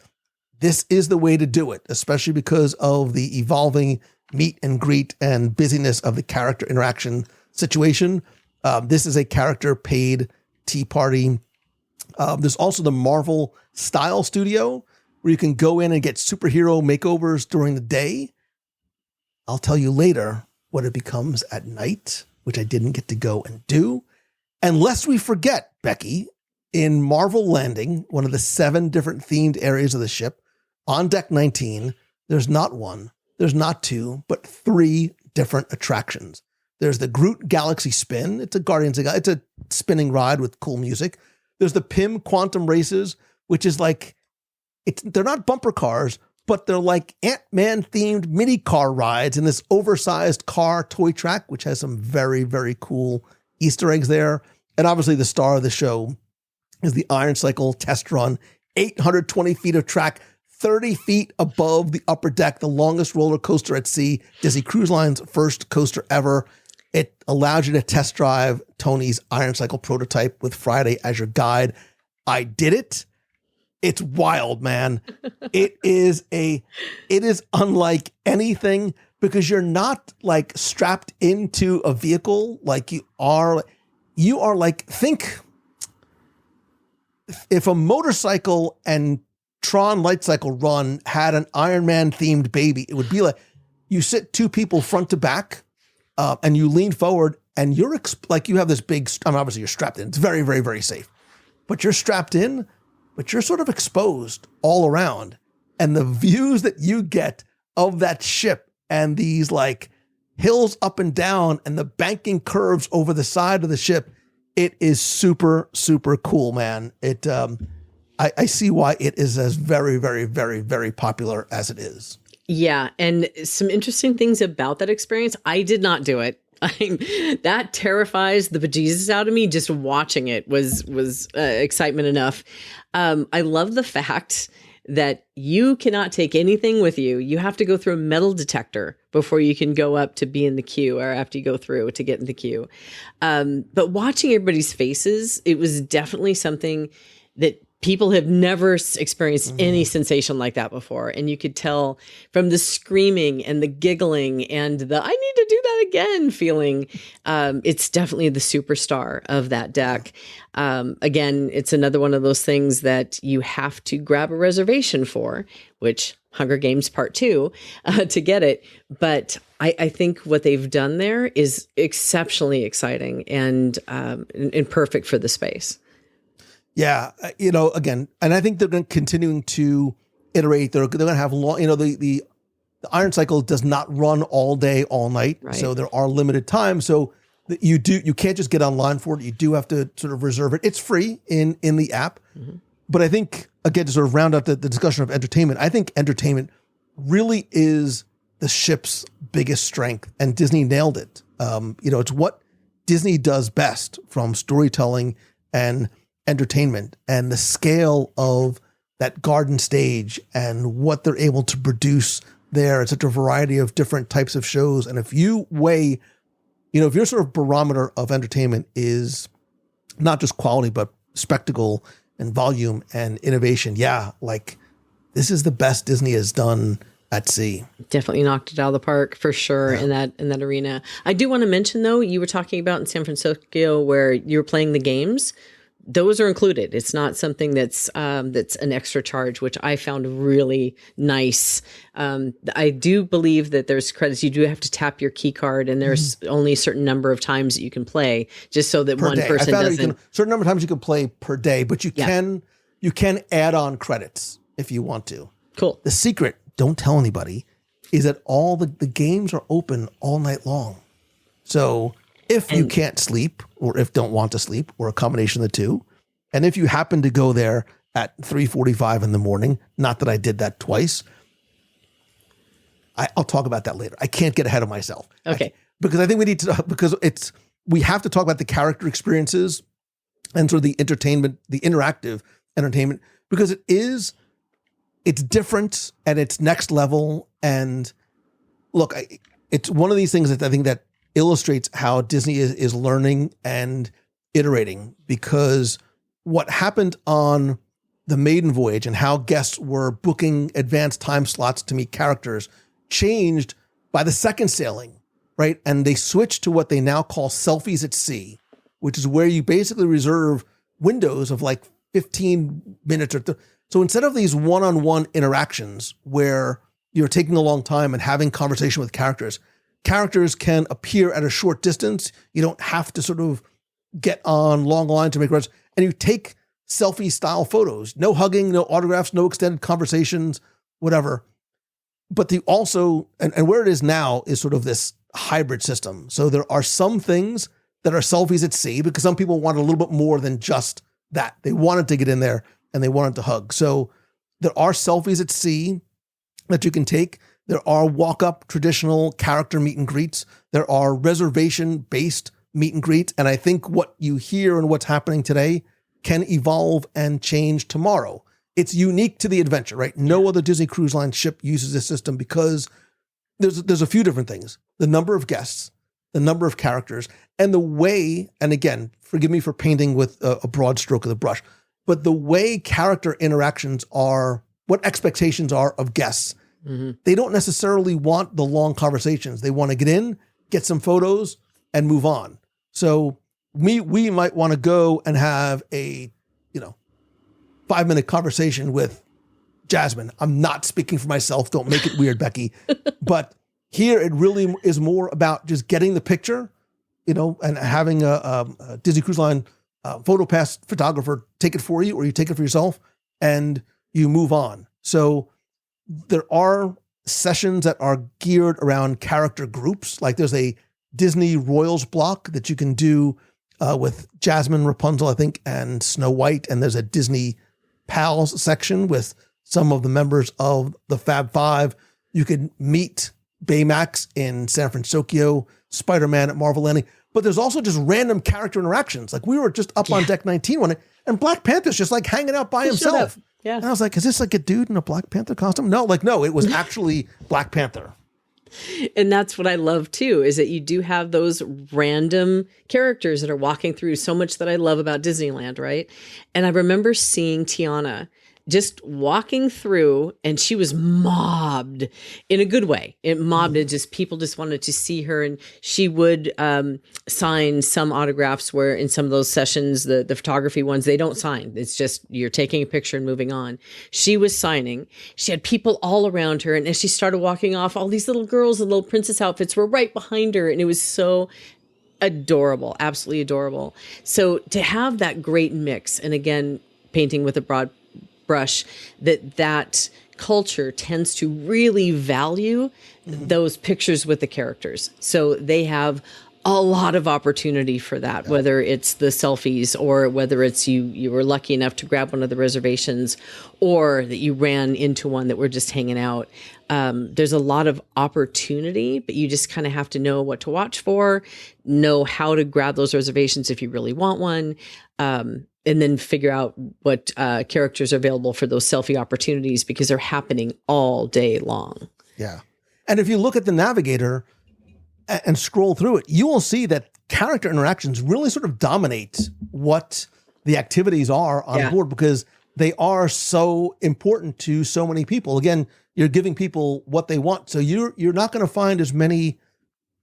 this is the way to do it, especially because of the evolving meet and greet and busyness of the character interaction situation. This is a character paid tea party. There's also the Marvel Style Studio, where you can go in and get superhero makeovers during the day. I'll tell you later what it becomes at night, which I didn't get to go and do. And lest we forget, Becky, in Marvel Landing, one of the 7 different themed areas of the ship, on Deck 19, there's not 1, there's not 2, but 3 different attractions. There's the Groot Galaxy Spin. It's a spinning ride with cool music. There's the Pym Quantum Races, which is like, they're not bumper cars, but they're like Ant-Man themed mini car rides in this oversized car toy track, which has some very, very cool Easter eggs there. And obviously the star of the show is the Iron Cycle Test Run, 820 feet of track, 30 feet above the upper deck, the longest roller coaster at sea, Disney Cruise Line's first coaster ever. It allows you to test drive Tony's Iron Cycle prototype with Friday as your guide. I did it. It's wild, man. It is unlike anything, because you're not like strapped into a vehicle like you are like, think if a motorcycle and Tron Light Cycle Run had an Iron Man themed baby, it would be like you sit 2 people front to back and you lean forward and you're like, you have this big, obviously you're strapped in. It's very, very, very safe, but you're strapped in, but you're sort of exposed all around. And the views that you get of that ship and these like hills up and down and the banking curves over the side of the ship, it is super, super cool, man. I see why it is as very, very, very, very popular as it is. Yeah. And some interesting things about that experience. I did not do it. That terrifies the bejesus out of me. Just watching it was excitement enough. I love the fact that you cannot take anything with you. You have to go through a metal detector before you can go up to be in the queue, or after you go through to get in the queue. But watching everybody's faces, it was definitely something that people have never experienced any sensation like that before. And you could tell from the screaming and the giggling and the I need to do that again feeling. It's definitely the superstar of that deck. Again, it's another one of those things that you have to grab a reservation for, which Hunger Games Part 2 to get it. But I think what they've done there is exceptionally exciting and perfect for the space. Yeah, again, and I think they're going to continuing to iterate. They're going to have long. The Iron Cycle does not run all day, all night. Right. So there are limited times. So you can't just get online for it. You do have to sort of reserve it. It's free in the app. Mm-hmm. But I think, again, to sort of round out the discussion of entertainment, I think entertainment really is the ship's biggest strength, and Disney nailed it. It's what Disney does best, from storytelling and entertainment, and the scale of that garden stage and what they're able to produce there. It's such a variety of different types of shows. And if you weigh, if your sort of barometer of entertainment is not just quality, but spectacle and volume and innovation, this is the best Disney has done at sea. Definitely knocked it out of the park for sure. Yeah. in that arena. I do want to mention, though, you were talking about in San Francisco where you're playing the games. Those are included. It's not something that's an extra charge, which I found really nice. I do believe that there's credits. You do have to tap your key card, and there's only a certain number of times that you can play, just so that per one day. person doesn't. Certain number of times you can play per day, but you can add on credits if you want to. Cool. The secret, don't tell anybody, is that all the games are open all night long. So if you can't sleep, or if don't want to sleep, or a combination of the two, and if you happen to go there at 3:45 in the morning, not that I did that twice, I'll talk about that later. I can't get ahead of myself. Okay. Because I think we need to, we have to talk about the character experiences and sort of the entertainment, the interactive entertainment, because it's different and it's next level. And look, it's one of these things that I think that illustrates how Disney is learning and iterating, because what happened on the maiden voyage and how guests were booking advanced time slots to meet characters changed by the second sailing, right? And they switched to what they now call selfies at sea, which is where you basically reserve windows of like 15 minutes or so instead of these one-on-one interactions where you're taking a long time and having conversation with characters can appear at a short distance. You don't have to sort of get on long lines to make runs, and you take selfie style photos, no hugging, no autographs, no extended conversations, whatever. But the also, and where it is now is sort of this hybrid system. So there are some things that are selfies at sea because some people want a little bit more than just that. They wanted to get in there and they wanted to hug. So there are selfies at sea that you can take. There are walk-up traditional character meet and greets. There are reservation-based meet and greets. And I think what you hear and what's happening today can evolve and change tomorrow. It's unique to the adventure, right? No other Disney Cruise Line ship uses this system because there's a few different things. The number of guests, the number of characters, and the way, and again, forgive me for painting with a broad stroke of the brush, but the way character interactions are, what expectations are of guests. Mm-hmm. They don't necessarily want the long conversations. They want to get in, get some photos, and move on. So we might want to go and have a 5-minute conversation with Jasmine. I'm not speaking for myself. Don't make it weird, Becky. But here it really is more about just getting the picture, and having a Disney Cruise Line PhotoPass photographer take it for you, or you take it for yourself, and you move on. So there are sessions that are geared around character groups. Like there's a Disney Royals block that you can do with Jasmine, Rapunzel, I think, and Snow White. And there's a Disney Pals section with some of the members of the Fab Five. You could meet Baymax in San Francisco, Spider-Man at Marvel Landing. But there's also just random character interactions. Like we were just up on Deck 19 one night, and Black Panther's just like hanging out by himself. Yeah. And I was like, is this like a dude in a Black Panther costume? No, it was actually Black Panther. And that's what I love too, is that you do have those random characters that are walking through. So much that I love about Disneyland, right? And I remember seeing Tiana just walking through, and she was mobbed in a good way. It mobbed it, just people just wanted to see her, and she would sign some autographs where in some of those sessions, the photography ones, they don't sign. It's just you're taking a picture and moving on. She was signing. She had people all around her, and as she started walking off, all these little girls in little princess outfits were right behind her, and it was so adorable, absolutely adorable. So to have that great mix, and again, painting with a broad brush, that culture tends to really value those pictures with the characters. So they have a lot of opportunity for that, whether it's the selfies or whether it's you were lucky enough to grab one of the reservations or that you ran into one that were just hanging out. There's a lot of opportunity, but you just kind of have to know what to watch for, know how to grab those reservations if you really want one. And then figure out what characters are available for those selfie opportunities, because they're happening all day long. Yeah. And if you look at the navigator and scroll through it, you will see that character interactions really sort of dominate what the activities are on board, because they are so important to so many people. Again, you're giving people what they want. So you're not going to find as many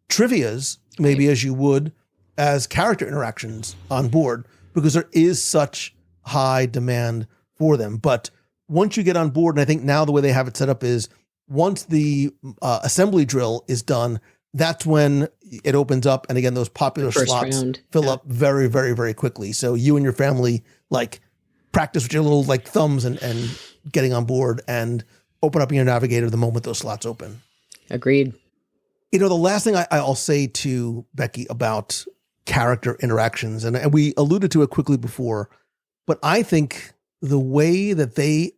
trivias maybe as you would as character interactions on board, because there is such high demand for them. But once you get on board, and I think now the way they have it set up is once the assembly drill is done, that's when it opens up. And again, those popular slots fill up very, very, very quickly. So you and your family like practice with your little like thumbs and getting on board, and open up your navigator the moment those slots open. Agreed. You know, the last thing I'll say to Becky about character interactions, and we alluded to it quickly before, but I think the way that they,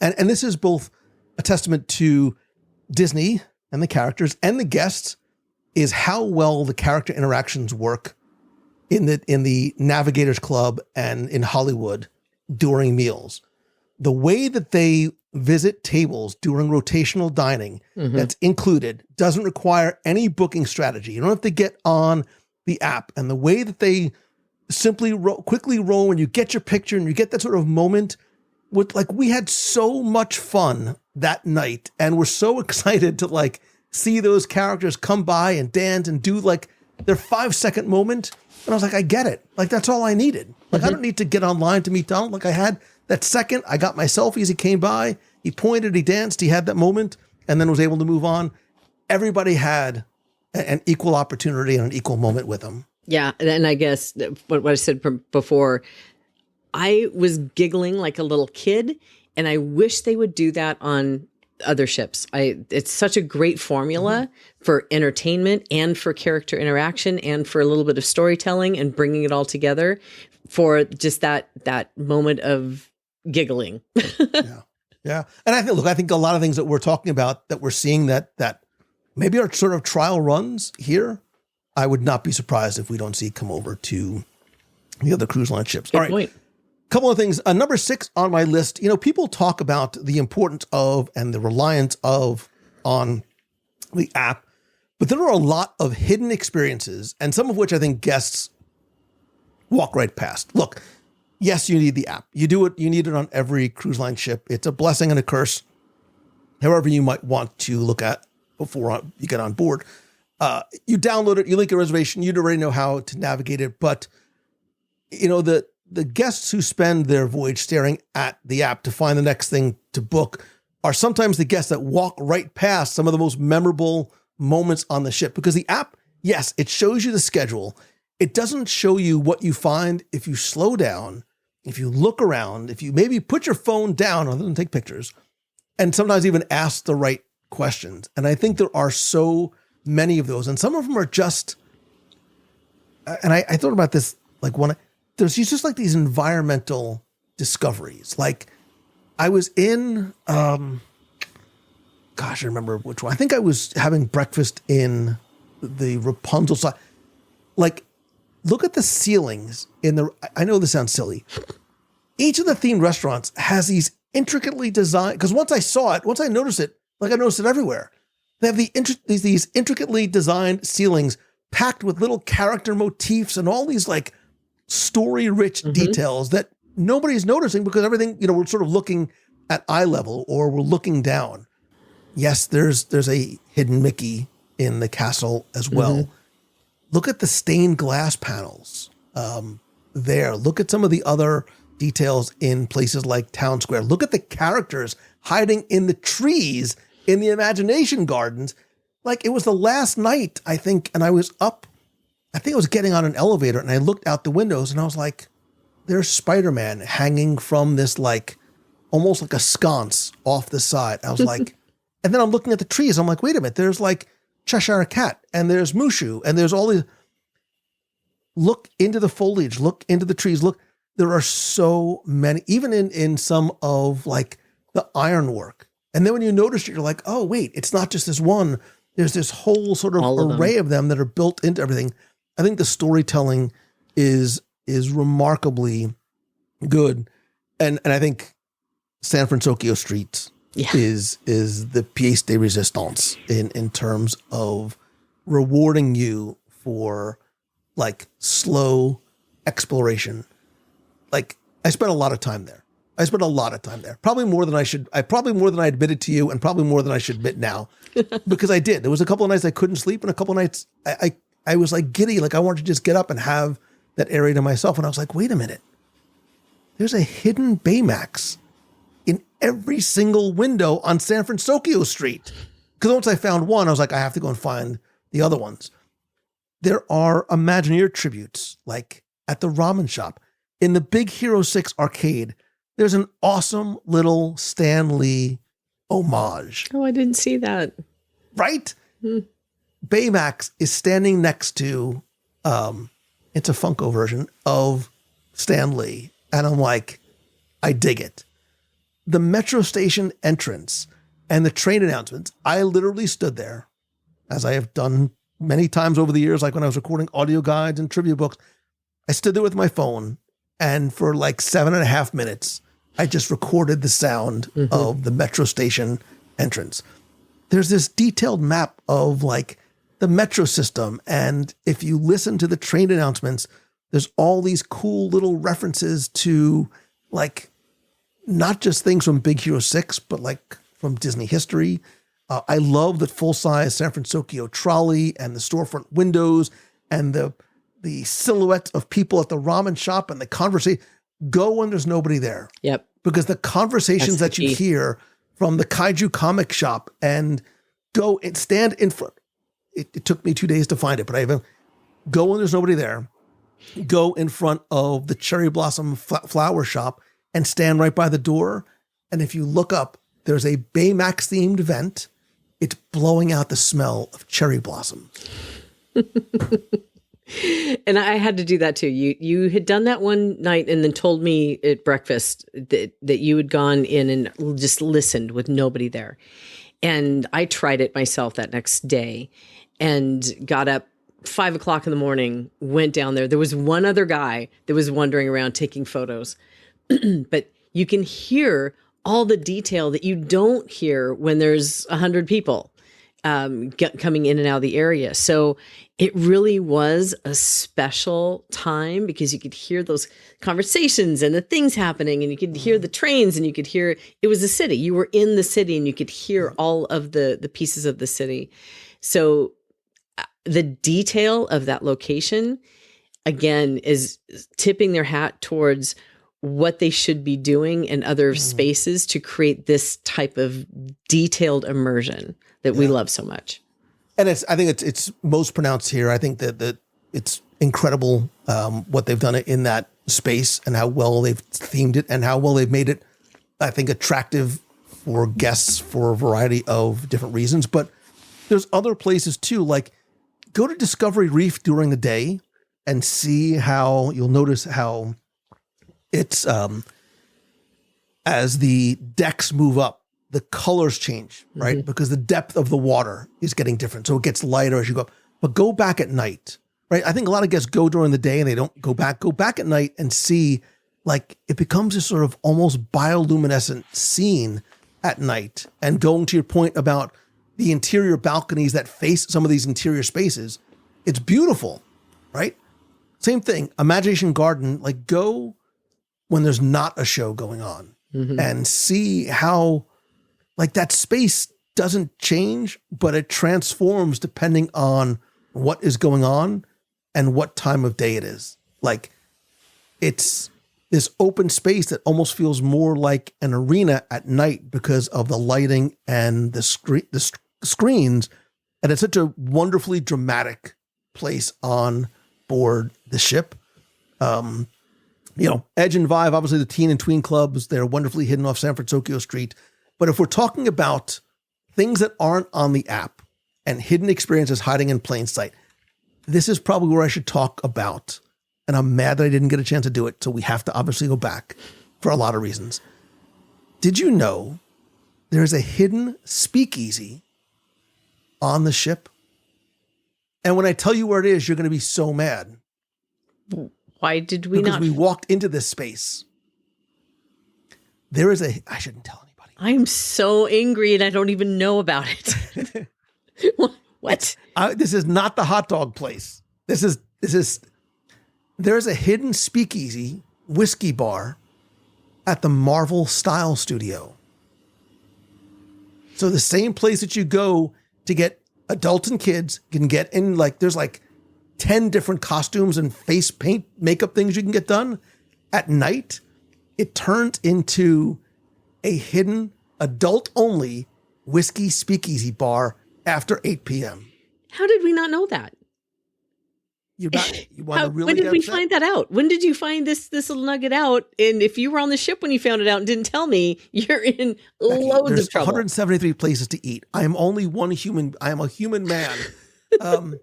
and this is both a testament to Disney and the characters and the guests, is how well the character interactions work in the Navigators Club and in Hollywood during meals. The way that they visit tables during rotational dining that's included doesn't require any booking strategy. You don't have to get on the app, and the way that they simply quickly roll when you get your picture and you get that sort of moment with, like, we had so much fun that night, and we're so excited to like see those characters come by and dance and do like their 5-second moment. And I was like, I get it. Like, that's all I needed. Like, I don't need to get online to meet Donald. Like, I had that second, I got my selfies. He came by, he pointed, he danced, he had that moment, and then was able to move on. Everybody had an equal opportunity and an equal moment with them. Yeah. And I guess what I said before, I was giggling like a little kid, and I wish they would do that on other ships. It's such a great formula for entertainment and for character interaction and for a little bit of storytelling and bringing it all together for just that moment of giggling. Yeah. And I think a lot of things that we're talking about that we're seeing that maybe are sort of trial runs here, I would not be surprised if we don't see come over to the other cruise line ships. Good All right. point. Couple of things. Number 6 on my list, you know, people talk about the importance of and the reliance of on the app, but there are a lot of hidden experiences, and some of which I think guests walk right past. Look, yes, you need the app. You need it on every cruise line ship. It's a blessing and a curse, however you might want to look at before you get on board. You download it, you link your reservation, you already know how to navigate it, but you know, the guests who spend their voyage staring at the app to find the next thing to book are sometimes the guests that walk right past some of the most memorable moments on the ship, because the app, yes, it shows you the schedule. It doesn't show you what you find if you slow down, if you look around, if you maybe put your phone down other than take pictures, and sometimes even ask the right questions. And I think there are so many of those, and some of them are just, and I thought about this, like there's just like these environmental discoveries. Like I was in, I remember which one. I think I was having breakfast in the Rapunzel side. Like, look at the ceilings I know this sounds silly. Each of the themed restaurants has these intricately designed, because once I noticed it, like I noticed it everywhere. They have these intricately designed ceilings packed with little character motifs and all these like story-rich details that nobody's noticing because everything, we're sort of looking at eye level or we're looking down. Yes, there's a hidden Mickey in the castle as well. Look at the stained glass panels there. Look at some of the other details in places like Town Square. Look at the characters hiding in the trees in the Imagination Gardens. Like, it was the last night, I think, and I was up. I think I was getting on an elevator, and I looked out the windows, and I was like, there's Spider-Man hanging from this, like, almost like a sconce off the side. I was like, and then I'm looking at the trees. I'm like, wait a minute, there's like Cheshire Cat, and there's Mushu, and there's all these. Look into the foliage, look into the trees, look. There are so many, even in some of like the ironwork. And then when you notice it, you're like, oh, wait, it's not just this one. There's this whole sort of array of them that are built into everything. I think the storytelling is remarkably good. And I think San Francisco Street is the pièce de résistance in terms of rewarding you for like slow exploration. Like, I spent a lot of time there. Probably more than I should. Probably more than I admitted to you, and probably more than I should admit now, because I did. There was a couple of nights I couldn't sleep, and a couple of nights I was like giddy, like I wanted to just get up and have that area to myself. And I was like, wait a minute, there's a hidden Baymax in every single window on San Francisco Street. Because once I found one, I was like, I have to go and find the other ones. There are Imagineer tributes, like at the ramen shop. In the Big Hero 6 arcade, there's an awesome little Stan Lee homage. Oh, I didn't see that. Right? Baymax is standing next to, it's a Funko version of Stan Lee. And I'm like, I dig it. The metro station entrance and the train announcements, I literally stood there, as I have done many times over the years, like when I was recording audio guides and trivia books. I stood there with my phone, and for like 7.5 minutes, I just recorded the sound of the metro station entrance. There's this detailed map of like the metro system. And if you listen to the train announcements, there's all these cool little references to like, not just things from Big Hero 6, but like from Disney history. I love that full-size San Francisco trolley and the storefront windows and the silhouette of people at the ramen shop and the conversation. Go when there's nobody there. Yep. Because the conversations that you hear from the kaiju comic shop, and go and stand in front. It took me 2 days to find it, but go when there's nobody there. Go in front of the cherry blossom flower shop and stand right by the door. And if you look up, there's a Baymax themed vent. It's blowing out the smell of cherry blossom. And I had to do that too. You had done that one night and then told me at breakfast that you had gone in and just listened with nobody there. And I tried it myself that next day and got up 5 o'clock in the morning, went down there. There was one other guy that was wandering around taking photos, but you can hear all the detail that you don't hear when there's 100 people coming in and out of the area. So it really was a special time because you could hear those conversations and the things happening, and you could hear the trains, and you could hear, it was a city. You were in the city and you could hear all of the pieces of the city. So the detail of that location, again, is tipping their hat towards what they should be doing in other spaces to create this type of detailed immersion that we love so much. And I think it's most pronounced here. I think that it's incredible what they've done in that space and how well they've themed it and how well they've made it, I think, attractive for guests for a variety of different reasons. But there's other places too, like go to Discovery Reef during the day and see how you'll notice how it's as the decks move up, the colors change, right? Because the depth of the water is getting different. So it gets lighter as you go up. But go back at night, right? I think a lot of guests go during the day and they don't go back. Go back at night and see, like, it becomes this sort of almost bioluminescent scene at night. And going to your point about the interior balconies that face some of these interior spaces. It's beautiful, right? Same thing, Imagination Garden, like go when there's not a show going on and see how like that space doesn't change, but it transforms depending on what is going on and what time of day it is. Like it's this open space that almost feels more like an arena at night because of the lighting and the screens. And it's such a wonderfully dramatic place on board the ship. You know, Edge and Vive, obviously the teen and tween clubs, they're wonderfully hidden off San Francisco Street. But if we're talking about things that aren't on the app and hidden experiences hiding in plain sight, this is probably where I should talk about. And I'm mad that I didn't get a chance to do it. So we have to obviously go back for a lot of reasons. Did you know there's a hidden speakeasy on the ship? And when I tell you where it is, you're going to be so mad. Why did we because not? we walked into this space. There is I shouldn't tell anybody. I'm so angry and I don't even know about it. What? This is not the hot dog place. There's a hidden speakeasy whiskey bar at the Marvel Style Studio. So the same place that you go to get adults and kids can get in, like there's like 10 different costumes and face paint makeup things you can get done at night. It turned into a hidden adult only whiskey speakeasy bar after 8 p.m. How did we not know that? You want to really when did get we upset? find that out? When did you find this little nugget out? And if you were on the ship when you found it out and didn't tell me, you're in loads There's of trouble. 173 places to eat. I am only one human. I am a human man. So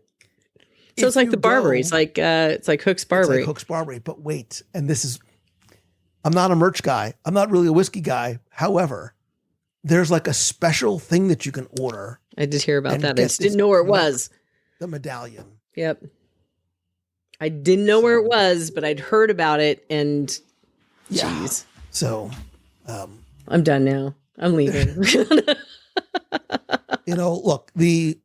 it's like the Barbary. It's like Hook's Barbary. It's like Hook's Barbary. But wait, and this is, I'm not a merch guy. I'm not really a whiskey guy. However, there's like a special thing that you can order. I did hear about that. I just didn't know where it was. The medallion. Yep. I didn't know where it was, but I'd heard about it, and geez. So I'm done now. I'm leaving. Look, the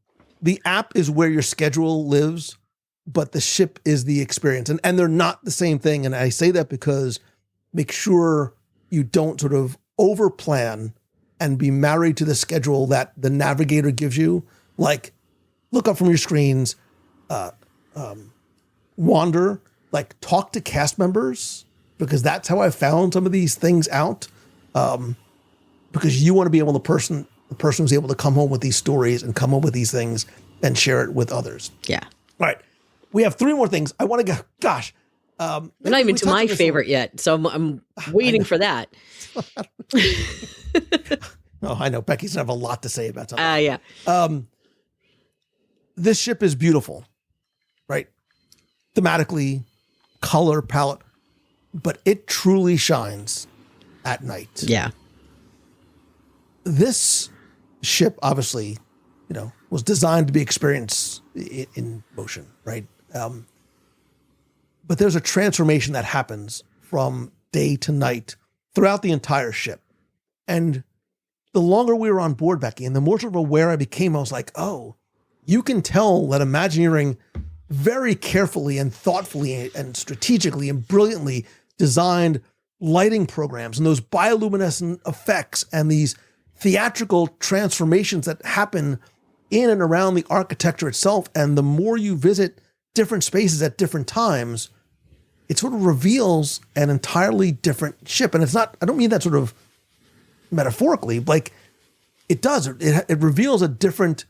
app is where your schedule lives, but the ship is the experience. And they're not the same thing. And I say that because make sure you don't sort of over plan and be married to the schedule that the navigator gives you. Like, look up from your screens, wander, like talk to cast members, because that's how I found some of these things out. Because you want to be able to the person who's able to come home with these stories and come home with these things and share it with others. Yeah. All right. We have 3 more things. I want to go, gosh. I'm not even to my favorite yet. So I'm waiting for that. Oh, I know. Becky's going to have a lot to say about something. Yeah. This ship is beautiful, right? Thematically, color palette, but it truly shines at night. Yeah. This ship, obviously, was designed to be experienced in motion, right? But there's a transformation that happens from day to night throughout the entire ship. And the longer we were on board, Becky, and the more sort of aware I became, I was like, oh, you can tell that Imagineering very carefully and thoughtfully and strategically and brilliantly designed lighting programs and those bioluminescent effects and these theatrical transformations that happen in and around the architecture itself. And the more you visit different spaces at different times, it sort of reveals an entirely different ship. And it's not, I don't mean that sort of metaphorically, like it does. It reveals a different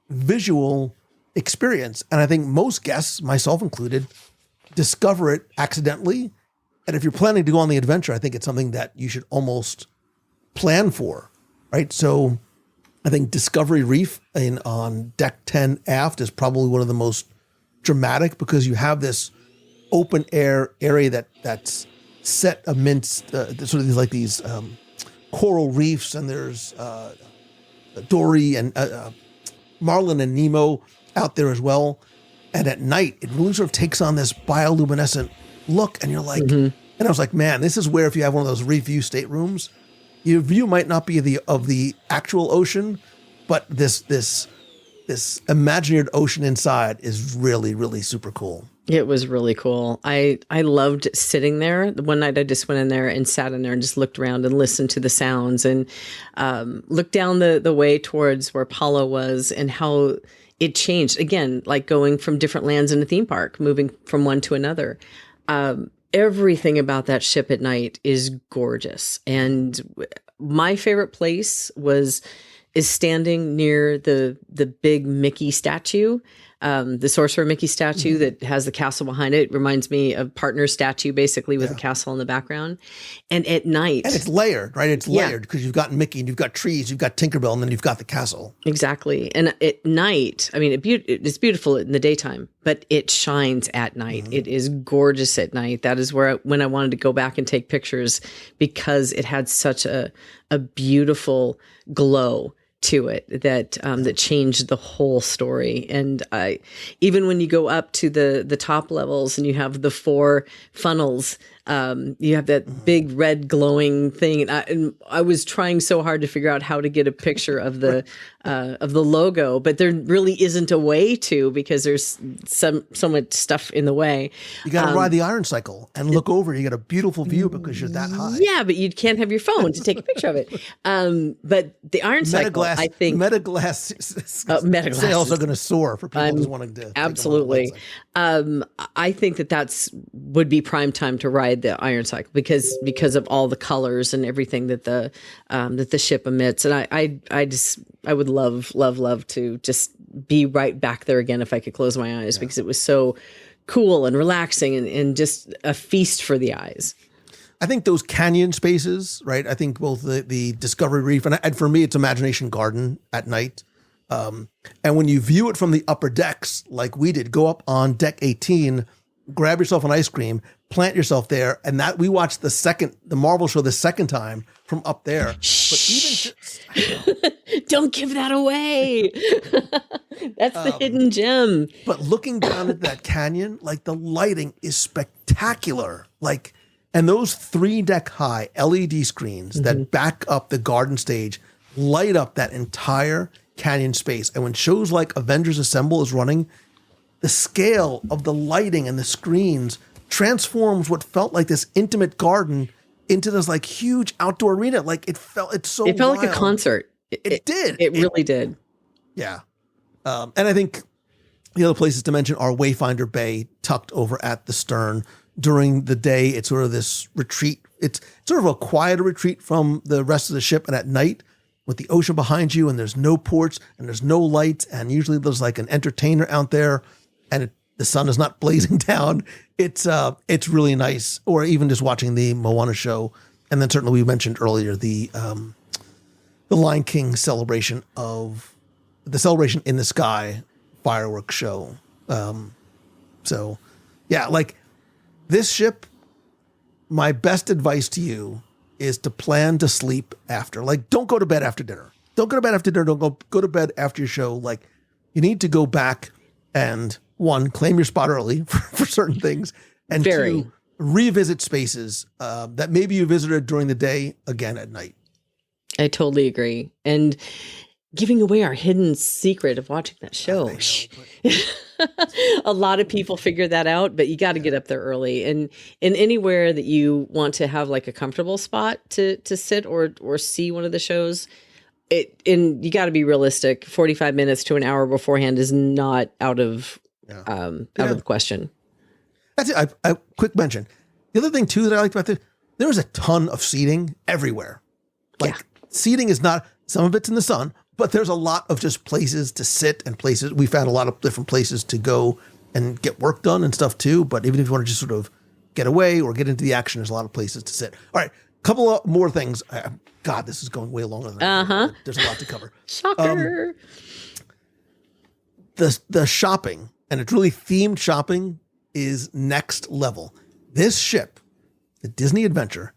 visual experience. And I think most guests, myself included, discover it accidentally. And if you're planning to go on the adventure, I think it's something that you should almost plan for, right? So I think Discovery Reef on deck 10 aft is probably one of the most dramatic, because you have this open air area that's set amidst sort of these coral reefs, and there's Dory and Marlin and Nemo out there as well. And at night, it really sort of takes on this bioluminescent look, and you're like, and I was like, man, this is where if you have one of those reef view staterooms, your view might not be of the actual ocean, but this imaginary ocean inside is really, really super cool. It was really cool. I loved sitting there. One night I just went in there and sat in there and just looked around and listened to the sounds and looked down the way towards where Apollo was and how it changed. Again, like going from different lands in a theme park, moving from one to another. Everything about that ship at night is gorgeous. And my favorite place is standing near the big Mickey statue. The Sorcerer Mickey statue that has the castle behind it reminds me of Partner's statue, basically with a castle in the background. And at night, and it's layered, right? It's layered because you've got Mickey and you've got trees, you've got Tinkerbell, and then you've got the castle. Exactly. And at night, I mean, it's beautiful in the daytime, but it shines at night. It is gorgeous at night. That is when I wanted to go back and take pictures because it had such a beautiful glow to it that changed the whole story. And even when you go up to the top levels and you have the 4 funnels, you have that big red glowing thing. And I was trying so hard to figure out how to get a picture of the logo, but there really isn't a way to because there's so much stuff in the way. You got to ride the iron cycle and look over. You got a beautiful view because you're that high. Yeah, but you can't have your phone to take a picture of it. But the iron cycle, I think Metaglass sales are going to soar for people who's wanting to. Absolutely. I think that would be prime time to ride the iron cycle because of all the colors and everything that the ship emits. And I would love to just be right back there again if I could close my eyes because it was so cool and relaxing and just a feast for the eyes. I think those canyon spaces, right? I think both the Discovery Reef and for me, it's Imagination Garden at night. And when you view it from the upper decks, like we did, go up on deck 18, grab yourself an ice cream, plant yourself there, and that we watched the Marvel show the second time from up there. Shh. But even don't give that away. That's the hidden gem. But looking down at that canyon, like the lighting is spectacular. Like, and those 3-deck high LED screens that back up the garden stage light up that entire canyon space. And when shows like Avengers Assemble is running, the scale of the lighting and the screens transforms what felt like this intimate garden into this like huge outdoor arena. Like it felt like a concert. It did. It really did. Yeah. And I think the other places to mention are Wayfinder Bay, tucked over at the stern. During the day, it's sort of this retreat. It's sort of a quieter retreat from the rest of the ship. And at night, with the ocean behind you, and there's no ports and there's no lights, and usually there's like an entertainer out there, and the sun is not blazing down. It's really nice. Or even just watching the Moana show, and then certainly we mentioned earlier the Lion King celebration in the sky fireworks show. So yeah, like. This ship, my best advice to you is to plan to sleep after. Like, don't go to bed after dinner. Don't go to bed after dinner. Don't go to bed after your show. Like, you need to go back and, 1, claim your spot early for certain things, and 2, revisit spaces that maybe you visited during the day again at night. I totally agree. And giving away our hidden secret of watching that show. A lot of people figure that out, but you got to get up there early. And in anywhere that you want to have like a comfortable spot to sit or see one of the shows, and you got to be realistic. 45 minutes to an hour beforehand is not out of the question. That's it. I quick mention. The other thing too that I liked about this, there was a ton of seating everywhere. Like seating is not, some of it's in the sun, but there's a lot of just places to sit and places. We found a lot of different places to go and get work done and stuff too. But even if you want to just sort of get away or get into the action, there's a lot of places to sit. All right, a couple of more things. God, this is going way longer than there's a lot to cover. Shocker. The shopping, and it's really themed shopping, is next level. This ship, the Disney Adventure,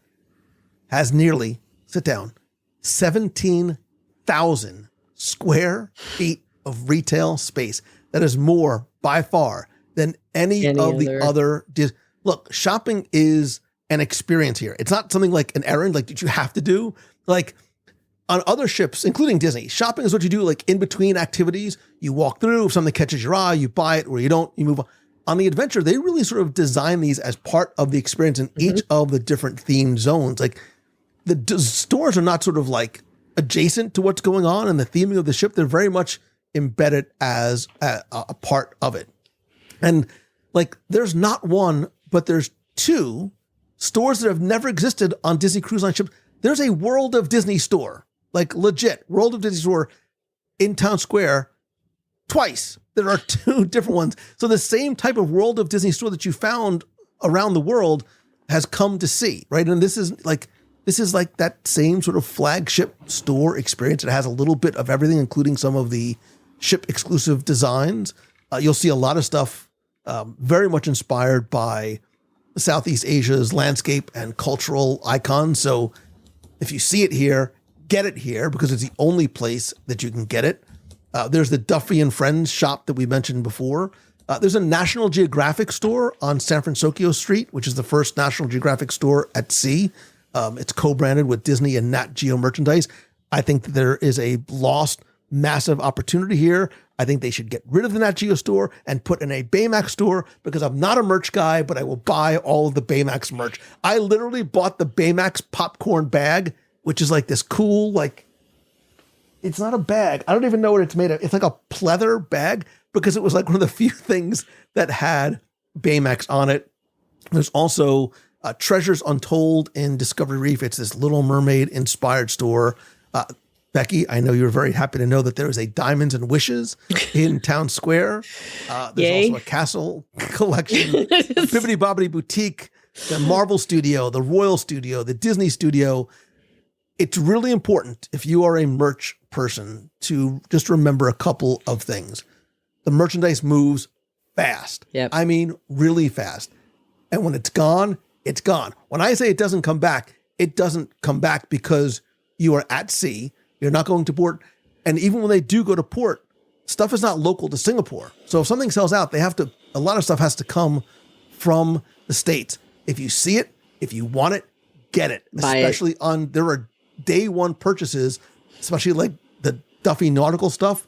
has nearly, sit down, 17,000 square feet of retail space. That is more by far than any of the other. Look, shopping is an experience here. It's not something like an errand like that you have to do. Like on other ships, including Disney, shopping is what you do like in between activities. You walk through, if something catches your eye, you buy it, or you don't, you move on. On the Adventure, they really sort of design these as part of the experience in each of the different themed zones. Like the stores are not sort of like adjacent to what's going on in the theming of the ship. They're very much embedded as a part of it. And like there's not one, but there's two stores that have never existed on Disney Cruise Line ships. There's a World of Disney store, like legit World of Disney store in Town Square twice. There are two different ones. So the same type of World of Disney store that you found around the world has come to see, right? And this is like that same sort of flagship store experience. It has a little bit of everything, including some of the ship exclusive designs. You'll see a lot of stuff very much inspired by Southeast Asia's landscape and cultural icons. So if you see it here, get it here because it's the only place that you can get it. There's the Duffy and Friends shop that we mentioned before. There's a National Geographic store on San Francisco Street, which is the first National Geographic store at sea. It's co-branded with Disney and Nat Geo merchandise. I think that there is a lost massive opportunity here. I think they should get rid of the Nat Geo store and put in a Baymax store because I'm not a merch guy, but I will buy all of the Baymax merch. I literally bought the Baymax popcorn bag, which is like this cool, like, it's not a bag. I don't even know what it's made of. It's like a pleather bag because it was like one of the few things that had Baymax on it. There's also Treasures Untold in Discovery Reef. It's this Little Mermaid inspired store. Becky, I know you're very happy to know that there is a Diamonds and Wishes in Town Square. There's also a castle collection, a Bibbidi Bobbidi Boutique, the Marvel Studio, the Royal Studio, the Disney Studio. It's really important if you are a merch person to just remember a couple of things. The merchandise moves fast. Yep. I mean, really fast. And when it's gone, it's gone. When I say it doesn't come back, it doesn't come back because you are at sea. You're not going to port. And even when they do go to port, stuff is not local to Singapore. So if something sells out, a lot of stuff has to come from the States. If you see it, if you want it, get it. Especially there are day one purchases, especially like the Duffy nautical stuff.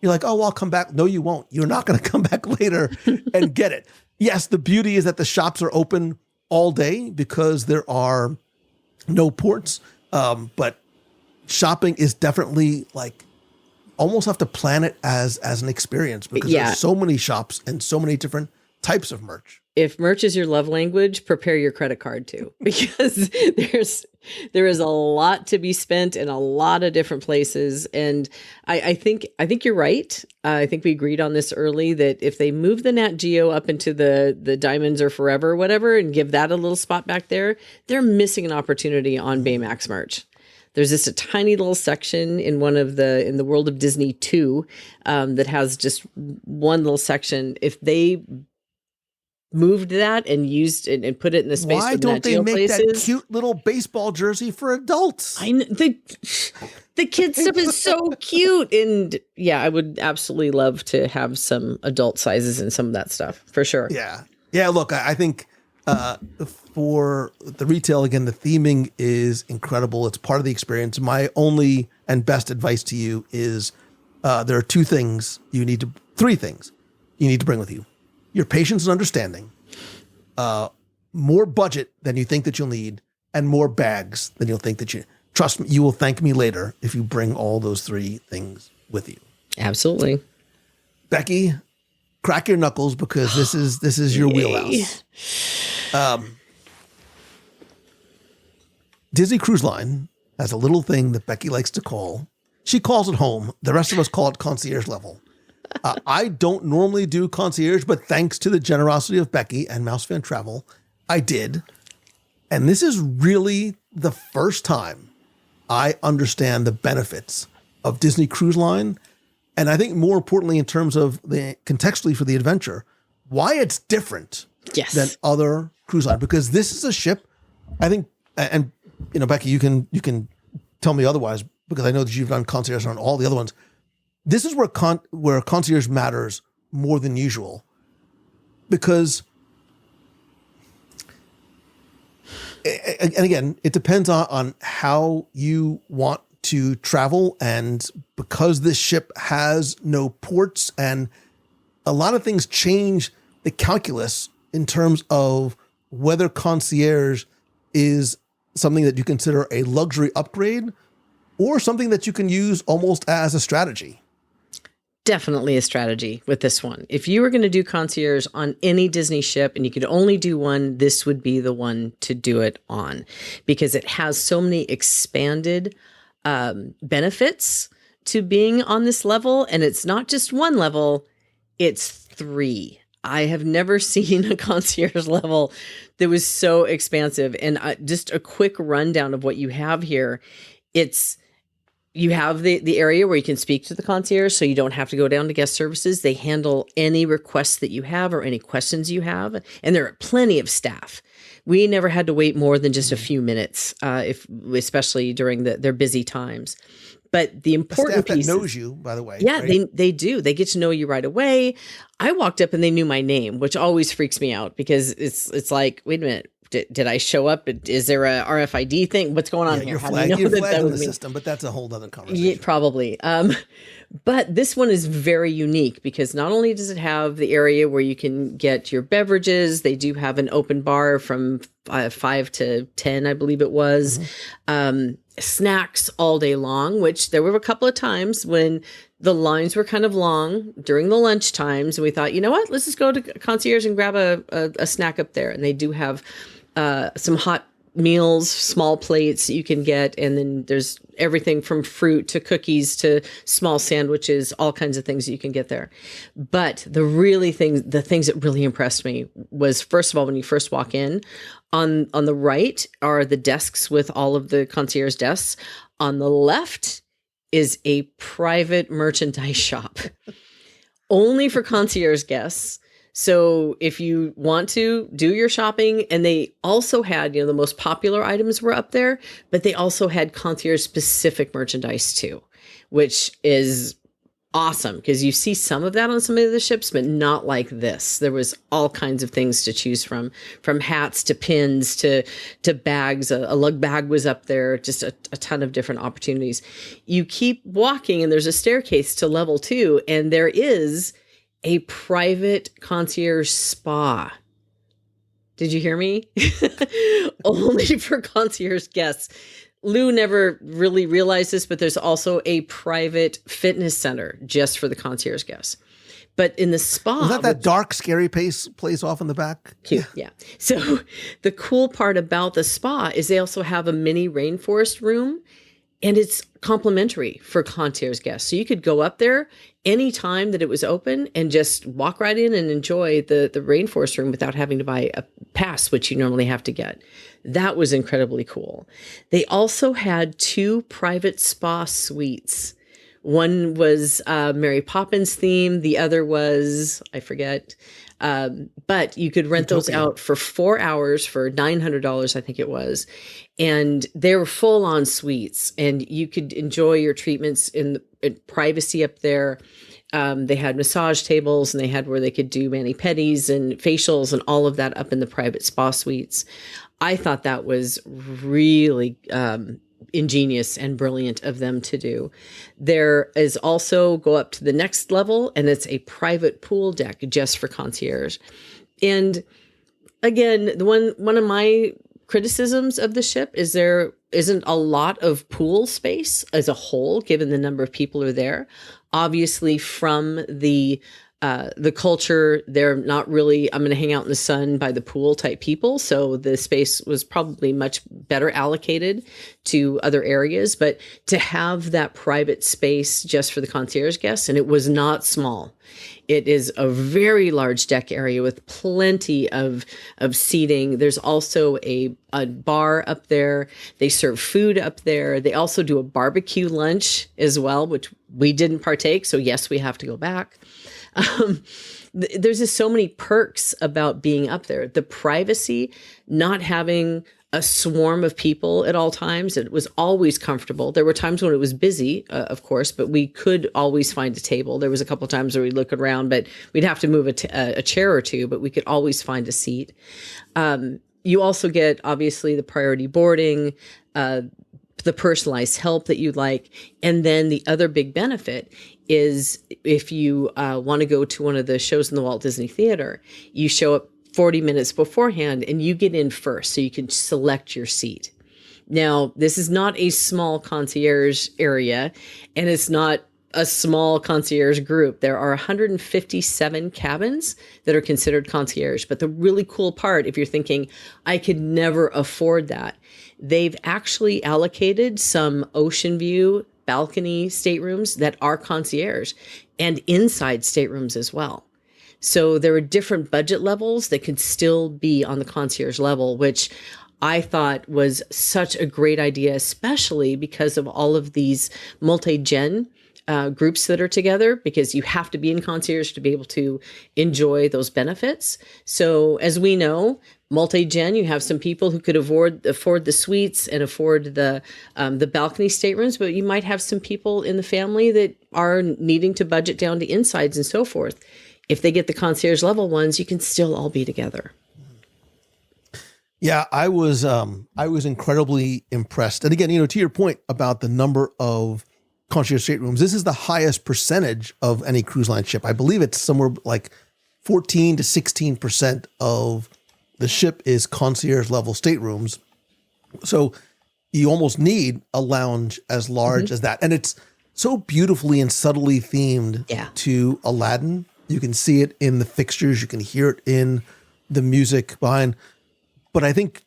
You're like, oh, well, I'll come back. No, you won't. You're not going to come back later and get it. Yes, the beauty is that the shops are open all day because there are no ports. But shopping is definitely like almost have to plan it as an experience because there's so many shops and so many different types of merch. If merch is your love language, prepare your credit card too, because there is a lot to be spent in a lot of different places. And I think you're right. I think we agreed on this early that if they move the Nat Geo up into the Diamonds or Forever or whatever and give that a little spot back there, they're missing an opportunity on Baymax merch. There's just a tiny little section in in the World of Disney 2 that has just one little section. If they moved that and used it and put it in the space. Why don't they make that cute little baseball jersey for adults? I know, the kids stuff is so cute, and yeah, I would absolutely love to have some adult sizes in some of that stuff for sure. Yeah. Look, I think for the retail again, the theming is incredible. It's part of the experience. My only and best advice to you is there are three things you need to bring with you. Your patience and understanding, more budget than you think that you'll need, and more bags than you'll think that you. Trust me, you will thank me later if you bring all those three things with you. Absolutely. Becky, crack your knuckles because this is your wheelhouse. Disney Cruise Line has a little thing that Becky likes to call. She calls it home. The rest of us call it concierge level. I don't normally do concierge, but thanks to the generosity of Becky and Mouse Fan Travel, I did. And this is really the first time I understand the benefits of Disney Cruise Line. And I think more importantly, in terms of contextually for the adventure, why it's different than other cruise line. Because this is a ship, I think, and Becky, you can tell me otherwise because I know that you've done concierge on all the other ones. This is where concierge matters more than usual, because, and again, it depends on how you want to travel, and because this ship has no ports, and a lot of things change the calculus in terms of whether concierge is something that you consider a luxury upgrade or something that you can use almost as a strategy. Definitely a strategy with this one. If you were going to do concierge on any Disney ship and you could only do one, this would be the one to do it on, because it has so many expanded benefits to being on this level. And it's not just one level, it's 3. I have never seen a concierge level that was so expansive. And just a quick rundown of what you have here. You have the area where you can speak to the concierge, so you don't have to go down to guest services. They handle any requests that you have or any questions you have. And there are plenty of staff. We never had to wait more than just a few minutes, especially during their busy times. But the important piece that knows you, by the way. Yeah, right? they do. They get to know you right away. I walked up and they knew my name, which always freaks me out, because it's like, wait a minute. Did I show up? Is there a RFID thing? What's going on here? You're How flagged, do you know you're that flagged in the was me? system, but that's a whole other conversation. Yeah, probably. But this one is very unique, because not only does it have the area where you can get your beverages, they do have an open bar from 5 to 10, I believe it was. Snacks all day long, which there were a couple of times when the lines were kind of long during the lunch times. And we thought, you know what, let's just go to concierge and grab a snack up there. And they do have some hot meals, small plates that you can get. And then there's everything from fruit to cookies to small sandwiches, all kinds of things that you can get there. But the things that really impressed me was, first of all, when you first walk in, on the right are the desks with all of the concierge desks. On the left is a private merchandise shop only for concierge guests. So if you want to do your shopping, and they also had, the most popular items were up there, but they also had concierge specific merchandise too, which is awesome, because you see some of that on some of the ships, but not like this. There was all kinds of things to choose from hats to pins to bags. A lug bag was up there, just a ton of different opportunities. You keep walking and there's a staircase to level 2, and there is a private concierge spa. Did you hear me? Only for concierge guests. Lou never really realized this, but there's also a private fitness center just for the concierge guests. But in the spa... Was that dark, scary place off in the back? Cute, yeah. So the cool part about the spa is they also have a mini rainforest room, and it's complimentary for concierge guests. So you could go up there any time that it was open and just walk right in and enjoy the rainforest room without having to buy a pass, which you normally have to get. That was incredibly cool. They also had 2 private spa suites. One was Mary Poppins theme. The other was, I forget. But you could rent those out for 4 hours for $900, I think it was. And they were full on suites, and you could enjoy your treatments in privacy up there. They had massage tables, and they had where they could do mani-pedis and facials and all of that up in the private spa suites. I thought that was really ingenious and brilliant of them to do. There is also, go up to the next level, and it's a private pool deck just for concierge. And again, one of my criticisms of the ship is there isn't a lot of pool space as a whole, given the number of people who are there. Obviously, from the culture, they're not really, I'm going to hang out in the sun by the pool type people. So the space was probably much better allocated to other areas. But to have that private space just for the concierge guests, and it was not small. It is a very large deck area with plenty of seating. There's also a bar up there. They serve food up there. They also do a barbecue lunch as well, which we didn't partake. So yes, we have to go back. There's just so many perks about being up there. The privacy, not having a swarm of people at all times. It was always comfortable. There were times when it was busy, of course, but we could always find a table. There was a couple of times where we'd look around, but we'd have to move a chair or two, but we could always find a seat. You also get, obviously, the priority boarding. the personalized help that you'd like. And then the other big benefit is if you want to go to one of the shows in the Walt Disney Theater, you show up 40 minutes beforehand and you get in first so you can select your seat. Now, this is not a small concierge area, and it's not a small concierge group. There are 157 cabins that are considered concierge. But the really cool part, if you're thinking, I could never afford that, they've actually allocated some ocean view balcony staterooms that are concierge and inside staterooms as well. So there are different budget levels that could still be on the concierge level, which I thought was such a great idea, especially because of all of these multi-gen groups that are together, because you have to be in concierge to be able to enjoy those benefits. So as we know, multi-gen, you have some people who could afford the suites and afford the balcony staterooms, but you might have some people in the family that are needing to budget down to insides and so forth. If they get the concierge level ones, you can still all be together. Yeah, I was incredibly impressed. And again, to your point about the number of concierge staterooms, this is the highest percentage of any cruise line ship. I believe it's somewhere like 14 to 16% of the ship is concierge level staterooms. So you almost need a lounge as large as that. And it's so beautifully and subtly themed to Aladdin. You can see it in the fixtures. You can hear it in the music behind. But I think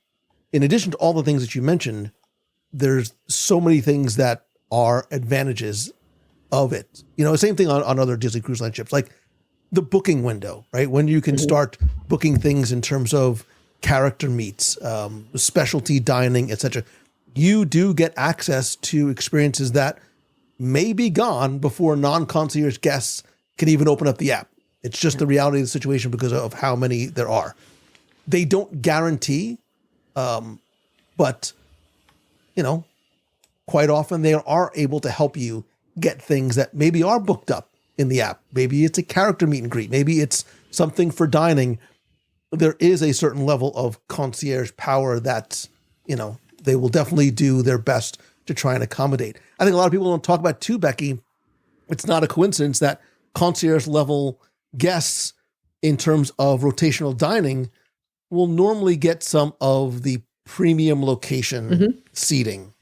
in addition to all the things that you mentioned, there's so many things that are advantages of it. Same thing on other Disney Cruise Line ships, like the booking window, right? When you can start booking things in terms of character meets, specialty dining, etc. You do get access to experiences that may be gone before non-concierge guests can even open up the app. It's just the reality of the situation because of how many there are. They don't guarantee, but, quite often they are able to help you get things that maybe are booked up in the app. Maybe it's a character meet and greet. Maybe it's something for dining. There is a certain level of concierge power that, they will definitely do their best to try and accommodate. I think a lot of people don't talk about too, Becky. It's not a coincidence that concierge level guests in terms of rotational dining will normally get some of the premium location seating,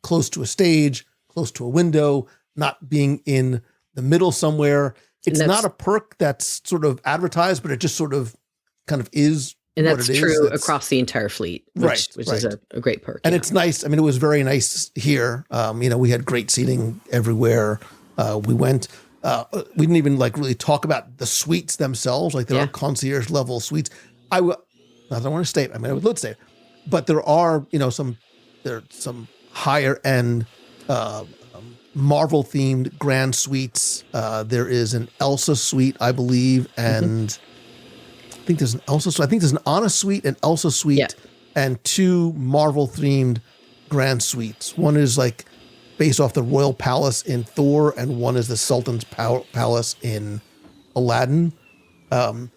close to a stage, close to a window, not being in the middle somewhere. It's not a perk that's sort of advertised, but it just sort of kind of is. And that's true across the entire fleet, which is a great perk. And it's nice. I mean, it was very nice here. We had great seating everywhere we went. We didn't even really talk about the suites themselves. Like there are concierge level suites. I don't want to state. I would say, but there are some higher end Marvel themed grand suites. There is an Elsa suite, I believe, and I think there's an Elsa suite. I think there's an Anna suite, an Elsa suite, and two Marvel themed grand suites. One is based off the Royal Palace in Thor, and one is the Sultan's Palace in Aladdin. And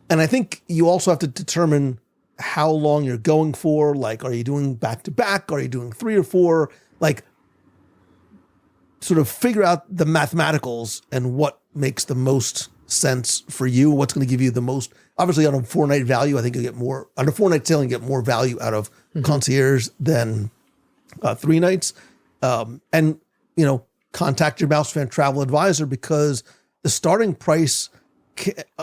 I think you also have to determine how long you're going for. Are you doing back to back? Are you doing 3 or 4? Sort of figure out the mathematicals and what makes the most sense for you. What's going to give you the most, obviously on a 4-night value, I think you'll get more, on a 4-night sailing, you get more value out of concierge than 3 nights. And contact your Mouse Fan travel advisor, because the starting price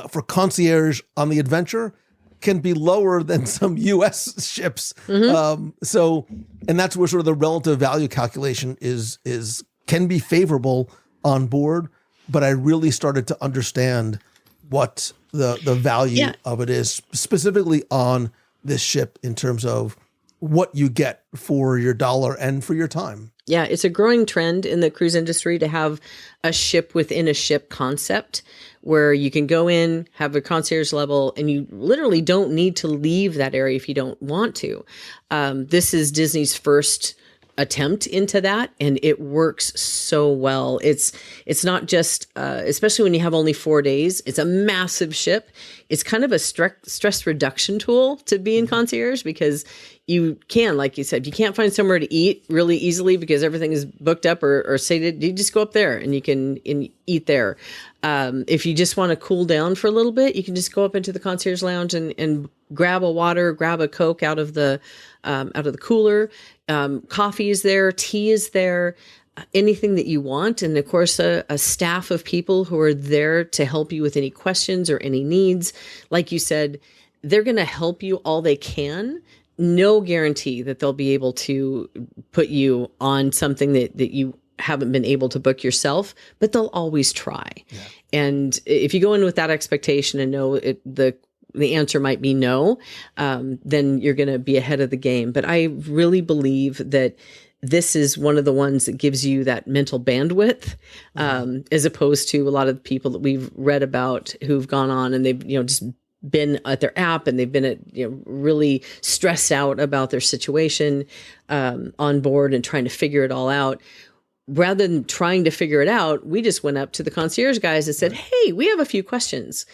for concierge on the Adventure can be lower than some U.S. ships. And that's where sort of the relative value calculation can be favorable on board. But I really started to understand what the value of it is, specifically on this ship, in terms of what you get for your dollar and for your time. Yeah, it's a growing trend in the cruise industry to have a ship within a ship concept where you can go in, have a concierge level, and you literally don't need to leave that area if you don't want to. This is Disney's first attempt into that, and it works so well. It's not just especially when you have only 4 days. It's a massive ship. It's kind of a stress reduction tool to be in concierge, because you can, like you said, you can't find somewhere to eat really easily because everything is booked up or sated. You just go up there and you can eat there. If you just want to cool down for a little bit, you can just go up into the concierge lounge and grab a water, grab a Coke out of the cooler. Coffee is there, tea is there, anything that you want. And of course, a staff of people who are there to help you with any questions or any needs. Like you said, they're going to help you all they can. No guarantee that they'll be able to put you on something that you haven't been able to book yourself, but they'll always try. Yeah. And if you go in with that expectation and know the answer might be no, then you're going to be ahead of the game. But I really believe that this is one of the ones that gives you that mental bandwidth, as opposed to a lot of the people that we've read about who've gone on and they've, just been at their app and they've been really stressed out about their situation on board and trying to figure it all out. Rather than trying to figure it out, we just went up to the concierge guys and said, hey, we have a few questions.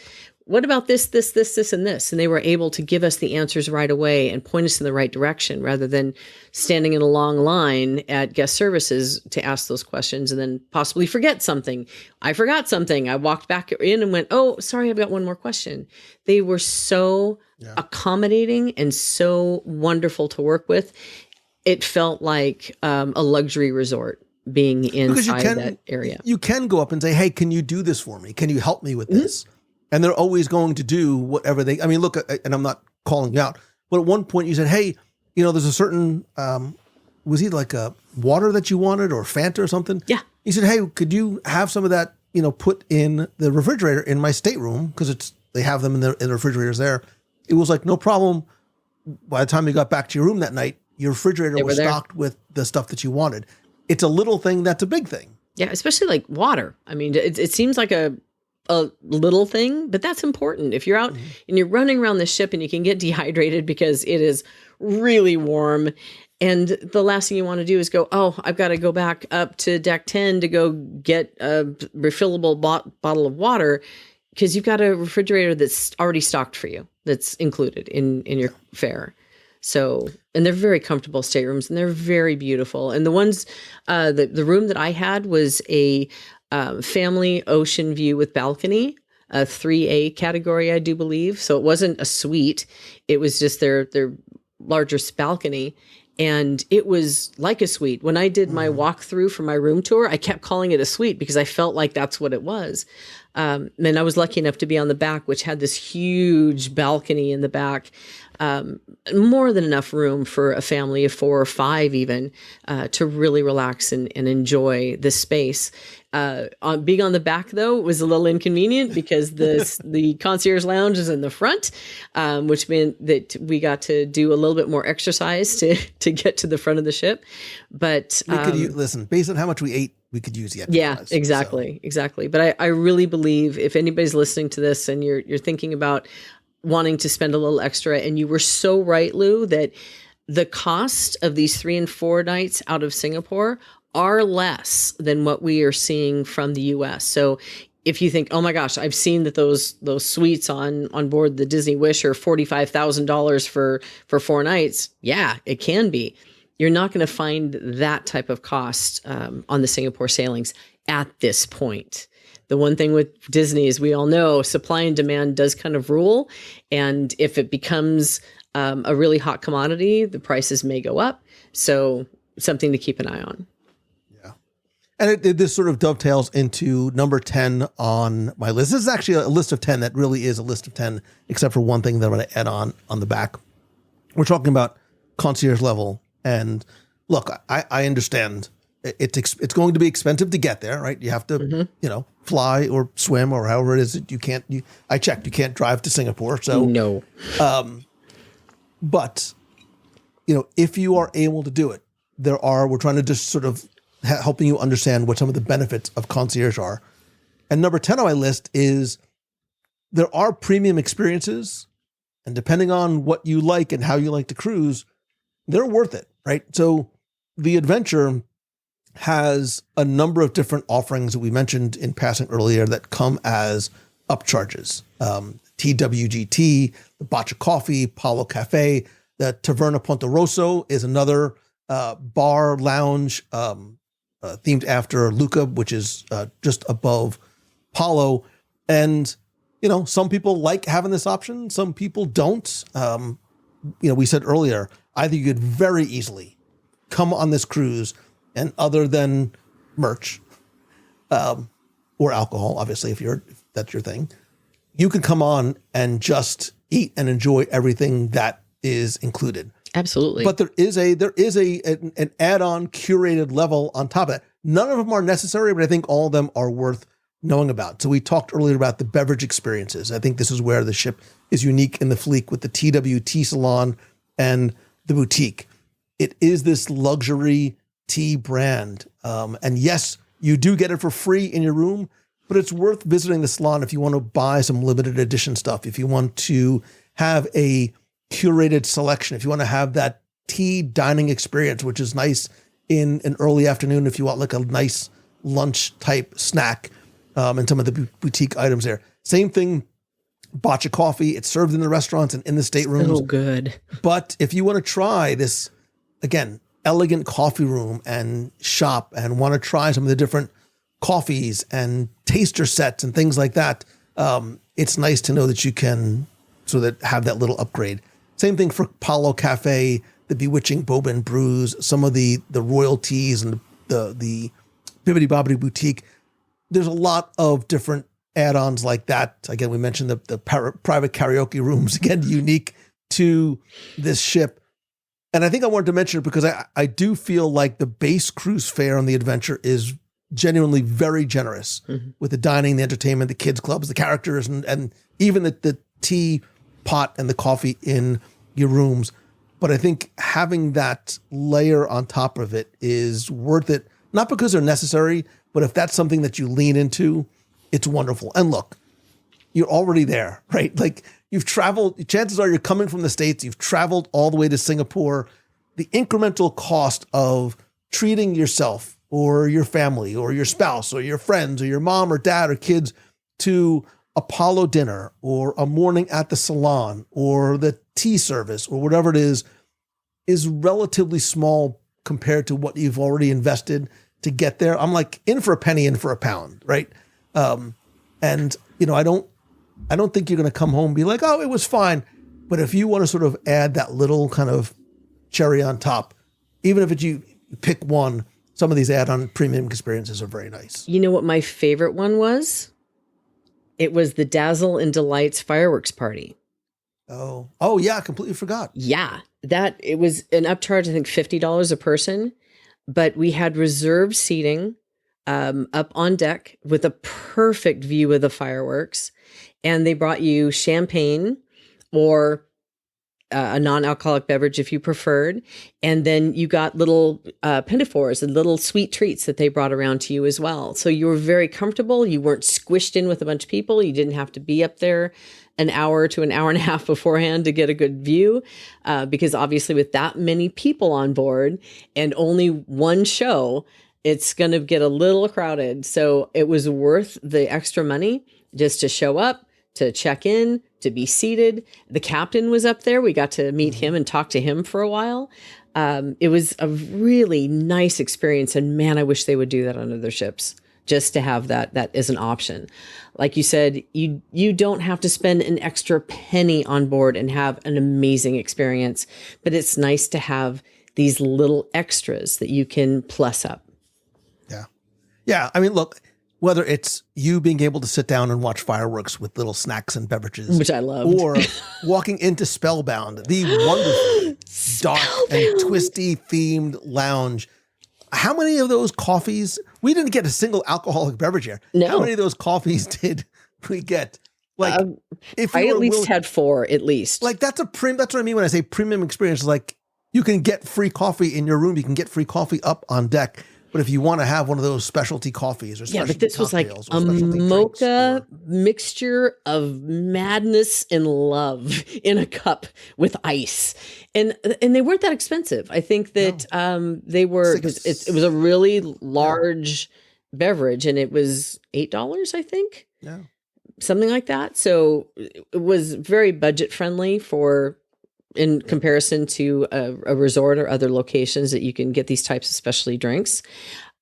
What about this, and this? And they were able to give us the answers right away and point us in the right direction, rather than standing in a long line at guest services to ask those questions and then possibly forget something. I forgot something. I walked back in and went, oh, sorry, I've got one more question. They were so accommodating and so wonderful to work with. It felt like a luxury resort being inside that area. You can go up and say, hey, can you do this for me? Can you help me with this? And they're always going to do whatever look, and I'm not calling you out, but at one point you said, hey, there's a certain, was it like a water that you wanted or Fanta or something? Yeah. He said, hey, could you have some of that, put in the refrigerator in my stateroom? Because they have them in the refrigerators there. It was like, no problem. By the time you got back to your room that night, your refrigerator was stocked with the stuff that you wanted. It's a little thing that's a big thing. Yeah, especially like water. I mean, it seems like a little thing, but that's important. If you're out and you're running around the ship and you can get dehydrated because it is really warm, and the last thing you want to do is go, oh, I've got to go back up to deck 10 to go get a refillable bottle of water, because you've got a refrigerator that's already stocked for you, that's included in your fare. So, and they're very comfortable staterooms and they're very beautiful. And the ones, the room that I had was a family ocean view with balcony, a 3A category, I do believe. So it wasn't a suite. It was just their largest balcony. And it was like a suite. When I did my walkthrough for my room tour, I kept calling it a suite because I felt like that's what it was. And I was lucky enough to be on the back, which had this huge balcony in the back. More than enough room for a family of 4 or 5 even to really relax and enjoy this space. Being on the back, though, was a little inconvenient because the concierge lounge is in the front, which meant that we got to do a little bit more exercise to get to the front of the ship. But we could listen, based on how much we ate, we could use the exercise. Yeah, exactly. But I really believe if anybody's listening to this and you're thinking about wanting to spend a little extra, and you were so right, Lou, that the cost of these 3 and 4 nights out of Singapore are less than what we are seeing from the US. So if you think, oh my gosh, I've seen that those suites on board the Disney Wish are $45,000 for 4 nights. Yeah, it can be. You're not going to find that type of cost on the Singapore sailings at this point. The one thing with Disney is we all know supply and demand does kind of rule. And if it becomes a really hot commodity, the prices may go up. So something to keep an eye on. Yeah. And this sort of dovetails into number 10 on my list. This is actually a list of 10 that really is a list of 10, except for one thing that I'm going to add on the back. We're talking about concierge level. And look, I understand it's going to be expensive to get there, right? You have to, fly or swim or however it is that you can't, I checked, you can't drive to Singapore. So no. But, if you are able to do it, we're trying to just sort of helping you understand what some of the benefits of concierge are. And number 10 on my list is there are premium experiences, and depending on what you like and how you like to cruise, they're worth it, right? So the adventure has a number of different offerings that we mentioned in passing earlier that come as upcharges. TWGT, the Boccia Coffee, Palo Cafe, the Taverna Ponte Rosso is another bar lounge themed after Lucca, which is just above Palo. And, you know, some people like having this option. Some people don't. We said earlier, I think you could very easily come on this cruise and other than merch or alcohol, obviously, if that's your thing, you can come on and just eat and enjoy everything that is included. Absolutely. But there is an add-on curated level on top of it. None of them are necessary, but I think all of them are worth knowing about. So we talked earlier about the beverage experiences. I think this is where the ship is unique in the fleet with the TWT salon and the boutique. It is this luxury tea brand. And yes, you do get it for free in your room, but it's worth visiting the salon if you want to buy some limited edition stuff, if you want to have a curated selection, if you want to have that tea dining experience, which is nice in an early afternoon, if you want like a nice lunch type snack, and some of the boutique items there. Same thing, Boccia Coffee. It's served in the restaurants and in the staterooms. Oh, good. But if you want to try this, again, elegant coffee room and shop and want to try some of the different coffees and taster sets and things like that, it's nice to know that you can sort of have that little upgrade. Same thing for Palo Cafe, the bewitching boba and brews, some of the royalties and the Bibbidi Bobbidi Boutique. There's a lot of different add-ons like that. Again, we mentioned the private karaoke rooms, again, unique to this ship. And I think I wanted to mention it because I do feel like the base cruise fare on the adventure is genuinely very generous with the dining, the entertainment, the kids clubs, the characters, and even the tea pot and the coffee in your rooms. But I think having that layer on top of it is worth it, not because they're necessary, but if that's something that you lean into, it's wonderful. And look, you're already there, right? Like you've traveled, chances are you're coming from the States, you've traveled all the way to Singapore. The incremental cost of treating yourself or your family or your spouse or your friends or your mom or dad or kids to Apollo dinner or a morning at the salon or the tea service or whatever it is relatively small compared to what you've already invested to get there. I'm like in for a penny, in for a pound, right? And you know, I don't think you're going to come home and be like, oh, it was fine. But if you want to sort of add that little kind of cherry on top, even if you pick one, some of these add-on premium experiences are very nice. You know what my favorite one was? It was the Dazzle and Delights fireworks party. Oh yeah, I completely forgot. Yeah, it was an upcharge, I think $50 a person, but we had reserved seating up on deck with a perfect view of the fireworks. And they brought you champagne or a non-alcoholic beverage if you preferred. And then you got little pinafores and little sweet treats that they brought around to you as well. So you were very comfortable. You weren't squished in with a bunch of people. You didn't have to be up there an hour to an hour and a half beforehand to get a good view. Because obviously with that many people on board and only one show, it's going to get a little crowded. So it was worth the extra money just to show up, to check in, to be seated. The captain was up there. We got to meet him and talk to him for a while. It was a really nice experience. And man, I wish they would do that on other ships, just to have that as an option. Like you said, you don't have to spend an extra penny on board and have an amazing experience, but it's nice to have these little extras that you can plus up. Yeah. I mean, look, whether it's you being able to sit down and watch fireworks with little snacks and beverages, which I loved, or walking into Spellbound, the wonderful dark and twisty themed lounge. How many of those coffees? We didn't get a single alcoholic beverage here. No. How many of those coffees did we get? Like, if I at least had 4, at least. Like that's what I mean when I say premium experience. Like you can get free coffee in your room. You can get free coffee up on deck. But if you want to have one of those specialty coffees or specialty but this was like cocktails a or specialty mocha drinks mixture of madness and love in a cup with ice, and they weren't that expensive. I think that they were. It was a really large beverage, and it was $8, I think. Yeah. Something like that. So it was very budget friendly in comparison to a resort or other locations that you can get these types of specialty drinks.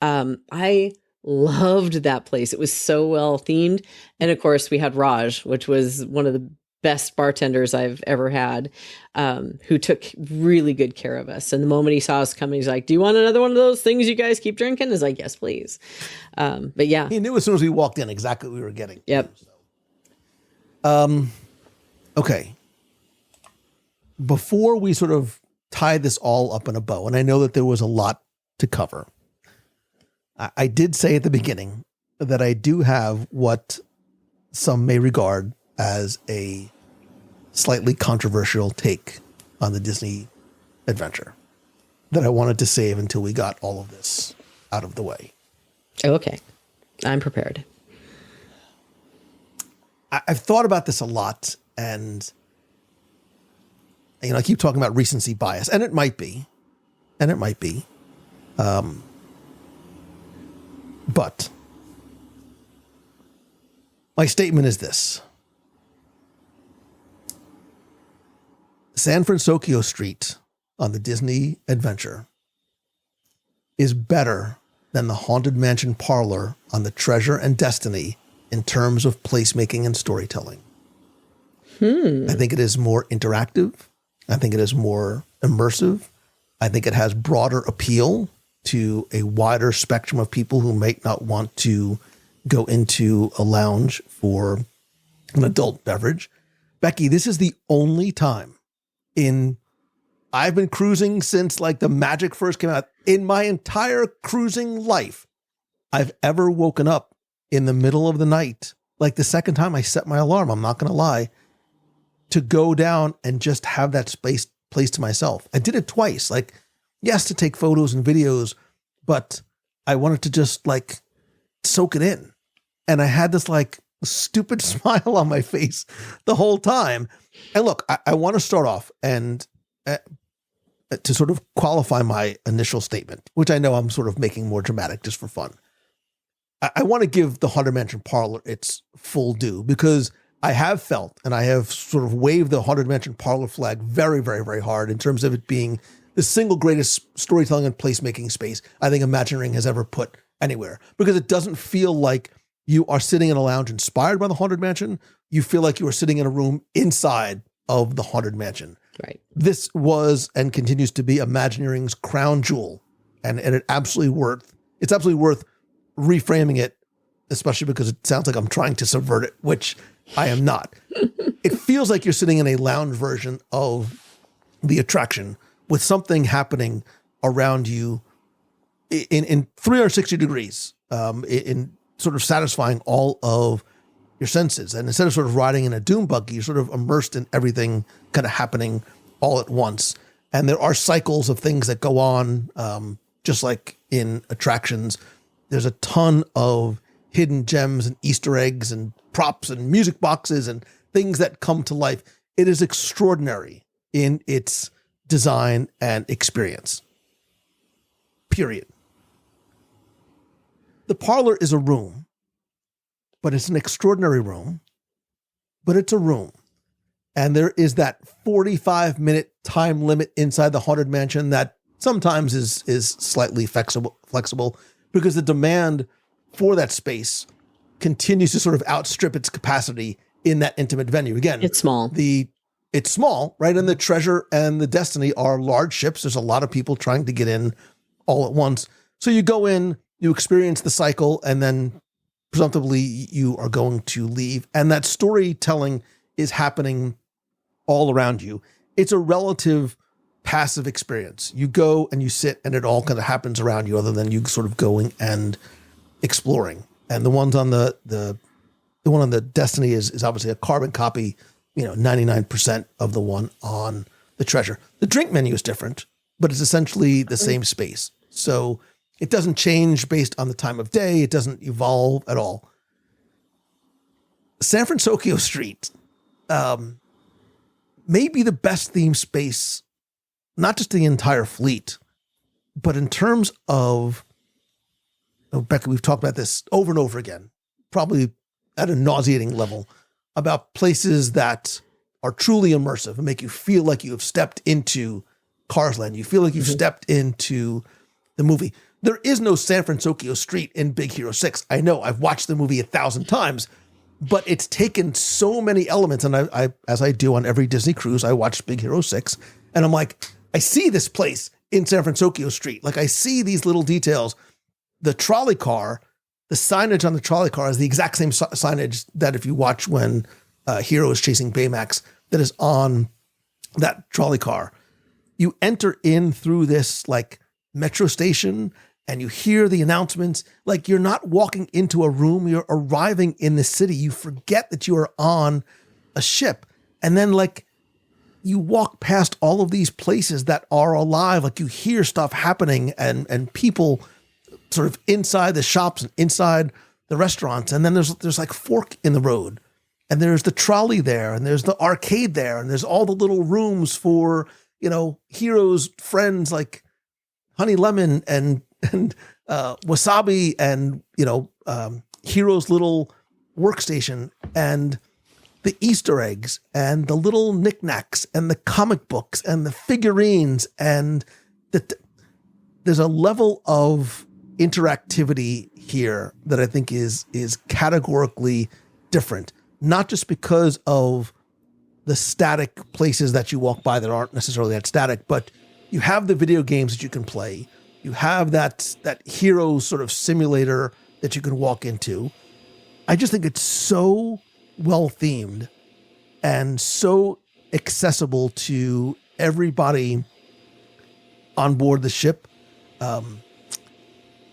I loved that place. It was so well themed. And of course we had Raj, which was one of the best bartenders I've ever had, who took really good care of us. And the moment he saw us coming, he's like, "Do you want another one of those things you guys keep drinking?" I was like, "Yes, please." But yeah. He knew as soon as we walked in exactly what we were getting. Yep. Okay. Before we sort of tie this all up in a bow, and I know that there was a lot to cover, I did say at the beginning that I do have what some may regard as a slightly controversial take on the Disney adventure that I wanted to save until we got all of this out of the way. Okay. I'm prepared. I've thought about this a lot, and I keep talking about recency bias, and it might be. But my statement is this. San Francisco Street on the Disney Adventure is better than the Haunted Mansion parlor on the Treasure and Destiny in terms of placemaking and storytelling. I think it is more interactive. I think it is more immersive. I think it has broader appeal to a wider spectrum of people who might not want to go into a lounge for an adult beverage. Becky, this is the only time I've been cruising since like the Magic first came out. In my entire cruising life, I've ever woken up in the middle of the night, like the second time I set my alarm, I'm not going to lie, to go down and just have that space place to myself. I did it twice, like, yes, to take photos and videos, but I wanted to just like soak it in. And I had this like stupid smile on my face the whole time. And look, I want to start off and to sort of qualify my initial statement, which I know I'm sort of making more dramatic just for fun. I want to give the Haunted Mansion parlor its full due, because I have felt, and I have sort of waved the Haunted Mansion parlor flag very, very, very hard in terms of it being the single greatest storytelling and placemaking space I think Imagineering has ever put anywhere, because it doesn't feel like you are sitting in a lounge inspired by the Haunted Mansion. You feel like you are sitting in a room inside of the Haunted Mansion. Right. This was and continues to be Imagineering's crown jewel, and it's absolutely worth reframing it, especially because it sounds like I'm trying to subvert it, which I am not. It feels like you're sitting in a lounge version of the attraction with something happening around you in 360 degrees, in sort of satisfying all of your senses. And instead of sort of riding in a doom buggy, you're sort of immersed in everything kind of happening all at once. And there are cycles of things that go on, just like in attractions. There's a ton of hidden gems and Easter eggs and props and music boxes and things that come to life. It is extraordinary in its design and experience. Period. The parlor is a room, but it's an extraordinary room, but it's a room. And there is that 45-minute time limit inside the Haunted Mansion that sometimes is slightly flexible because the demand for that space continues to sort of outstrip its capacity in that intimate venue. Again, It's small. It's small, right? And the Treasure and the Destiny are large ships. There's a lot of people trying to get in all at once. So you go in, you experience the cycle, and then presumptively you are going to leave. And that storytelling is happening all around you. It's a relative passive experience. You go and you sit and it all kind of happens around you, other than you sort of going and exploring. And the ones on the one on the Destiny is obviously a carbon copy, 99% of the one on the Treasure. The drink menu is different, but it's essentially the same space. So It doesn't change based on the time of day. It doesn't evolve at all. San Francisco Street may be the best theme space, not just in the entire fleet, but in terms of, Becca, we've talked about this over and over again, probably at a nauseating level, about places that are truly immersive and make you feel like you have stepped into Cars Land. You feel like you've stepped into the movie. There is no San Francisco Street in Big Hero 6. I know, I've watched the movie 1,000 times, but it's taken so many elements. And I, as I do on every Disney cruise, I watch Big Hero 6, and I'm like, I see this place in San Francisco Street. Like, I see these little details. The trolley car, the signage on the trolley car is the exact same signage that if you watch when Hero is chasing Baymax, that is on that trolley car. You enter in through this like metro station and you hear the announcements. Like, you're not walking into a room, you're arriving in the city. You forget that you are on a ship. And then like you walk past all of these places that are alive. Like, you hear stuff happening and people sort of inside the shops and inside the restaurants. And then there's like fork in the road, and there's the trolley there, and there's the arcade there, and there's all the little rooms for, you know, Hero's friends like Honey Lemon and Wasabi, and, you know, Hero's little workstation, and the Easter eggs and the little knickknacks and the comic books and the figurines, and there's a level of interactivity here that I think is categorically different, not just because of the static places that you walk by that aren't necessarily that static, but you have the video games that you can play. You have that hero sort of simulator that you can walk into. I just think it's so well themed and so accessible to everybody on board the ship.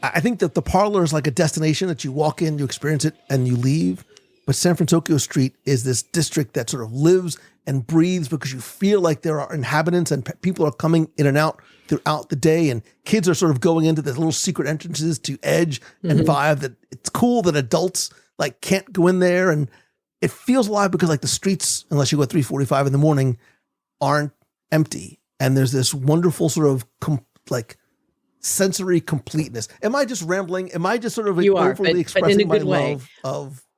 I think that the parlor is like a destination that you walk in, you experience it, and you leave. But San Francisco Street is this district that sort of lives and breathes because you feel like there are inhabitants and people are coming in and out throughout the day, and kids are sort of going into the little secret entrances to Edge and Vibe. That it's cool that adults like can't go in there, and it feels alive because like the streets, unless you go at 3:45 in the morning, aren't empty, and there's this wonderful sort of like sensory completeness. Am I just rambling? Am I just sort of overly expressing my love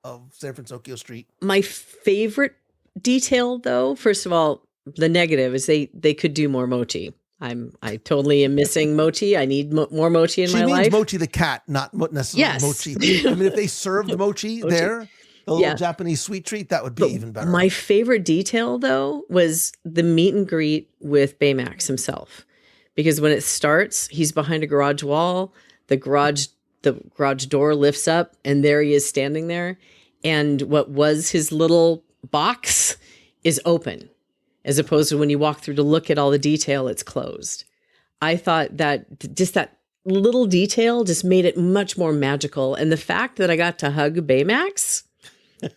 of San Francisco Street? My favorite detail, though, first of all, the negative is they could do more mochi. I totally am missing mochi. I need more mochi in my life. She means Mochi the cat, not necessarily mochi. I mean, if they served the mochi there, the little Japanese sweet treat, that would be even better. My favorite detail, though, was the meet and greet with Baymax himself. Because when it starts, he's behind a garage wall, the garage door lifts up, and there he is standing there. And what was his little box is open, as opposed to when you walk through to look at all the detail, it's closed. I thought that just that little detail just made it much more magical. And the fact that I got to hug Baymax,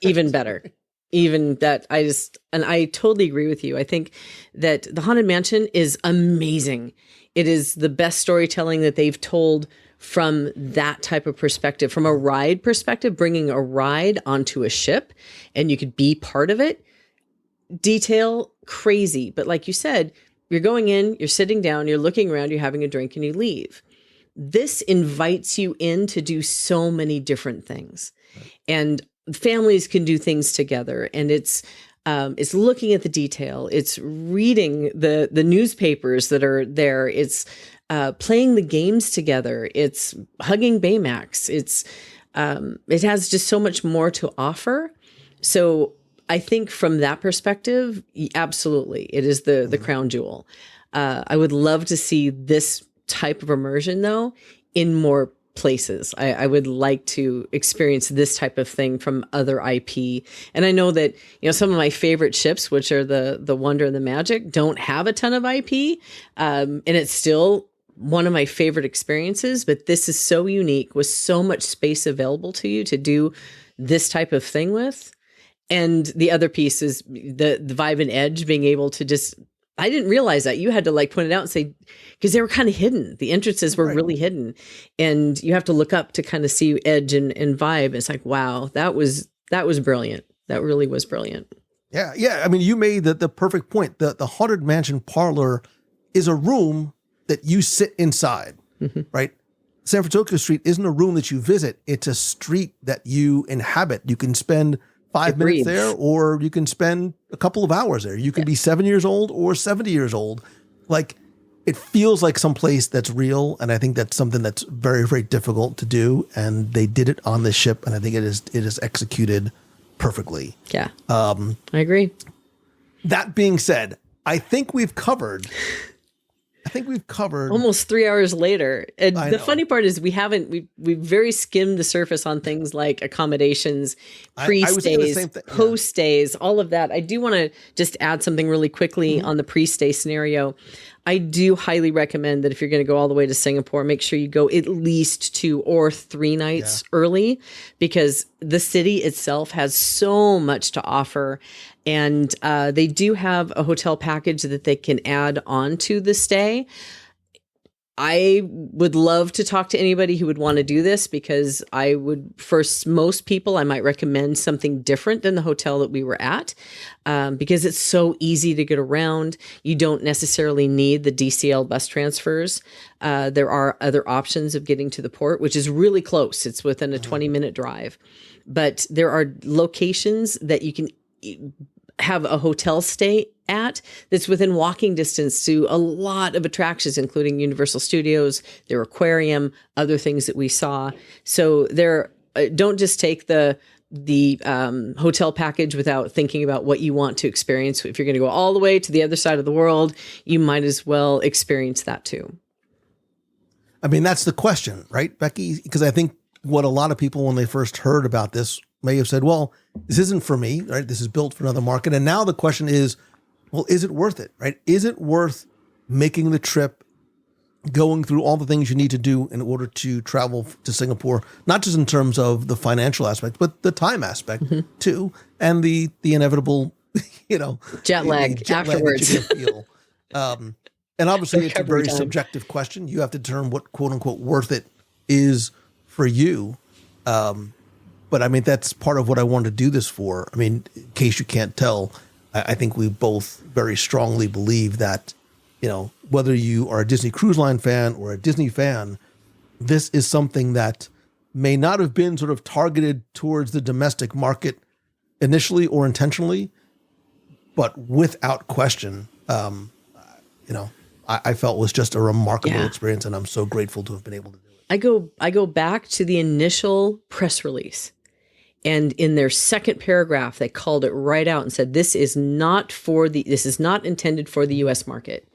even better. Even that I totally agree with you. I think that the Haunted Mansion is amazing. It is the best storytelling that they've told from that type of perspective, from a ride perspective, bringing a ride onto a ship and you could be part of it. Detail, crazy. But like you said, you're going in, you're sitting down, you're looking around, you're having a drink, and you leave. This invites you in to do so many different things. And families can do things together, and it's looking at the detail. It's reading the newspapers that are there. It's playing the games together. It's hugging Baymax. It has just so much more to offer. So I think from that perspective, absolutely, it is the crown jewel. I would love to see this type of immersion, though, in more places. I would like to experience this type of thing from other IP. And I know that, some of my favorite ships, which are the Wonder and the Magic, don't have a ton of IP. And it's still one of my favorite experiences, but this is so unique with so much space available to you to do this type of thing with. And the other piece is the Vibe and Edge being able to just I didn't realize that. You had to like point it out and say, because they were kind of hidden. The entrances were Right. really hidden. And you have to look up to kind of see edge and vibe. It's like, wow, that was brilliant. That really was brilliant. Yeah, yeah. I mean, you made the perfect point. The Haunted Mansion parlor is a room that you sit inside, right? San Francisco Street isn't a room that you visit. It's a street that you inhabit. You can spend 5 It minutes breathes. there, or you can spend a couple of hours there. You can be 7 years old or 70 years old. Like, it feels like some place that's real. And I think that's something that's very, very difficult to do. And they did it on this ship. And I think it is executed perfectly. Yeah. I agree. That being said, I think we've covered Almost 3 hours later. And I the know. funny part is we've very skimmed the surface on things like accommodations, I was thinking the pre-stays, same thing, yeah. post-stays, all of that. I do want to just add something really quickly on the pre-stay scenario. I do highly recommend that if you're going to go all the way to Singapore, make sure you go at least 2 or 3 nights early, because the city itself has so much to offer. And they do have a hotel package that they can add on to the stay. I would love to talk to anybody who would want to do this, because I would, for most people, I might recommend something different than the hotel that we were at, because it's so easy to get around. You don't necessarily need the DCL bus transfers. There are other options of getting to the port, which is really close. It's within a 20-minute drive. But there are locations that you can have a hotel stay at that's within walking distance to a lot of attractions, including Universal Studios, their aquarium, other things that we saw. So there, don't just take the hotel package without thinking about what you want to experience. If you're going to go all the way to the other side of the world, you might as well experience that too. I mean, that's the question, right, Becky? Because I think what a lot of people, when they first heard about this, may have said, well, this isn't for me, right? This is built for another market. And now the question is, well, is it worth it, right? Is it worth making the trip, going through all the things you need to do in order to travel to Singapore, not just in terms of the financial aspect, but the time aspect too, and the inevitable, Jet lag afterwards. that you're gonna feel. And obviously it's a Recovery very time. subjective question. You have to determine what quote unquote worth it is for you. But I mean, that's part of what I wanted to do this for. I mean, in case you can't tell, I think we both very strongly believe that, whether you are a Disney Cruise Line fan or a Disney fan, this is something that may not have been sort of targeted towards the domestic market initially or intentionally, but without question, I felt was just a remarkable experience, and I'm so grateful to have been able to do it. I go back to the initial press release, and in their second paragraph, they called it right out and said, this is not intended for the US market.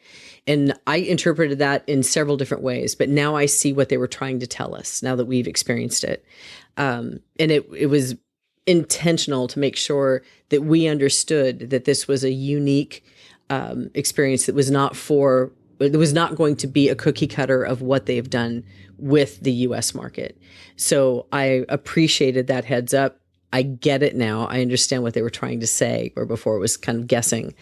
And I interpreted that in several different ways, but now I see what they were trying to tell us now that we've experienced it. And it was intentional to make sure that we understood that this was a unique experience that was not going to be a cookie cutter of what they've done with the US market. So I appreciated that heads up. I get it now. I understand what they were trying to say, where before it was kind of guessing.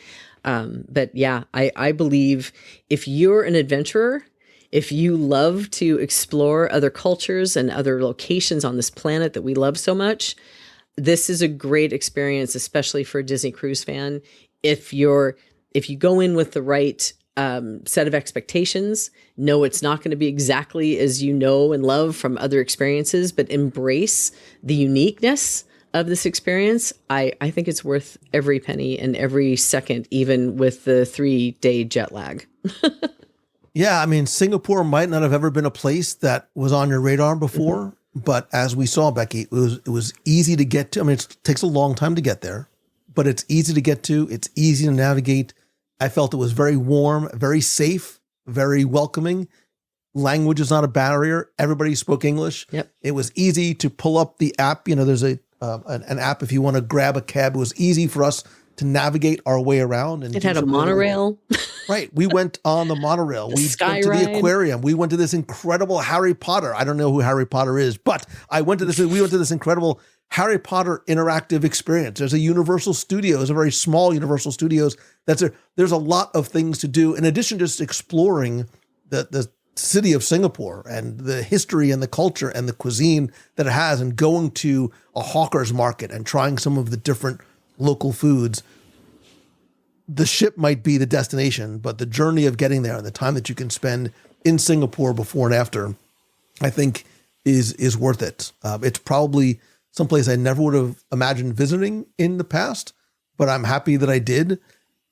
But yeah, I believe if you're an adventurer, if you love to explore other cultures and other locations on this planet that we love so much, this is a great experience, especially for a Disney Cruise fan. If you go in with the right set of expectations, know it's not going to be exactly as you know and love from other experiences, but embrace the uniqueness of this experience, I think it's worth every penny and every second, even with the 3-day jet lag. Yeah, I mean, Singapore might not have ever been a place that was on your radar before, but as we saw, Becky, it was easy to get to. I mean, it takes a long time to get there, but it's easy to get to. It's easy to navigate. I felt it was very warm, very safe, very welcoming. Language is not a barrier. Everybody spoke English. Yep. It was easy to pull up the app. There's an app if you want to grab a cab. It was easy for us to navigate our way around. And It had a monorail. Right. We went on the monorail. We sky went to ride. the aquarium. We went to this incredible Harry Potter. I don't know who Harry Potter is, but we went to this incredible Harry Potter interactive experience. There's a Universal Studios, a very small Universal Studios. There's a lot of things to do in addition to just exploring the city of Singapore and the history and the culture and the cuisine that it has, and going to a hawker's market and trying some of the different local foods. The ship might be the destination, but the journey of getting there and the time that you can spend in Singapore before and after, I think is worth it. It's probably someplace I never would have imagined visiting in the past, but I'm happy that I did.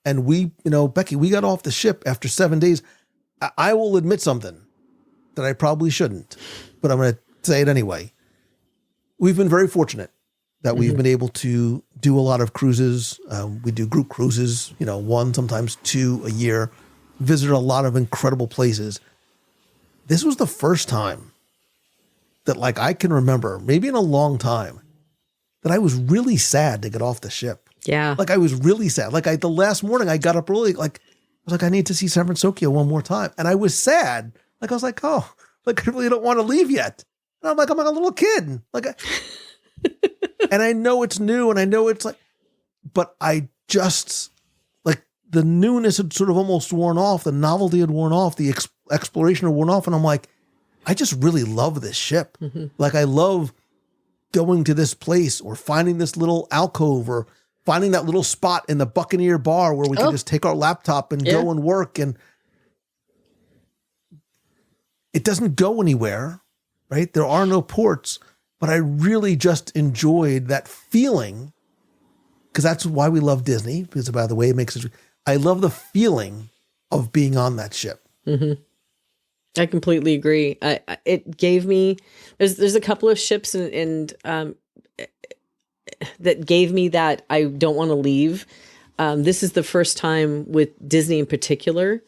And we, Becky, we got off the ship after 7 days. I will admit something that I probably shouldn't, but I'm going to say it anyway. We've been very fortunate that we've been able to do a lot of cruises. We do group cruises, 1, sometimes 2 a year, visit a lot of incredible places. This was the first time that I can remember, maybe in a long time, that I was really sad to get off the ship. Yeah. I was really sad. The last morning I got up early, I was like, I need to see San Francisco one more time. And I was sad. I was like, oh, I really don't want to leave yet. And I'm like a little kid. And I know it's new and I know it's but I just the newness had sort of almost worn off. The novelty had worn off. The exploration had worn off. And I'm like, I just really love this ship. I love going to this place or finding this little alcove or finding that little spot in the Buccaneer bar where we can just take our laptop and go and work. And it doesn't go anywhere, right? There are no ports, but I really just enjoyed that feeling, because that's why we love Disney, because by the way, I love the feeling of being on that ship. I completely agree. It gave me, there's a couple of ships and that gave me that I don't want to leave. This is the first time with Disney in particular,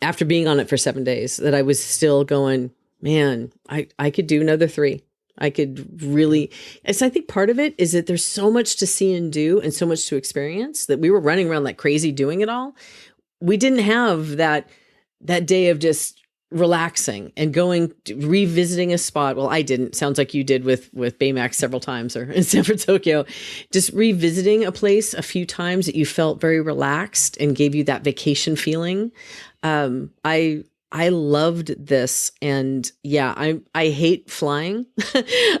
after being on it for 7 days, that I was still going, man, I could do another 3. I could really, and so I think part of it is that there's so much to see and do and so much to experience that we were running around like crazy doing it all. We didn't have that day of just relaxing and going revisiting a spot. Well, I didn't. Sounds like you did with Baymax several times, or in San Francisco. Just revisiting a place a few times that you felt very relaxed and gave you that vacation feeling. I loved this, and yeah, I hate flying.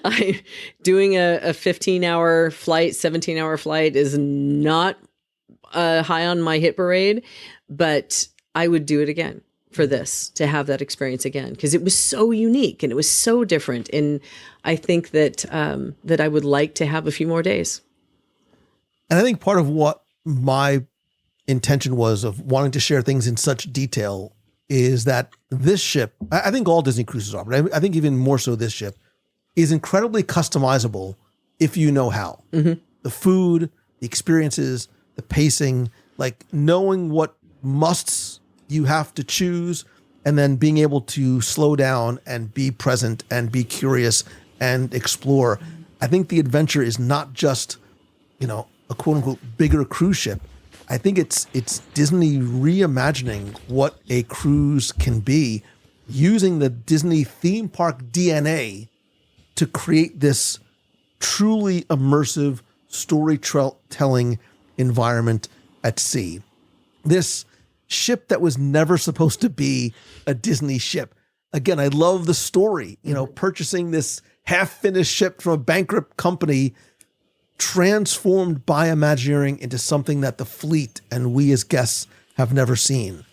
I doing a 15-hour flight, 17-hour flight is not high on my hit parade, but I would do it again for this, to have that experience again, because it was so unique and it was so different. And I think that that I would like to have a few more days. And I think part of what my intention was of wanting to share things in such detail is that this ship, I think all Disney cruises are, but I think even more so this ship, is incredibly customizable if you know how. The food, the experiences, the pacing, knowing what musts you have to choose, and then being able to slow down and be present and be curious and explore. I think the adventure is not just, a quote unquote bigger cruise ship. I think it's Disney reimagining what a cruise can be, using the Disney theme park DNA to create this truly immersive storytelling environment at sea. This ship that was never supposed to be a Disney ship. Again, I love the story, purchasing this half-finished ship from a bankrupt company, transformed by Imagineering into something that the fleet and we as guests have never seen.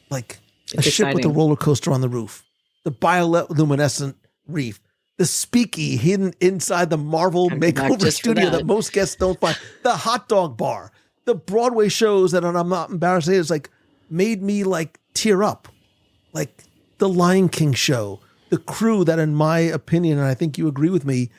It's a ship with a roller coaster on the roof, the bioluminescent reef, the speakeasy hidden inside the Marvel makeover studio that most guests don't find, the hot dog bar, the Broadway shows that, and I'm not embarrassed to say, made me tear up. The Lion King show, the crew that, in my opinion, and I think you agree with me,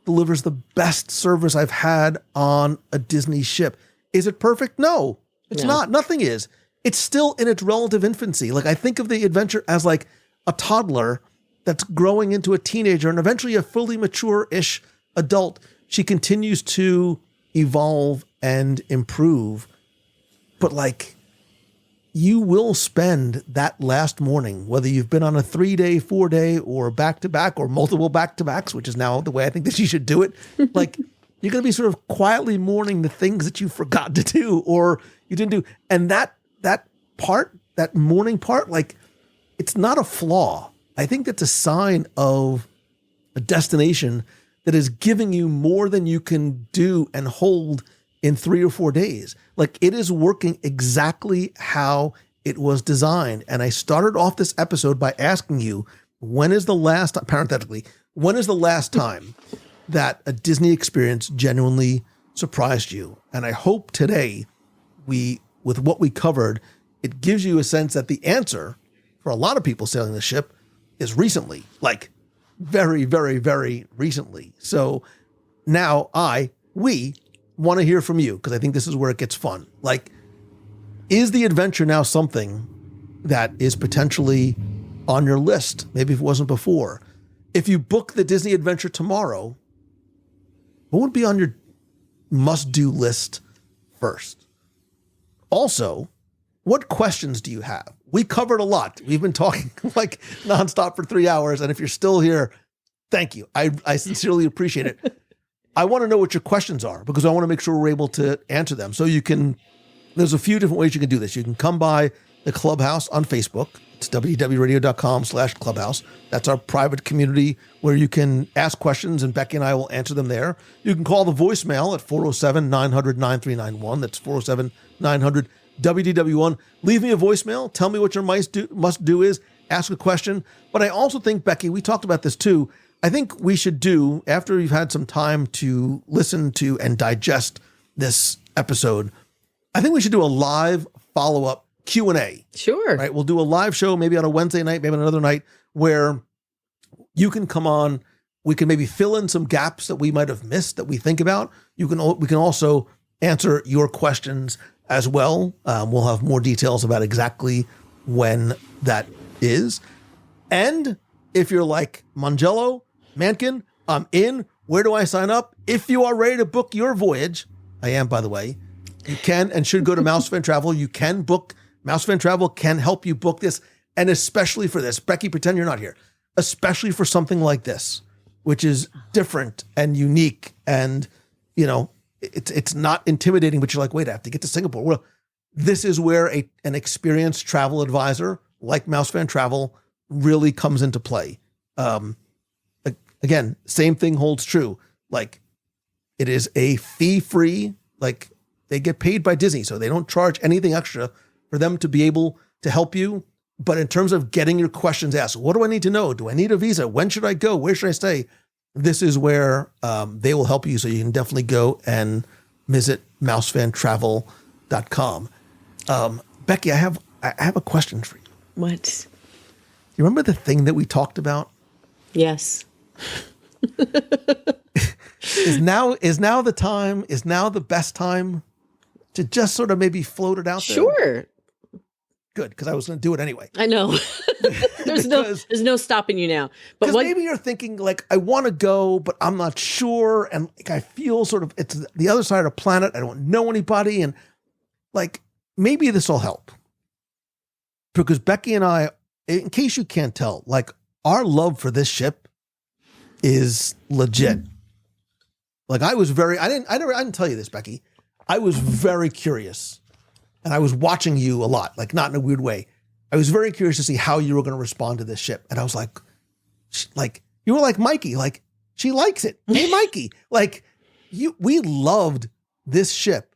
delivers the best service I've had on a Disney ship. Is it perfect? No, it's not. Nothing is. It's still in its relative infancy. I think of the adventure as a toddler that's growing into a teenager and eventually a fully mature-ish adult. She continues to evolve and improve. But like, you will spend that last morning, whether you've been on a 3-day, 4-day, or back-to-back, or multiple back-to-backs, which is now the way I think that you should do it. Like, you're going to be sort of quietly mourning the things that you forgot to do or you didn't do. And that part, that mourning part, like, it's not a flaw. I think that's a sign of a destination that is giving you more than you can do and hold in 3 or 4 days. Like, it is working exactly how it was designed. And I started off this episode by asking you, when is the last time that a Disney experience genuinely surprised you? And I hope today, with what we covered, it gives you a sense that the answer for a lot of people sailing the ship is recently, like very, very, very recently. So now we want to hear from you, because I think this is where it gets fun. Like, is the adventure now something that is potentially on your list? Maybe if it wasn't before. If you book the Disney adventure tomorrow, what would be on your must-do list first? Also, what questions do you have? We covered a lot. We've been talking like nonstop for 3 hours. And if you're still here, thank you. I sincerely appreciate it. I want to know what your questions are, because I want to make sure we're able to answer them. So there's a few different ways you can do this. You can come by the Clubhouse on Facebook. It's www.radio.com/clubhouse. That's our private community where you can ask questions and Becky and I will answer them there. You can call the voicemail at 407-900-9391. That's 407-900-WDW1. Leave me a voicemail. Tell me what your must do is. Ask a question. But I also think, Becky, we talked about this too. I think we should do, after you've had some time to listen to and digest this episode, I think we should do a live follow-up Q&A. Sure. Right? We'll do a live show maybe on a Wednesday night, maybe on another night, where you can come on. We can maybe fill in some gaps that we might have missed that we think about. We can also answer your questions as well. We'll have more details about exactly when that is. And if you're like Mangello, Mankin, I'm in. Where do I sign up? If you are ready to book your voyage, I am, by the way, you can and should go to Mouse Fan Travel. You can book. Mouse Fan Travel can help you book this. And especially for this, Becky, pretend you're not here. Especially for something like this, which is different and unique. And, you know, it's not intimidating, but you're like, wait, I have to get to Singapore. Well, this is where an experienced travel advisor like Mouse Fan Travel really comes into play. Again, same thing holds true. Like, it is a fee-free, like, they get paid by Disney, so they don't charge anything extra for them to be able to help you. But in terms of getting your questions asked, what do I need to know? Do I need a visa? When should I go? Where should I stay? This is where they will help you. So you can definitely go and visit mousefantravel.com. Becky, I have a question for you. What? You remember the thing that we talked about? Yes. Is now the best time to just sort of maybe float it out there? Sure. Good, because I was going to do it anyway. I know. there's no stopping you now. But Because maybe you're thinking, like, I want to go, but I'm not sure. And like, I feel sort of it's the other side of the planet. I don't know anybody. And like, maybe this will help. Because Becky and I, in case you can't tell, like, our love for this ship is legit. Like, I didn't tell you this, Becky. I was very curious. And I was watching you a lot, like, not in a weird way. I was very curious to see how you were going to respond to this ship. And I was like, you were like Mikey, like, she likes it. Hey, Mikey, like, we loved this ship.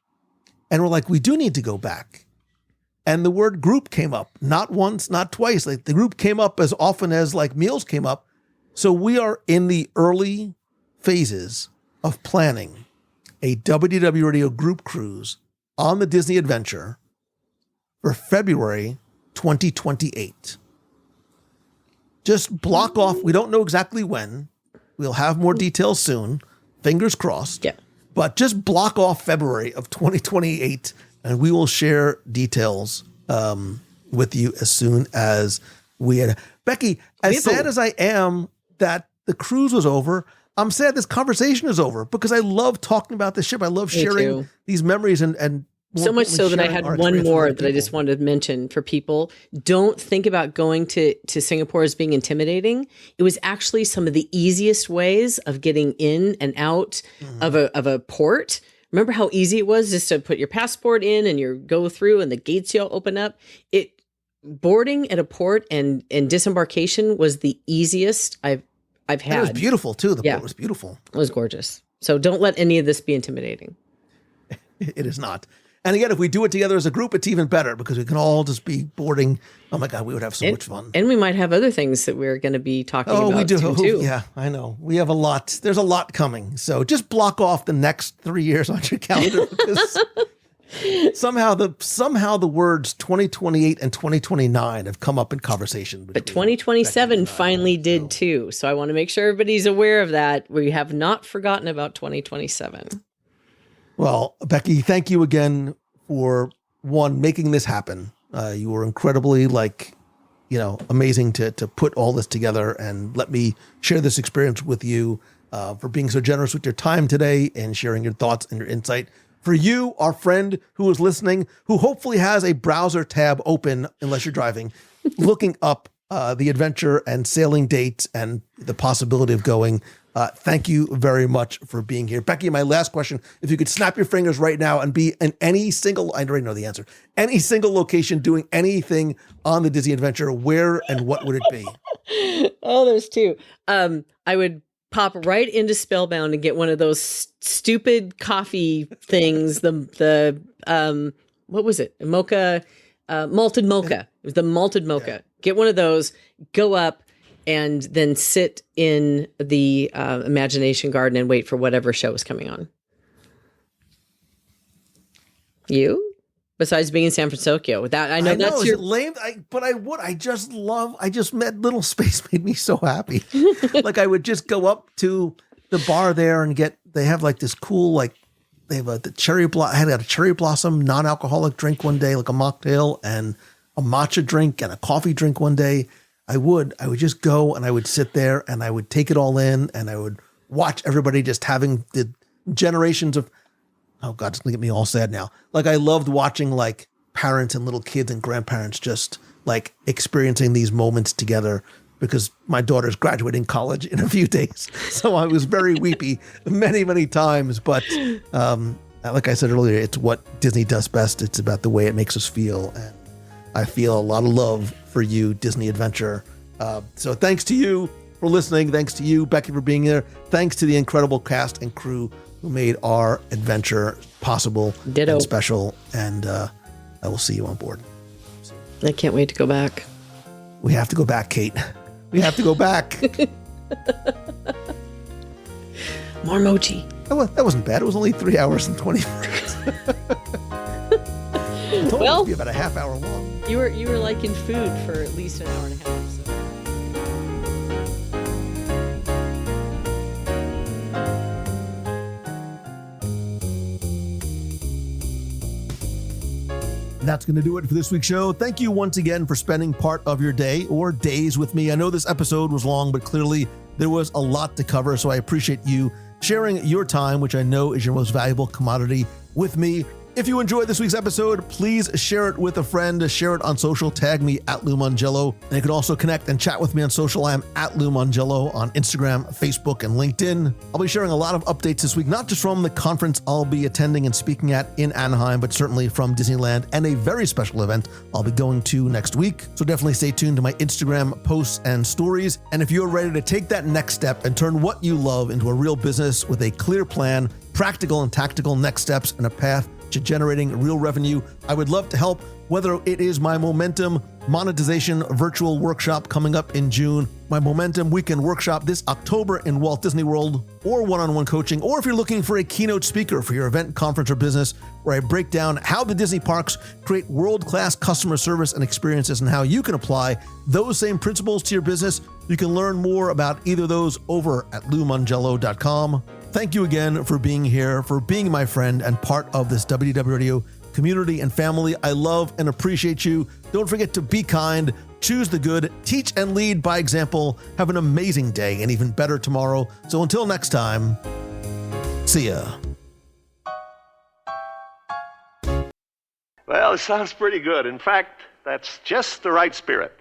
And we're like, we do need to go back. And the word group came up, not once, not twice. Like, the group came up as often as like meals came up. So we are in the early phases of planning a WDW Radio group cruise on the Disney Adventure for February 2028. Just block off. We don't know exactly when. We'll have more details soon. Fingers crossed. Yeah. But just block off February of 2028, and we will share details with you as soon as we had. Becky, as sad as I am that the cruise was over, I'm sad this conversation is over because I love talking about this ship. I love Me sharing too. these memories and more So much importantly, so that I sharing had our one experience with more other that I just people. wanted to mention for people. Don't think about going to Singapore as being intimidating. It was actually some of the easiest ways of getting in and out of a port. Remember how easy it was just to put your passport in and you go through and the gates all open up? Boarding at a port and disembarkation was the easiest I've And had. it was beautiful too. The Yeah. port was beautiful. It was gorgeous. So don't let any of this be intimidating. It is not. And again, if we do it together as a group, it's even better because we can all just be boarding. Oh my God, we would have so much fun. And we might have other things that we're going to be talking about. We do. Too. Yeah, I know. We have a lot. There's a lot coming. So just block off the next 3 years on your calendar because somehow the words 2028 and 2029 have come up in conversation. But 2027 finally did too. So I want to make sure everybody's aware of that. We have not forgotten about 2027. Well, Becky, thank you again for making this happen. You were incredibly amazing to put all this together and let me share this experience with you, for being so generous with your time today and sharing your thoughts and your insight. For you, our friend who is listening, who hopefully has a browser tab open, unless you're driving, looking up the adventure and sailing dates and the possibility of going. Thank you very much for being here. Becky, my last question, if you could snap your fingers right now and be in any single, I already know the answer, any single location doing anything on the Disney adventure, where and what would it be? Oh, there's two. I would pop right into Spellbound and get one of those stupid coffee things. The what was it? Mocha, malted mocha. It was the malted mocha. Yeah. Get one of those. Go up. And then sit in the Imagination Garden and wait for whatever show is coming on. You? Besides being in San Francisco. I know that's your... lame, but I just met Little Space made me so happy. Like I would just go up to the bar there and they have like this cool, they have I had a cherry blossom non-alcoholic drink one day, like a mocktail, and a matcha drink and a coffee drink one day. I would just go and I would sit there and I would take it all in and I would watch everybody just having the generations of, oh God, it's gonna get me all sad now. Like I loved watching like parents and little kids and grandparents just like experiencing these moments together because my daughter's graduating college in a few days. So I was very weepy many, many times. But like I said earlier, it's what Disney does best. It's about the way it makes us feel. And I feel a lot of love for you, Disney Adventure. So thanks to you for listening. Thanks to you, Becky, for being here. Thanks to the incredible cast and crew who made our adventure possible and special. And I will see you on board. I can't wait to go back. We have to go back, Kate. We have to go back. More mochi. That wasn't bad. It was only 3 hours and 20 minutes. It told me it would be about a half hour long. You were liking food for at least an hour and a half. So. That's going to do it for this week's show. Thank you once again for spending part of your day or days with me. I know this episode was long, but clearly there was a lot to cover, so I appreciate you sharing your time, which I know is your most valuable commodity, with me. If you enjoyed this week's episode, please share it with a friend, share it on social, tag me at Lou Mongello. And you can also connect and chat with me on social. I am at Lou Mongello on Instagram, Facebook, and LinkedIn. I'll be sharing a lot of updates this week, not just from the conference I'll be attending and speaking at in Anaheim, but certainly from Disneyland and a very special event I'll be going to next week. So definitely stay tuned to my Instagram posts and stories. And if you're ready to take that next step and turn what you love into a real business with a clear plan, practical and tactical next steps, and a path to generating real revenue, I would love to help, whether it is my Momentum Monetization Virtual Workshop coming up in June, my Momentum Weekend Workshop this October in Walt Disney World, or one-on-one coaching, or if you're looking for a keynote speaker for your event, conference, or business, where I break down how the Disney parks create world-class customer service and experiences and how you can apply those same principles to your business. You can learn more about either of those over at loumongello.com. Thank you again for being here, for being my friend and part of this WDW Radio community and family. I love and appreciate you. Don't forget to be kind, choose the good, teach and lead by example. Have an amazing day and even better tomorrow. So until next time, see ya. Well, it sounds pretty good. In fact, that's just the right spirit.